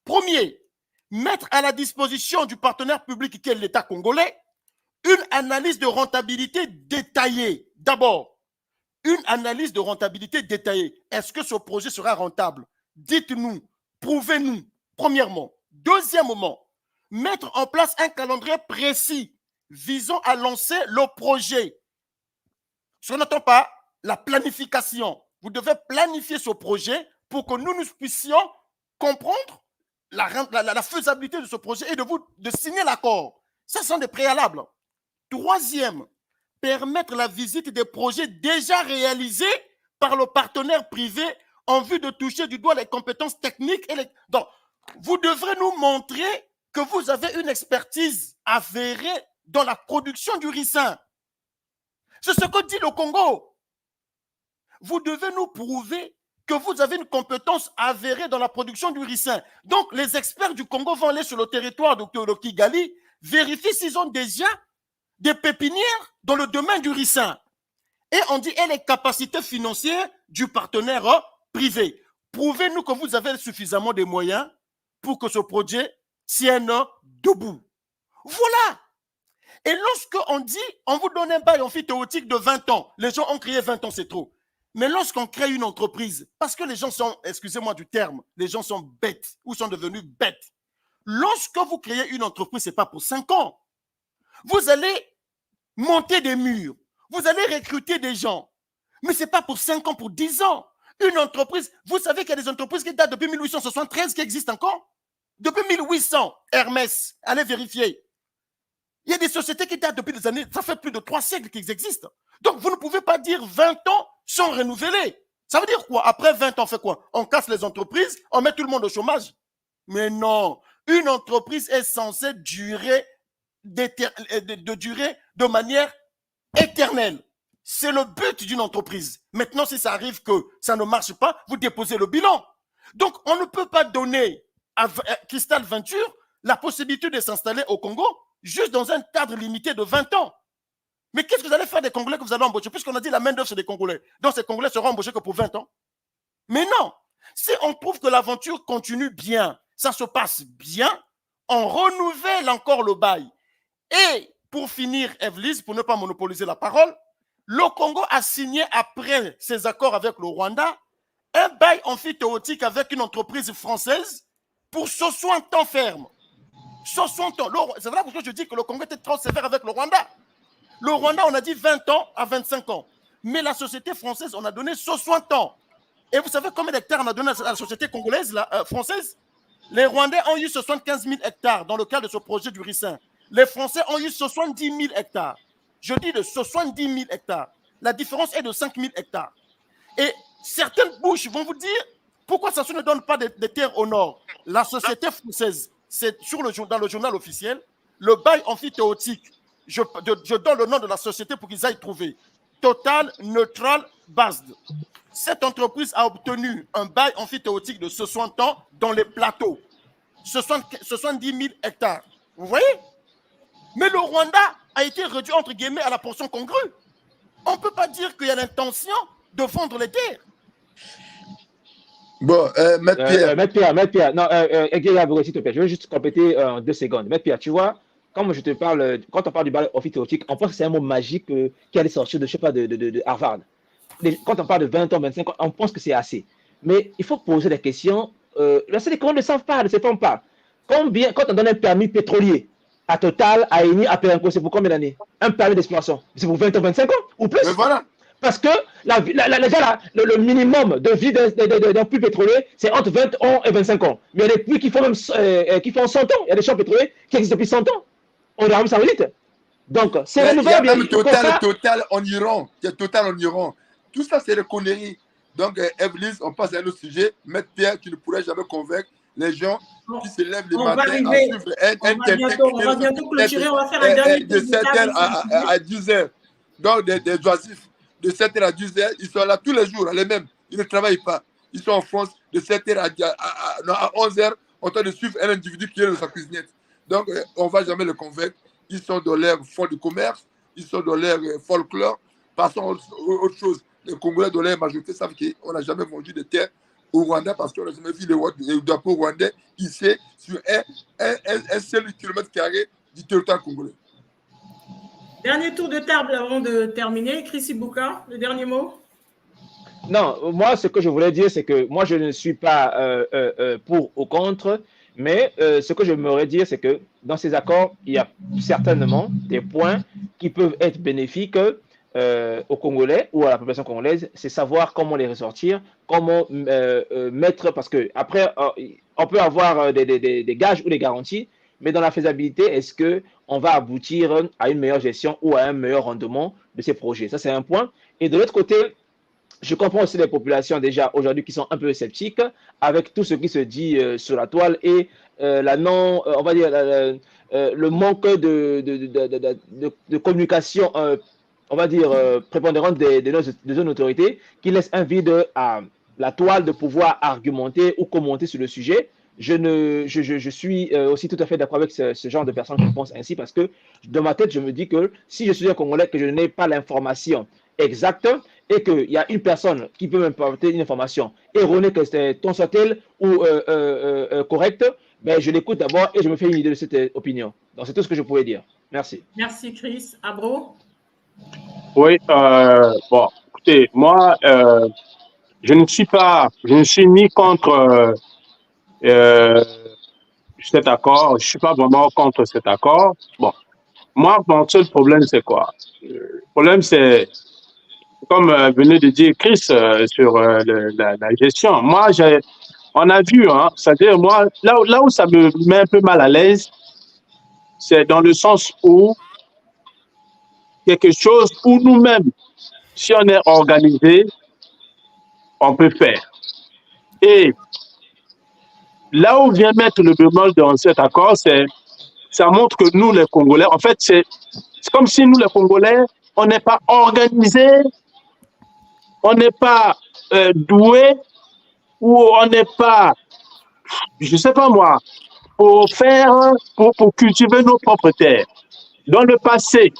premier, mettre à la disposition du partenaire public qui est l'État congolais une analyse de rentabilité détaillée. D'abord, une analyse de rentabilité détaillée. Est-ce que ce projet sera rentable? Dites-nous, prouvez-nous, premièrement. Deuxièmement, mettre en place un calendrier précis visant à lancer le projet. Ce qu'on n'entend pas, la planification. Vous devez planifier ce projet pour que nous puissions comprendre la faisabilité de ce projet et de signer l'accord. Ça sont des préalables. Troisième, permettre la visite des projets déjà réalisés par le partenaire privé en vue de toucher du doigt les compétences techniques. Donc, vous devrez nous montrer que vous avez une expertise avérée dans la production du ricin. C'est ce que dit le Congo. Vous devez nous prouver que vous avez une compétence avérée dans la production du ricin. Donc, les experts du Congo vont aller sur le territoire de Kigali, vérifier s'ils ont déjà des pépinières dans le domaine du ricin. Et on dit, et les capacités financières du partenaire privé. Prouvez-nous que vous avez suffisamment de moyens pour que ce projet tienne debout. Voilà. Et lorsqu'on dit, on vous donne un bail amphithéotique de 20 ans, les gens ont crié 20 ans, c'est trop. Mais lorsqu'on crée une entreprise, parce que les gens sont, excusez-moi du terme, les gens sont bêtes ou sont devenus bêtes. Lorsque vous créez une entreprise, ce n'est pas pour 5 ans. Vous allez monter des murs, vous allez recruter des gens. Mais ce n'est pas pour 5 ans, pour 10 ans. Une entreprise, vous savez qu'il y a des entreprises qui datent depuis 1873 qui existent encore. Depuis 1800, Hermès, allez vérifier. Il y a des sociétés qui datent depuis des années, ça fait plus de 3 siècles qu'ils existent. Donc, vous ne pouvez pas dire 20 ans sans renouveler. Ça veut dire quoi? Après 20 ans, on fait quoi? On casse les entreprises, on met tout le monde au chômage. Mais non, une entreprise est censée durer de manière éternelle. C'est le but d'une entreprise. Maintenant, si ça arrive que ça ne marche pas, vous déposez le bilan. Donc, on ne peut pas donner à Crystal Venture la possibilité de s'installer au Congo juste dans un cadre limité de 20 ans. Mais qu'est-ce que vous allez faire des Congolais que vous allez embaucher? Puisqu'on a dit la main-d'œuvre, c'est des Congolais. Donc, ces Congolais seront embauchés que pour 20 ans. Mais non. Si on trouve que l'aventure continue bien, ça se passe bien, on renouvelle encore le bail. Et pour finir, Evelyse, pour ne pas monopoliser la parole, le Congo a signé après ses accords avec le Rwanda un bail amphithéotique avec une entreprise française pour 60 ans ferme. 60 ans. C'est vrai que je dis que le Congo était trop sévère avec le Rwanda. Le Rwanda, on a dit 20 ans à 25 ans. Mais la société française, on a donné 60 ans. Et vous savez combien d'hectares on a donné à la société congolaise, française? Les Rwandais ont eu 75 000 hectares dans le cadre de ce projet du Ricin. Les Français ont eu 70 000 hectares. Je dis de 70 000 hectares. La différence est de 5 000 hectares. Et certaines bouches vont vous dire pourquoi ça ne donne pas des terres au nord. La société française, c'est dans le journal officiel, le bail amphithéotique. Je donne le nom de la société pour qu'ils aillent trouver. Total Neutral Based. Cette entreprise a obtenu un bail amphithéotique de 60 ans dans les plateaux. 70 000 hectares. Vous voyez? Mais le Rwanda a été réduit, entre guillemets, à la portion congrue. On ne peut pas dire qu'il y a l'intention de vendre les terres. Bon, Maître Pierre. Non, s'il te plaît, je vais juste compléter 2 secondes. Maître Pierre, tu vois, quand je te parle, quand on parle du bail amphithéotique, on pense que c'est un mot magique qui allait sortir de, je sais pas, de Harvard. Quand on parle de 20 ans, 25 ans, on pense que c'est assez. Mais il faut poser des questions. Là, c'est les Congolais ne savent pas, ne s'informent pas. Combien, quand on donne un permis pétrolier à Total, à Eni, à Perenco, c'est pour combien d'années? Un permis d'exploration. C'est pour 20 ans, 25 ans ou plus? Mais voilà. Parce que déjà, le minimum de vie d'un puits pétrolier, c'est entre 20 ans et 25 ans. Mais il y a des puits qui font même qui font 100 ans. Il y a des champs pétroliers qui existent depuis 100 ans. On est en Arabie Saoudite. Donc, c'est renouvelable. Il y a même Total en Iran. Il y a Total en Iran. Tout ça, c'est des conneries. Donc, Evelyse, on passe à un autre sujet. Maître Pierre, tu ne pourrais jamais convaincre les gens qui se lèvent le matin à suivre on va bientôt clôturer. On va faire un dernier de 7h à 10h. Donc, des oisifs. De 7h à 10h, ils sont là tous les jours, les mêmes. Ils ne travaillent pas. Ils sont en France de 7h à 11h, en train de suivre un individu qui est dans sa cuisinette. Donc, on ne va jamais le convaincre. Ils sont dans leur fonds de commerce, ils sont dans leur folklore. Passons à autre chose. Les Congolais, dans leur majorité, savent qu'on n'a jamais vendu de terre au Rwanda parce qu'on n'a jamais vu le drapeau rwandais hissé sur un seul kilomètre carré du territoire congolais. Dernier tour de table avant de terminer. Chris Ibouka, le dernier mot? Non, moi, ce que je voulais dire, c'est que moi, je ne suis pas pour ou contre, mais ce que je m'aurais dire, c'est que dans ces accords, il y a certainement des points qui peuvent être bénéfiques aux Congolais ou à la population congolaise, c'est savoir comment les ressortir, comment mettre, parce que après, on peut avoir des gages ou des garanties, mais dans la faisabilité, est-ce qu'on va aboutir à une meilleure gestion ou à un meilleur rendement de ces projets? Ça, c'est un point. Et de l'autre côté, je comprends aussi les populations déjà aujourd'hui qui sont un peu sceptiques avec tout ce qui se dit sur la toile et on va dire le manque de communication, on va dire, prépondérante de nos autorités qui laisse un vide à la toile de pouvoir argumenter ou commenter sur le sujet. Je suis aussi tout à fait d'accord avec ce genre de personnes qui pensent ainsi parce que dans ma tête, je me dis que si je suis un Congolais, que je n'ai pas l'information exacte et qu'il y a une personne qui peut m'apporter une information erronée, que c'est tant soit-elle ou correcte, ben, je l'écoute d'abord et je me fais une idée de cette opinion. Donc, c'est tout ce que je pouvais dire. Merci. Merci, Chris. Abro? Oui, bon, écoutez, moi, je ne suis ni contre cet accord, je ne suis pas vraiment contre cet accord. Bon, moi, mon seul problème, c'est quoi? Le problème, c'est comme venait de dire Chris sur la gestion. Moi, on a vu, hein, c'est-à-dire moi, là où ça me met un peu mal à l'aise, c'est dans le sens où quelque chose où nous-mêmes, si on est organisé, on peut faire. Et là où vient mettre le bémol dans cet accord, ça montre que nous, les Congolais, en fait, c'est comme si nous, les Congolais, on n'est pas organisés, on n'est pas doués, ou on n'est pas, je ne sais pas moi, pour cultiver nos propres terres. Dans le passé,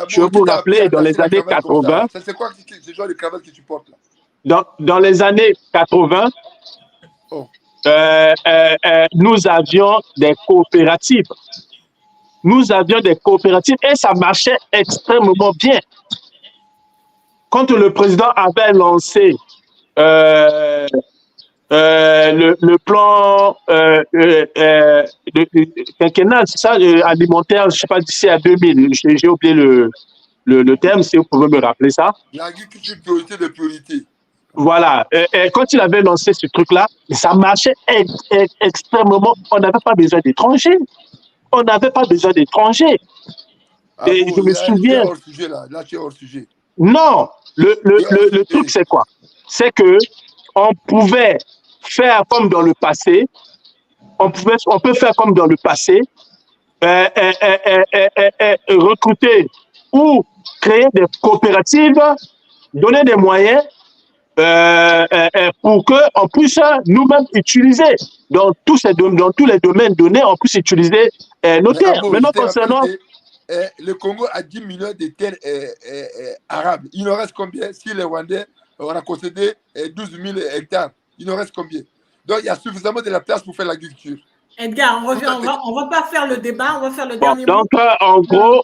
je vais vous rappeler, dans les années 80, c'est quoi ce genre de cravate que tu portes là? Dans les années 80, nous avions des coopératives. Nous avions des coopératives et ça marchait extrêmement bien. Quand le président avait lancé le plan quinquennal, c'est ça, alimentaire, je ne sais pas, d'ici à 2000, j'ai oublié le terme, si vous pouvez me rappeler ça. L'agriculture, priorité de priorité. Voilà, quand il avait lancé ce truc-là, ça marchait extrêmement, on n'avait pas besoin d'étrangers. On n'avait pas besoin d'étrangers. Et je me souviens... Là, tu es hors sujet. Non, le truc, c'est quoi? C'est que on pouvait faire comme dans le passé, on peut faire comme dans le passé, recruter ou créer des coopératives, donner des moyens pour qu'on puisse nous-mêmes utiliser dans tous les domaines donnés, on puisse utiliser nos terres. Maintenant, concernant... le Congo a 10 millions de terres arables. Il nous reste combien? Si les Rwandais, on a concédé 12 000 hectares, il nous reste combien? Donc, il y a suffisamment de la place pour faire l'agriculture. Edgar, on va pas faire le débat, on va faire le dernier mot. Donc, en gros,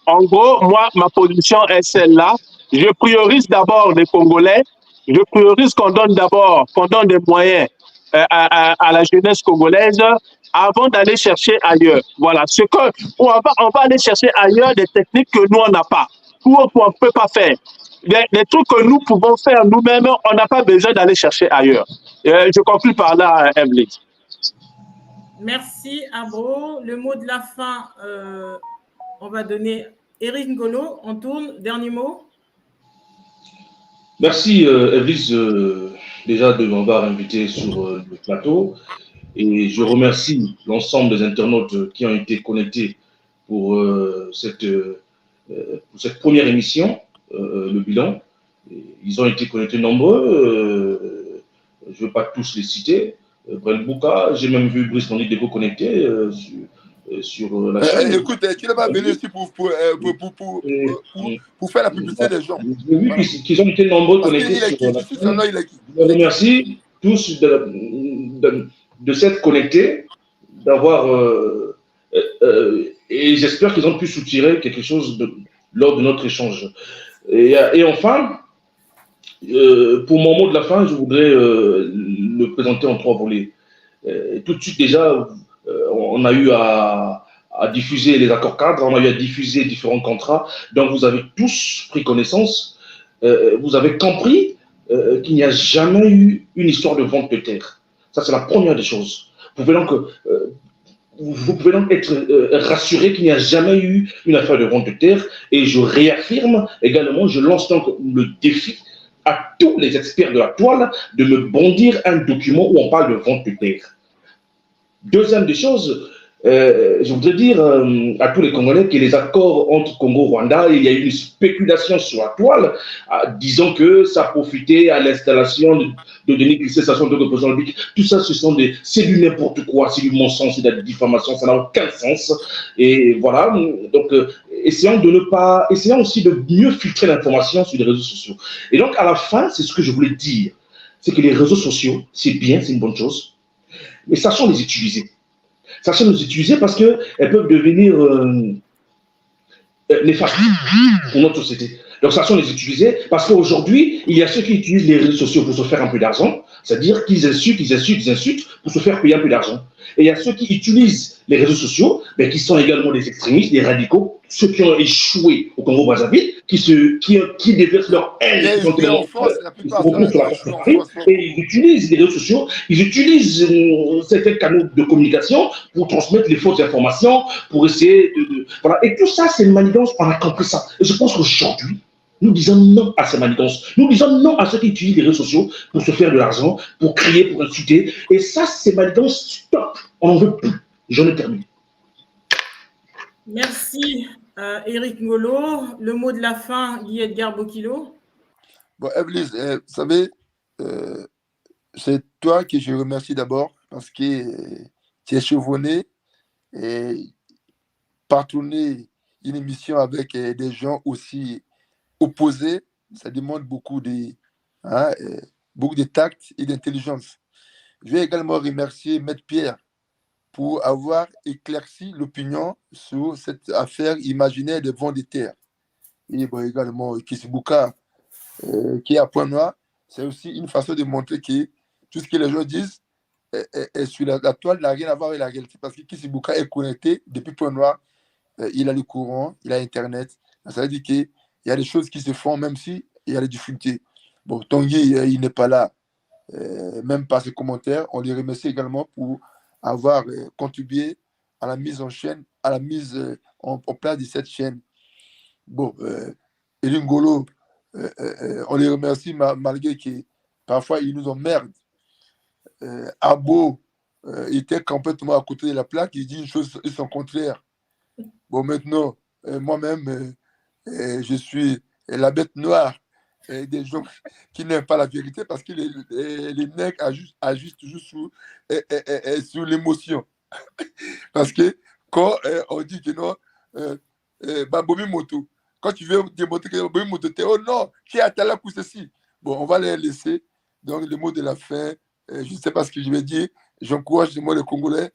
moi, ma position est celle-là. Je priorise d'abord les Congolais. Je priorise qu'on donne des moyens à la jeunesse congolaise avant d'aller chercher ailleurs. Voilà. On va aller chercher ailleurs des techniques que nous, on n'a pas, ou on ne peut pas faire. Les trucs que nous pouvons faire nous-mêmes, on n'a pas besoin d'aller chercher ailleurs. Je conclue par là, Evelyne. Merci, Abro. Le mot de la fin, on va donner Eric Ngolo. On tourne. Dernier mot. Merci, Evelyne, déjà de m'avoir invité sur le plateau. Et je remercie l'ensemble des internautes qui ont été connectés pour cette première émission, le bilan. Ils ont été connectés nombreux. Je ne vais pas tous les citer. Brel Bouka, j'ai même vu Brice Mondi Deko connecté sur la chaîne. Écoute, tu n'es pas venu ici pour faire la publicité des gens. J'ai vu qu'ils ont été nombreux connectés sur la chaîne. Je remercie tous de s'être connectés, d'avoir et j'espère qu'ils ont pu soutirer quelque chose lors de notre échange. Et enfin, pour mon mot de la fin, je voudrais le présenter en 3 volets. Tout de suite déjà, on a eu à diffuser les accords cadres, on a eu à diffuser différents contrats, donc vous avez tous pris connaissance, vous avez compris qu'il n'y a jamais eu une histoire de vente de terre. Ça, c'est la première des choses. Vous pouvez donc être rassuré qu'il n'y a jamais eu une affaire de vente de terre. Et je réaffirme également, je lance donc le défi à tous les experts de la toile de me bondir un document où on parle de vente de terre. Deuxième des choses, je voudrais dire à tous les Congolais que les accords entre Congo-Rwanda, il y a eu une spéculation sur la toile, disant que ça profitait à l'installation de Denis Glissé, station de président public. Tout ça, c'est du n'importe quoi, c'est du mensonge, c'est de la diffamation, ça n'a aucun sens. Et voilà, donc essayons aussi de mieux filtrer l'information sur les réseaux sociaux. Et donc à la fin, c'est ce que je voulais dire, c'est que les réseaux sociaux, c'est bien, c'est une bonne chose, mais sachons les utiliser. Sachons les utiliser parce qu'elles peuvent devenir néfastes pour notre société. Donc, sachons les utiliser parce qu'aujourd'hui, il y a ceux qui utilisent les réseaux sociaux pour se faire un peu d'argent. C'est-à-dire qu'ils insultent pour se faire payer un peu d'argent. Et il y a ceux qui utilisent les réseaux sociaux, mais qui sont également des extrémistes, des radicaux, ceux qui ont échoué au Congo-Brazzaville, qui déversent leur haine, qui sont tellement ils se retrouvent sur la place de Paris, et ils utilisent les réseaux sociaux, ils utilisent certains canaux de communication pour transmettre les fausses informations, pour essayer voilà. Et tout ça, c'est une manigance, on a compris ça. Et je pense qu'aujourd'hui, nous disons non à ces manigances. Nous disons non à ceux qui utilisent les réseaux sociaux pour se faire de l'argent, pour crier, pour insulter. Et ça, ces manigances, stop. On n'en veut plus. J'en ai terminé. Merci, Éric Ngolo. Le mot de la fin, Guy Edgar Bokilo. Bon, Evelyne, vous savez, c'est toi que je remercie d'abord parce que tu es chevronné et patronner une émission avec des gens aussi opposés, ça demande beaucoup de tact et d'intelligence. Je vais également remercier Maître Pierre pour avoir éclairci l'opinion sur cette affaire imaginaire de vent de terre. Et bon, également Kisibuka, qui est à Point Noir, c'est aussi une façon de montrer que tout ce que les gens disent sur la toile n'a rien à voir avec la réalité. Parce que Kisibuka est connecté depuis Point Noir, il a le courant, il a Internet. Ça veut dire qu'il y a des choses qui se font même s'il y a des difficultés. Bon, Tanguy, il n'est pas là, même par ses commentaires. On les remercie également pour avoir contribué à la mise en chaîne, à la mise en place de cette chaîne. Bon, Elingolo, on les remercie malgré que parfois ils nous emmerdent. Abo était complètement à côté de la plaque, il dit une chose et son contraire. Bon, maintenant, moi-même, je suis la bête noire des gens qui n'aiment pas la vérité parce que les nègres agissent toujours sur l'émotion. Parce que quand on dit que non, Bomi Moto, quand tu veux démontrer que Bomi Moto, oh non, qui a talent pour ceci? Bon, on va les laisser. Donc, le mot de la fin, je ne sais pas ce que je vais dire. J'encourage moi les Congolais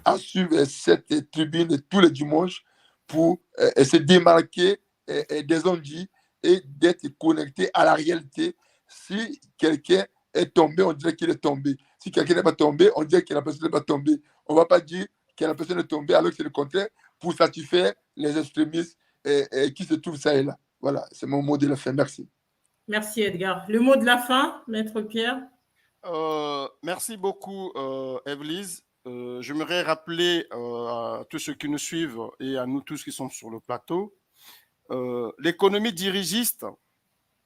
à suivre cette tribune tous les dimanches pour se démarquer des ondits et d'être connecté à la réalité. Si quelqu'un est tombé, on dirait qu'il est tombé. Si quelqu'un n'est pas tombé, on dirait que la personne n'est pas tombée. On ne va pas dire que la personne est tombée alors que c'est le contraire pour satisfaire les extrémistes qui se trouvent ça et là. Voilà, c'est mon mot de la fin. Merci. Merci Edgar. Le mot de la fin, Maître Pierre. Merci beaucoup, Evelyse. J'aimerais rappeler à tous ceux qui nous suivent et à nous tous qui sommes sur le plateau, l'économie dirigiste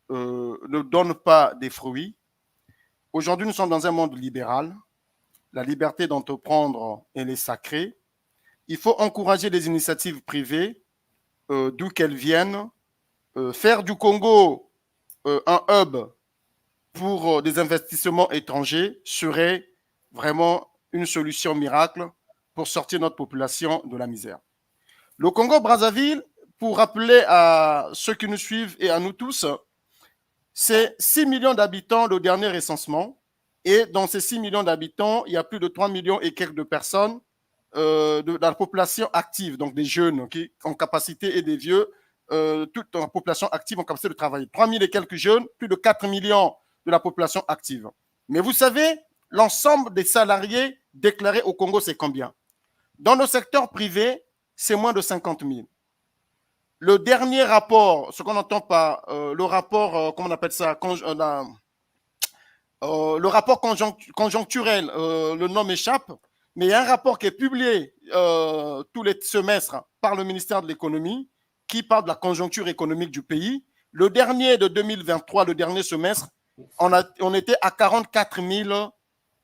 ne donne pas des fruits. Aujourd'hui, nous sommes dans un monde libéral. La liberté d'entreprendre, elle est sacrée. Il faut encourager les initiatives privées, d'où qu'elles viennent, faire du Congo un hub pour des investissements étrangers serait vraiment une solution miracle pour sortir notre population de la misère. Le Congo-Brazzaville, pour rappeler à ceux qui nous suivent et à nous tous, c'est 6 millions d'habitants le dernier recensement. Et dans ces 6 millions d'habitants, il y a plus de 3 millions et quelques de personnes de la population active, donc des jeunes qui ont capacité et des vieux, toute la population active en capacité de travailler. 3 000 et quelques jeunes, plus de 4 millions de la population active. Mais vous savez, l'ensemble des salariés déclarés au Congo, c'est combien? Dans le secteur privé, c'est moins de 50 000. Le dernier rapport, ce qu'on entend par le rapport, comment on appelle ça, le rapport conjoncturel, le nom m'échappe, mais il y a un rapport qui est publié tous les semestres par le ministère de l'économie qui parle de la conjoncture économique du pays. Le dernier de 2023, le dernier semestre, on était à 44 000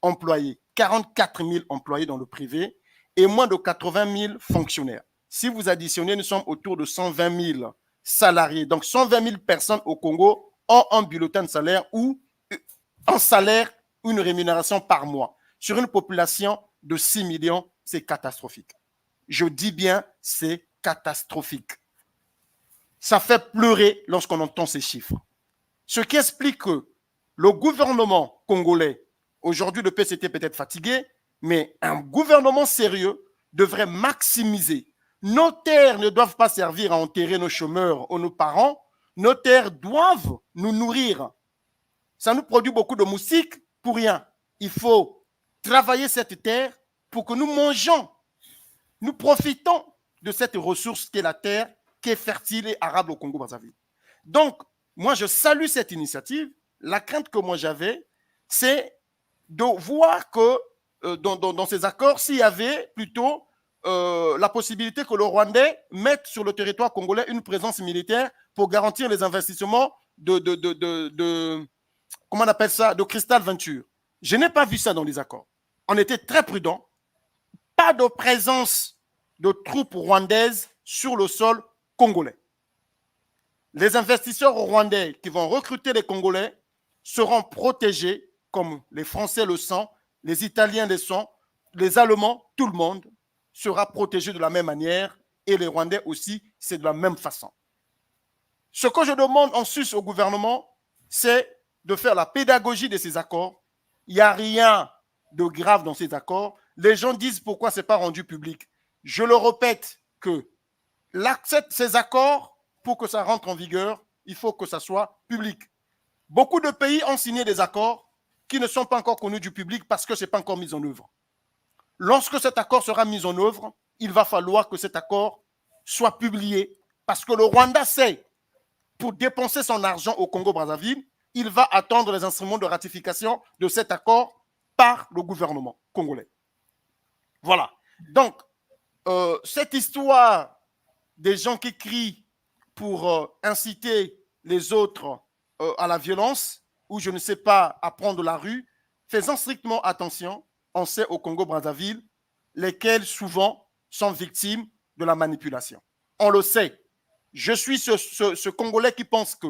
employés. 44 000 employés dans le privé et moins de 80 000 fonctionnaires. Si vous additionnez, nous sommes autour de 120 000 salariés. Donc, 120 000 personnes au Congo ont un bulletin de salaire ou un salaire, une rémunération par mois. Sur une population de 6 millions, c'est catastrophique. Je dis bien, c'est catastrophique. Ça fait pleurer lorsqu'on entend ces chiffres. Ce qui explique que le gouvernement congolais, aujourd'hui le PCT peut être fatigué, mais un gouvernement sérieux devrait maximiser. Nos terres ne doivent pas servir à enterrer nos chômeurs ou nos parents. Nos terres doivent nous nourrir. Ça nous produit beaucoup de moustiques, pour rien. Il faut travailler cette terre pour que nous mangeons, nous profitons de cette ressource qui est la terre, qui est fertile et arable au Congo-Brazzaville. Donc, moi, je salue cette initiative. La crainte que moi j'avais, c'est de voir que dans ces accords, s'il y avait plutôt la possibilité que le Rwandais mette sur le territoire congolais une présence militaire pour garantir les investissements comment on appelle ça, de Crystal Venture. Je n'ai pas vu ça dans les accords. On était très prudents. Pas de présence de troupes rwandaises sur le sol congolais. Les investisseurs rwandais qui vont recruter les Congolais seront protégés comme les Français le sont, les Italiens le sont, les Allemands, tout le monde sera protégé de la même manière et les Rwandais aussi, c'est de la même façon. Ce que je demande en sus au gouvernement, c'est de faire la pédagogie de ces accords. Il n'y a rien de grave dans ces accords. Les gens disent pourquoi ce n'est pas rendu public. Je le répète que ces accords, pour que ça rentre en vigueur, il faut que ça soit public. Beaucoup de pays ont signé des accords qui ne sont pas encore connus du public parce que ce n'est pas encore mis en œuvre. Lorsque cet accord sera mis en œuvre, il va falloir que cet accord soit publié parce que le Rwanda sait, pour dépenser son argent au Congo-Brazzaville, il va attendre les instruments de ratification de cet accord par le gouvernement congolais. Voilà. Donc, cette histoire des gens qui crient pour inciter les autres à la violence, ou je ne sais pas, à prendre la rue, faisant strictement attention, on sait au Congo-Brazzaville, lesquels souvent sont victimes de la manipulation. On le sait. Je suis ce Congolais qui pense que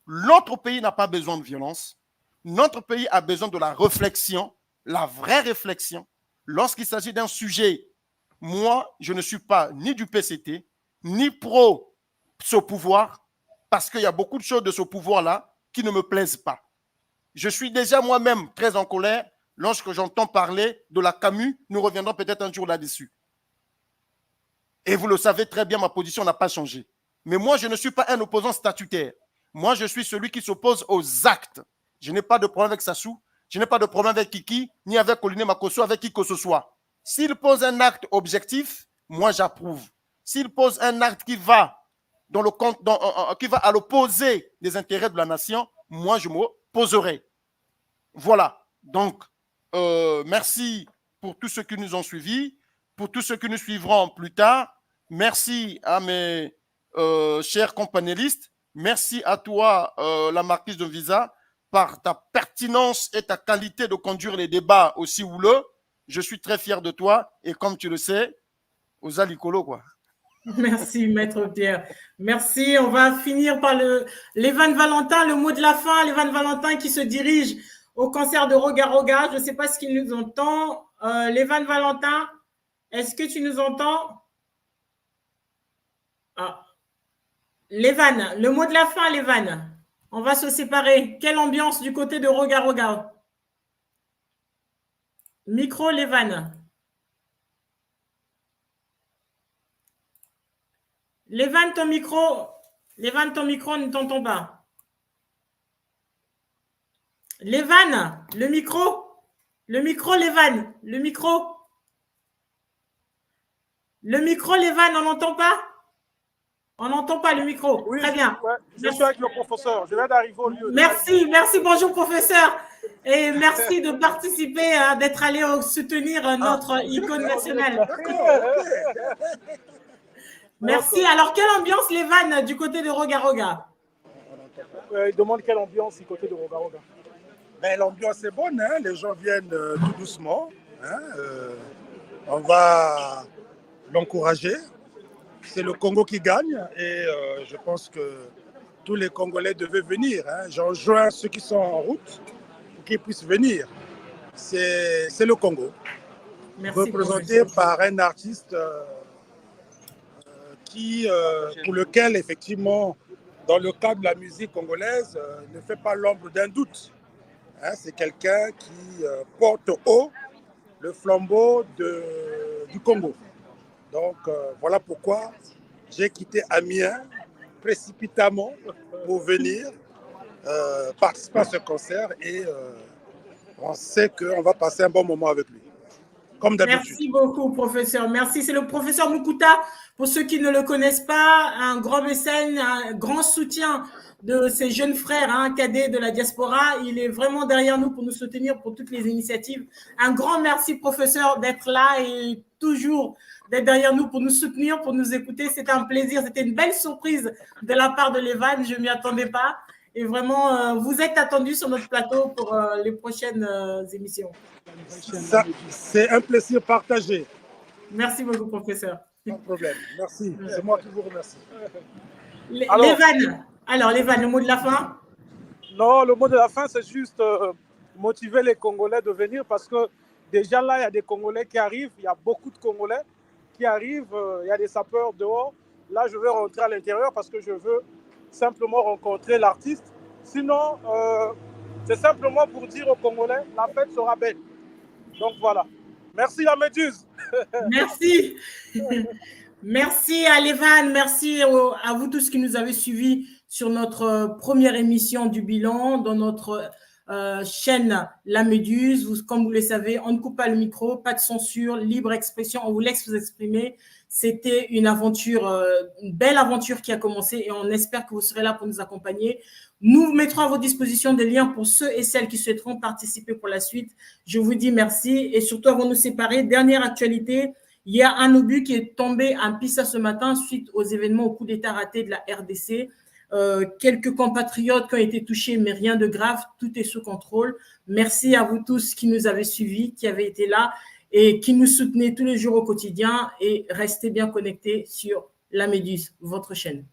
notre pays n'a pas besoin de violence. Notre pays a besoin de la réflexion, la vraie réflexion. Lorsqu'il s'agit d'un sujet, moi, je ne suis pas ni du PCT, ni pro ce pouvoir, parce qu'il y a beaucoup de choses de ce pouvoir-là qui ne me plaisent pas. Je suis déjà moi-même très en colère lorsque j'entends parler de la Camus. Nous reviendrons peut-être un jour là-dessus. Et vous le savez très bien, ma position n'a pas changé. Mais moi, je ne suis pas un opposant statutaire. Moi, je suis celui qui s'oppose aux actes. Je n'ai pas de problème avec Sassou, je n'ai pas de problème avec Kiki, ni avec Oliné Makosso, avec qui que ce soit. S'il pose un acte objectif, moi, j'approuve. S'il pose un acte qui va à l'opposé des intérêts de la nation, moi, je m'opposerai. Voilà. Donc, merci pour tous ceux qui nous ont suivis, pour tous ceux qui nous suivront plus tard. Merci à mes chers companélistes. Merci à toi, la marquise de Visa, par ta pertinence et ta qualité de conduire les débats aussi houleux. Je suis très fier de toi et comme tu le sais, aux alicolo, quoi. Merci, Maître Pierre. Merci. On va finir par l'Evan Valentin, le mot de la fin. L'Evan Valentin qui se dirige au concert de Roga Roga. Je ne sais pas ce qu'il nous entend. L'Evan Valentin, est-ce que tu nous entends? L'Evan, le mot de la fin, l'Evan. On va se séparer. Quelle ambiance du côté de Roga Roga? Micro, l'Evan. L'Evan, ton micro, ne t'entend pas. L'Evan, le micro, l'Evan, le micro. Le micro, l'Evan, on n'entend pas? On n'entend pas le micro. Oui, très bien. Ouais, je suis avec le professeur. Je viens d'arriver au lieu. Merci, bonjour professeur. Et merci de participer, d'être allé soutenir notre icône nationale. Merci. Alors, quelle ambiance, l'Evan, du côté de Roga Roga? Il demande quelle ambiance du côté de Roga Roga. Ben, l'ambiance est bonne, hein? Les gens viennent tout doucement. Hein? On va l'encourager. C'est le Congo qui gagne et je pense que tous les Congolais devaient venir. Hein? J'enjoins ceux qui sont en route pour qu'ils puissent venir. C'est le Congo. Merci, représenté par un artiste pour lequel, effectivement, dans le cadre de la musique congolaise, ne fait pas l'ombre d'un doute. Hein? C'est quelqu'un qui porte haut le flambeau du Congo. Donc, voilà pourquoi j'ai quitté Amiens précipitamment pour venir participer à ce concert et on sait qu'on va passer un bon moment avec lui, comme d'habitude. Merci beaucoup, professeur. Merci. C'est le professeur Mukuta. Pour ceux qui ne le connaissent pas, un grand mécène, un grand soutien de ses jeunes frères, cadets de la diaspora. Il est vraiment derrière nous pour nous soutenir pour toutes les initiatives. Un grand merci, professeur, d'être là et toujours d'être derrière nous pour nous soutenir, pour nous écouter. C'était un plaisir. C'était une belle surprise de la part de Levan. Je ne m'y attendais pas. Et vraiment, vous êtes attendus sur notre plateau pour les prochaines émissions. C'est un plaisir partagé. Merci beaucoup, professeur. Pas de problème. Merci. C'est moi qui vous remercie. Levan, le mot de la fin? Non, le mot de la fin, c'est juste motiver les Congolais de venir parce que déjà là, il y a des Congolais qui arrivent. Il y a beaucoup de Congolais qui arrivent. Il y a des sapeurs dehors. Là, je vais rentrer à l'intérieur parce que je veux simplement rencontrer l'artiste. Sinon, c'est simplement pour dire aux Congolais, la fête sera belle. Donc voilà. Merci la Méduse. Merci. Merci à Levan, merci à vous tous qui nous avez suivis sur notre première émission du bilan dans notre chaîne La Méduse. Comme vous le savez, on ne coupe pas le micro, pas de censure, libre expression, on vous laisse vous exprimer. C'était une aventure, une belle aventure qui a commencé et on espère que vous serez là pour nous accompagner. Nous mettrons à votre disposition des liens pour ceux et celles qui souhaiteront participer pour la suite. Je vous dis merci et surtout avant de nous séparer, dernière actualité, il y a un obus qui est tombé à Pissa ce matin suite aux événements au coup d'État raté de la RDC. Quelques compatriotes qui ont été touchés, mais rien de grave, tout est sous contrôle. Merci à vous tous qui nous avez suivis, qui avez été là et qui nous soutenez tous les jours au quotidien et restez bien connectés sur La Méduse, votre chaîne.